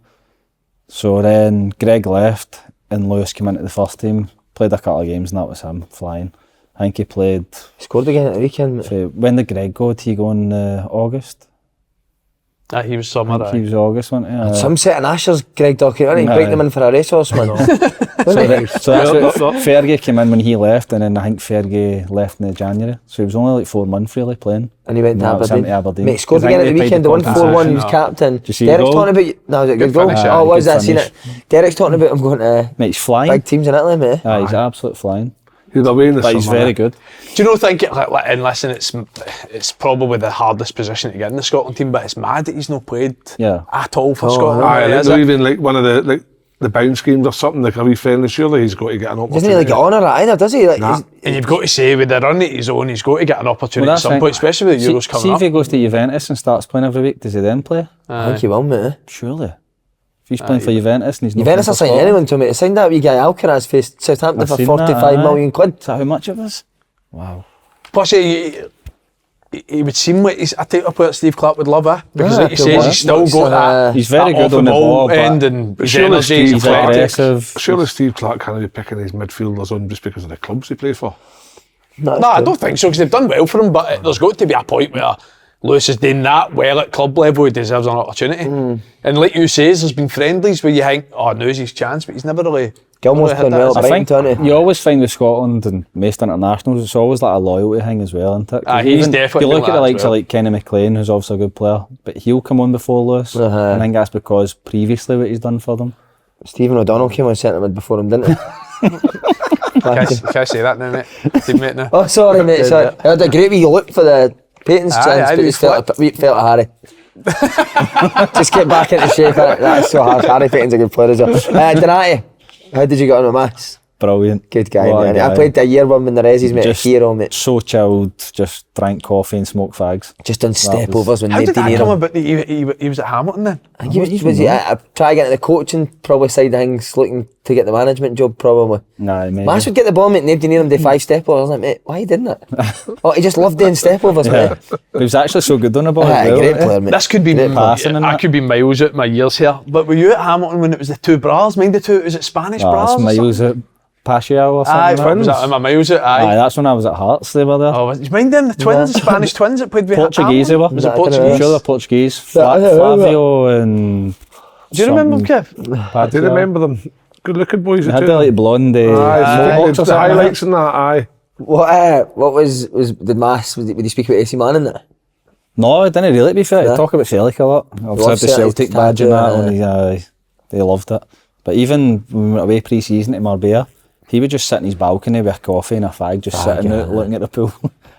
So then Greg left and Lewis came into the first team, played a couple of games and that was him flying. I think he played, He scored again at the weekend. when did Greg go? Did he go in August? He was I summer, think he was August, wasn't he? Some set of Ashers, Greg Docherty, wasn't he? Aye. Breaking him in for a racehorse, man. So that's what Fergie came in when he left, and then I think Fergie left in January. So he was only like 4 months really playing. And he went to No, it was Aberdeen. into Aberdeen. Mate, he scored 'Cause I again at think the they weekend. They played won the 4-1. He was competition. captain. you see Derek's the goal? talking about. No, was it a good Good goal? finish, Oh, aye, it was. good I seen it. finish. Derek's talking about him going to Mate, he's flying. big teams in Italy, mate. Aye, he's absolute flying. He's away in the But he's summer. very good. Do you know, and listen, it's probably the hardest position to get in the Scotland team, but it's mad that he's not played at all for Scotland. Aye, is not it? even like one of the bounce games or something, like a wee friendly, surely he's got to get an opportunity. Doesn't he like get on or either, does he? Like, Nah. And you've got to say, with the run that he's on, he's got to get an opportunity Well, at that's some right. point, especially with the Euros See coming if up. he goes to Juventus and starts playing every week, does he then play? I think he will, mate. Surely. If he's playing for Juventus and he's not Juventus are playing for signing Scotland. anyone to me. They signed that wee guy Alcaraz for Southampton I've for seen 45 that, million quid. Is that how much it was? Wow. Plus, he would seem like he's a type of player that Steve Clark would love, because Yeah, like you cool, say, yeah. he's still Looks, got that. He's very that good off the on the ball, end, but and his surely energy, Steve his Clark- athletics. aggressive. Surely Steve Clark can't be picking his midfielders on just because of the clubs he plays for. No, I don't think so, because they've done well for him, but there's got to be a point where Lewis is doing that well at club level, he deserves an opportunity. And like you say, there's been friendlies where you think, oh, now's his chance, but he's never really... Gilmore's had playing that, well has at he? I think Brighton, don't he? you always find with Scotland and most internationals, it's always like a loyalty thing as well, isn't it? 'Cause He's even definitely if you look at that the as likes well. of like Kenny McLean, who's obviously a good player, but he'll come on before Lewis. Uh-huh. I think that's because previously what he's done for them. Stephen O'Donnell came on centre mid before him, didn't he? Can't say that now, mate. Teammate now. Oh, sorry, mate. Sorry. I had a great wee look for the Payton's Aye, chance, aye, but he's he felt Harry. Just get back into shape. That's so hard. Harry Payton's a good player as well. Donati, how did you get on with maths? Brilliant. Good guy, What a man. I guy. played a year one when the Resies, mate. Just A hero, mate. So chilled, just drank coffee and smoked fags. Just done step was- overs when How did nobody that near come him. about that he was at Hamilton then? I think I try to get into the coaching probably side of things, looking to get the management job probably. Nah, maybe. Mash would get the ball, mate, nobody near him do 5 step overs. I was like, mate, why are you doing that? Oh, he just loved doing step overs, Yeah. mate. He was actually so good on the ball. as well, Great eh? player, mate. This could be passing and I that. could be miles out my years here. But were you at Hamilton when it was the two bras? Mind the two? Was it Spanish bras? That's or miles something? at Paschal or Aye, something. was that, am I miles out? Aye, Aye. that's when I was at Hearts. They were there. Oh, was, do you mind them, the twins, the Spanish twins that played with Portuguese they were. Was it I don't know. I'm Portuguese? sure they're Portuguese. I know, Flavio and. Do you remember them, Kev? I do remember them. Good looking boys. They the had two the of them. like blonde. Aye, mohawks or the something. highlights and that. Aye. What was the mass? Would he speak about AC Man in it? No, I didn't really, to be fair. Yeah. He talk about Celtic a lot. I've Loves said the Celtic Celtic badge and that, tattoo, and they loved it. But even when we went away pre-season to Marbella, he would just sit in his balcony with a coffee and a fag, just sitting out looking at the pool.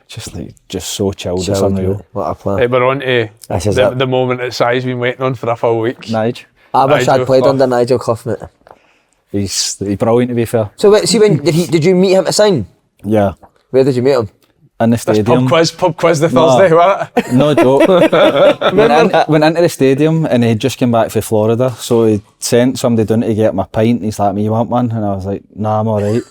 just so chilled, it's unreal. What a plan. Hey, we're on to This is it. the moment that Si's been waiting on for a full week. Nige, I wish I'd Nigel played Clough. under Nigel Clough, mate. he's brilliant, to be fair. So wait, see when did you meet him to sign? Yeah, Where did you meet him? in the This stadium. pub quiz the No. Thursday, wasn't it? No joke. went into the stadium and he'd just come back from Florida, so he sent somebody down to get my pint. He's like, "Me, you want one?" And I was like, "Nah, I'm alright."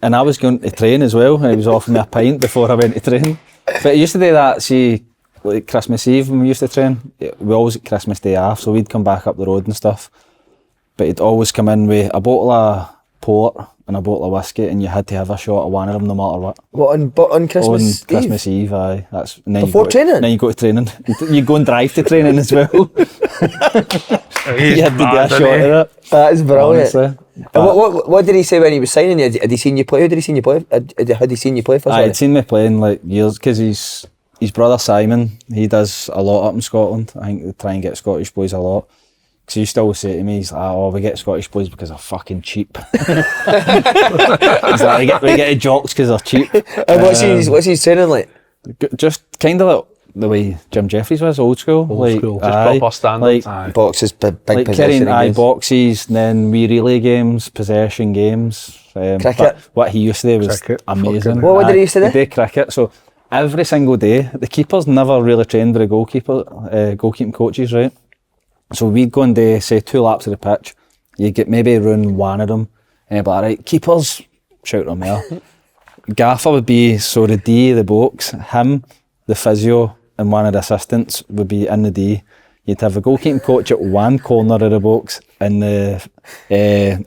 And I was going to train as well, and he was offering me a pint before I went to train. But he used to do that, see, like Christmas Eve when we used to train, we always at Christmas Day off, so we'd come back up the road and stuff. But he'd always come in with a bottle of port and a bottle of whiskey, and you had to have a shot of one of them no matter what. What on Christmas On Christmas Eve, aye. That's and then Before training? Then you go to training. You go and drive to training as well. You had to do a shot of it. That is brilliant. Honestly. And what did he say when he was signing you? Had he seen you play? How did he seen you play? Had he seen you play for? I'd seen me playing like years, because his brother Simon, he does a lot up in Scotland. I think they try and get Scottish boys a lot. Because he used to always say to me, he's like, "Oh, we get Scottish boys because they're fucking cheap." He's like, we get jocks because they're cheap. And what's his training like? Just kind of like the way Jim Jeffries was, old school. school. Just proper standards. Like, Boxes, big like possession carrying games. boxes, and then wee relay games, possession games. Cricket. But what he used to do was Cricket, amazing. fucking- What did he used to do? He did cricket. So every single day, the keepers never really trained with the goalkeeping coaches, right? So we'd go and do, say, 2 laps of the pitch. You'd get maybe around one of them, and you'd be like, "Right, keepers, shout them there." Gaffer would be, so the D, the box, him, the physio, and one of the assistants would be in the D. You'd have a goalkeeping coach at one corner of the box, and the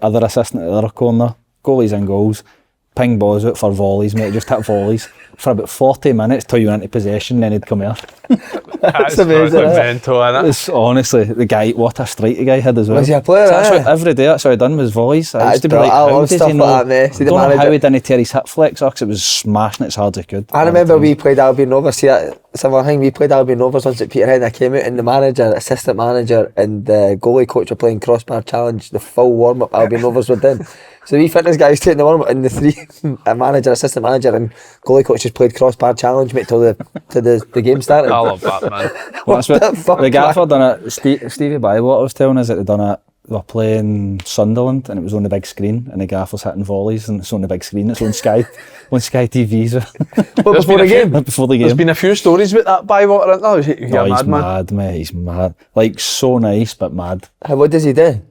other assistant at the other corner. Goalies and goals. Ping balls out for volleys, mate. Just hit volleys for about 40 minutes till you went into possession, then he'd come here. That's amazing, fucking isn't it? mental, innit? It's honestly, the guy, what a strike the guy had as well. Was he a player, So that's eh? what, every day that's what I done was volleys. I used to be like, I how love did stuff he know? like that, mate. See the Don't know how manager- he didn't tear his hip flexor, because it was smashing it as hard as he could. I remember we played Albion Rovers. See that similar thing. We played Albion Rovers once at Peterhead. And I came out and the manager, assistant manager, and the goalie coach were playing crossbar challenge. The full warm up Albion Rovers were done. So we fitness guys taking the warm up, and the 3 a manager, assistant manager, and goalie coach just played crossbar challenge, mate, till the game started. I love that, man. Well, that's What what the fuck, the gaffer done it. Stevie Bywater was telling us that they done it. They were playing Sunderland, and it was on the big screen, and the gaffer's hitting volleys, and it's on the big screen. It's on Sky, on Sky TV. So But before the game. before the There's game. been a few stories about that Bywater, isn't there? He's Oh, a he's madman. mad, mate. He's mad. Like, so nice, but mad. What does he do?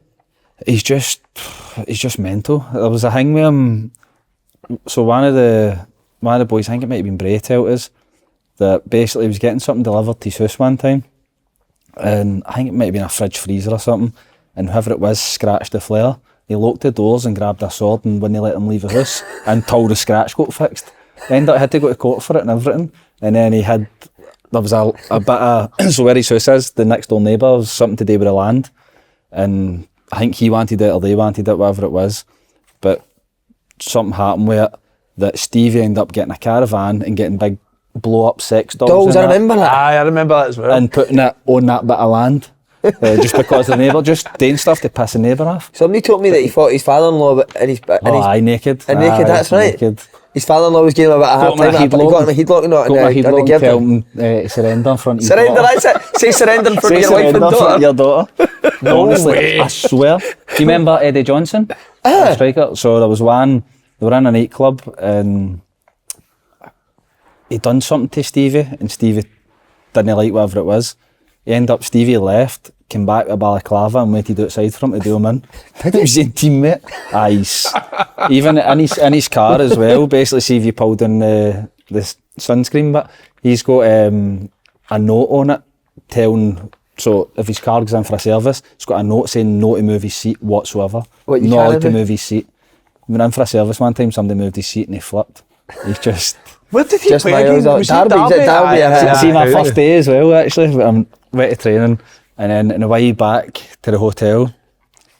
He's just mental. There was a thing with him. So one of the boys, I think it might have been Bray, told us that basically he was getting something delivered to his house one time, and I think it might have been a fridge freezer or something, and whoever it was scratched the flare. He locked the doors and grabbed a sword and wouldn't let him leave the house until the scratch got fixed. Ended up had to go to court for it and everything, and then there was a bit of so where his house is, the next door neighbour, was something to do with the land, and I think he wanted it or they wanted it, whatever it was, but something happened with it that Stevie ended up getting a caravan and getting big blow up sex dolls, Dolls, and I that, remember that. Aye, I remember that as well. and putting it on that bit of land just because the neighbour, just doing stuff to piss the neighbour off. Somebody told me that he fought his father-in-law and his Aye, naked. and naked, Aye, that's right. naked. His father-in-law was giving him a bit of hard time. He got him a headlock and got my headlock and tell him to surrender in front of your surrender, daughter. that's it. Say surrender in front of your wife and Surrender in front daughter. of your daughter. No Honestly, way. I swear. Do you remember Eddie Johnson? The striker? So there was one, they were in a nightclub and he done something to Stevie and Stevie didn't like whatever it was. Stevie left, came back with a balaclava and waited outside for him to do him in. It was his teammate. Even in his car as well, basically see if you pulled in the sunscreen bit, he's got a note on it telling, so if his car goes in for a service, it's got a note saying no to move his seat whatsoever. What, you not can't allowed to do? move his seat. We went in for a service one time, somebody moved his seat and he flipped. He's just... Where did he Just play my again? eyes out. Was he Derby, is it Derby? Aye. See my first day as well actually, I'm went to training and then on the way back to the hotel,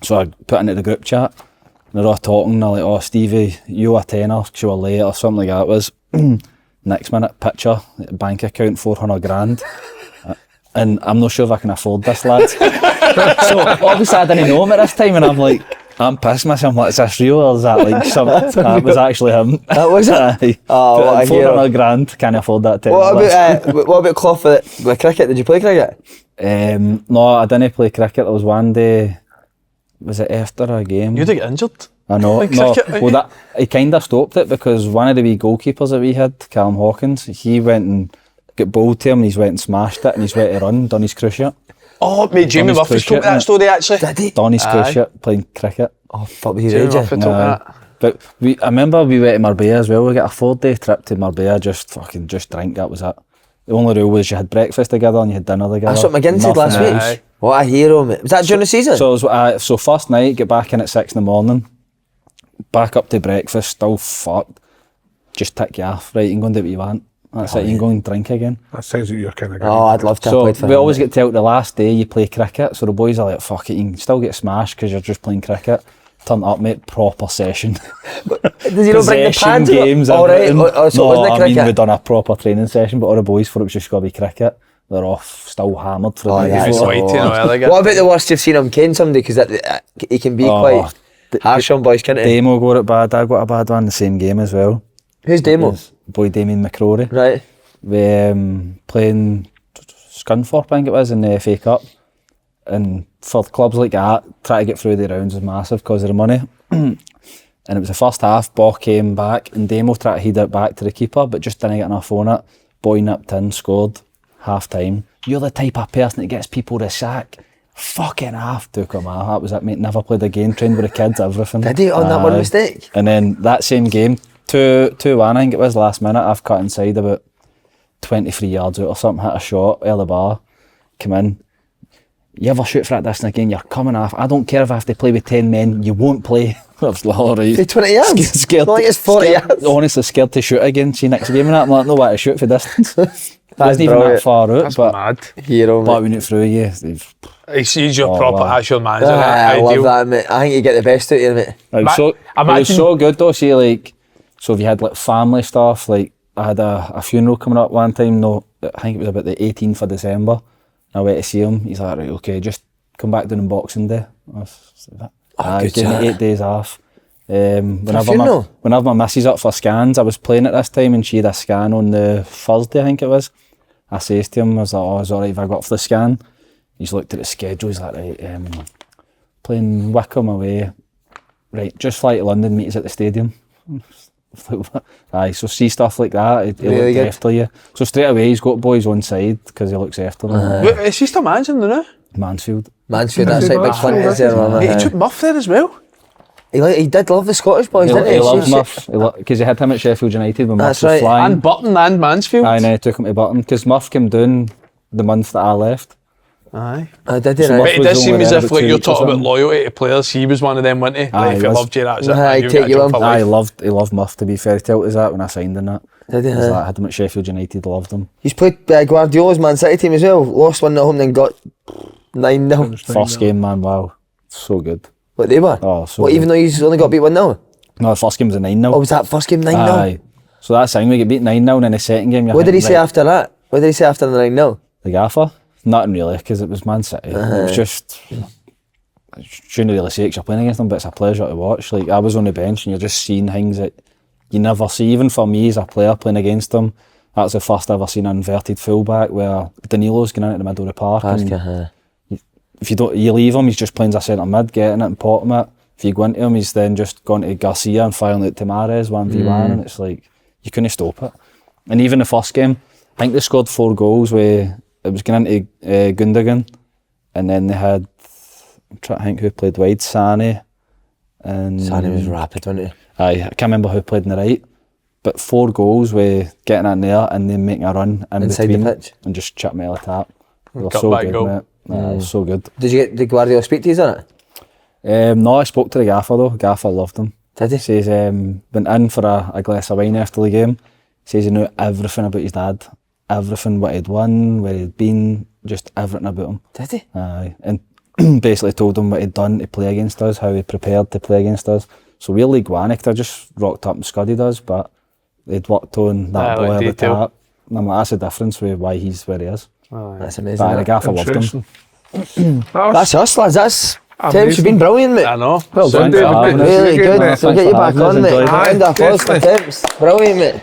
so I put into the group chat and they're all talking, they're like, oh Stevie, you owe a tenner because you were late or something like that it was. Next minute, picture, bank account 400 grand. And I'm not sure if I can afford this, lads. So obviously I didn't know him at this time and I'm like, I'm pissed myself, I'm like, is this real or is that like something? That was actually him. That was it? Aye. Oh, But what a hero. 400 grand, can't afford that tenner. What lads. about Clough with cricket? Did you play cricket? No, I didn't play cricket. There was one day, was it after a game? You'd get injured. I know. playing No, cricket, well, that he kind of stopped it because one of the wee goalkeepers that we had, Callum Hawkins, he went and got bowled to him and he's went and smashed it and he's went to run, done his cruise ship. Oh, mate, Jamie Donny's Murphy's told cruise me that ship, story actually. Did he? Done his cruise Aye. ship playing cricket. Oh, fuck, he's Jamie raging. Murphy told me Aye. that. But I remember we went to Marbella as well. We got a 4-day trip to Marbella, just drink, that was it. The only rule was you had breakfast together and you had dinner together. That's what McGinn said last Nothing week. else. What a hero, mate. Was that during the season? So, so first night, get back in at 6 in the morning, back up to breakfast, still fucked. Just tick you off, right? You can go and do what you want. That's it, you can go and drink again. That sounds like your kind of guy. Oh, I'd love to have So played for we him. always get told the last day you play cricket, so the boys are like, fuck it, you can still get smashed because you're just playing cricket. Turn up, mate, proper session. Does he not bring the Possession pads? games, All right, everything. so it No, wasn't I cricket? mean, we'd done a proper training session, but all the boys thought it was just going to be cricket. They're off, still hammered for the day yeah, It's before. white, you know, I like it. What about the worst you've seen him cane somebody? Because he can be quite harsh on boys, can't he? Demo got it bad, I got a bad one the same game as well. Who's Demo? Boy Damien McCrory. Right. We playing Scunthorpe, I think it was, in the FA Cup. And for clubs like that, try to get through the rounds is massive because of the money. And it was the first half, ball came back and Demo tried to head it back to the keeper but just didn't get enough on it. Boy nipped in, scored, half time. You're the type of person that gets people to sack. Fucking half took him out. That was it, mate. Never played again, trained with the kids, everything. Did he on that one Aye. mistake? And then that same game, 2-1 I think it was last minute, I've cut inside about 23 yards out or something, hit a shot, early bar, come in. You ever shoot for that distance again, you're coming off. I don't care if I have to play with 10 men, you won't play. I was like, all right. 20 yards? Scared, Not like it's 40 scared, yards. honestly scared to shoot again. See next game and that, I'm like, no way to shoot for distance. Wasn't even brilliant. that far out, That's but mad. Hero, but mate. when it through you, He's your Oh, proper wow. actual manager. I love ideal. that, mate. I think you get the best out of you, mate. it was, it was imagine- so good though, see like, so if you had like family stuff, like I had a funeral coming up one time, no, I think it was about the 18th of December, I went to see him, he's like, right, okay, just come back down on Boxing Day. I was like, good gave me chat. 8 days off. Whenever funeral? my missus up for scans, I was playing at this time and she had a scan on the Thursday, I think it was. I says to him, I was like, oh, it's alright if I got for the scan. He's looked at the schedule, he's like, right, playing Wickham away, right, just fly to London, meet us at the stadium. Aye, so see stuff like that, he Really looked good. after you. So straight away he's got boys on side because he looks after them. Wait, is he still managing them now? Mansfield. Mansfield, that's like big Flint is there, man. He took Muff there as well. He did love the Scottish boys, He didn't he? loves Muff, because he had him at Sheffield United when Muff That's was right. flying. And Burton and Mansfield. Aye, and I took him to Burton because Muff came down the month that I left. Aye. I did, So right? But it was does seem only as there if about like 2 you're weeks or talking about something. loyalty to players. He was one of them, wasn't he? Aye, Like, if he he was. loved you, that's it. Aye, man. You take get a you jump on. for Aye, life. he loved Muff, to be fair. He told us that when I signed in that. Did he? He was like, I had him at Sheffield United, loved him. He's played Guardiola's Man City team as well. Lost 1 at home, then got 9-0. First game, man, wow. So good. What they were? Oh, so What, good. even though he's only got beat 1-0? No, the first game was a 9-0. Oh, was that first game 9-0? Aye. So that's the thing, we get beat 9-0 and then the second game you're What did he thinking, say right, after that? What did he say after the 9-0? the gaffer? Nothing really, because it was Man City. It was just, I shouldn't really say 'cause you're playing against them, but it's a pleasure to watch. Like, I was on the bench and you're just seeing things that you never see, even for me as a player playing against him, that's the first I've ever seen an inverted fullback where Danilo's going into the middle of the park. If you leave him, he's just playing as a centre mid, getting it and potting it. If you go into him, he's then just gone to Garcia and firing it to Mahrez 1v1, and it's like, you couldn't stop it. And even the first game, I think they scored 4 goals where it was going into Gundogan, and then they had, I'm trying to think who played wide, Sane. And Sane was rapid, wasn't he? I can't remember who played in the right, but 4 goals with getting in there and then making a run in inside between the pitch and just chipping it out of the tap. They were Cut so back good, goal. mate. It was so good. Did Guardiola speak to you on it? No, I spoke to the gaffer though. Gaffer loved him. Did he? Says went in for a glass of wine after the game. Says he knew everything about his dad, everything what he'd won, where he'd been, just everything about him. Did he? Aye, and basically told him what he'd done to play against us, how he prepared to play against us. So we're League One, they just rocked up and scudded us, but they'd worked on that boy like at the detail. tap. And I'm like, that's the difference with why he's where he is. That's amazing. But the gaffer loved him. Interesting. That was That's us, lads. That's Thames, amazing. you've been brilliant, mate. I know. Well done, Thanks for having us. really Again, good. mate. So we'll get you Thanks back for having on, us. mate. Enjoyed it. Round of applause for Definitely. Thames. Brilliant, mate.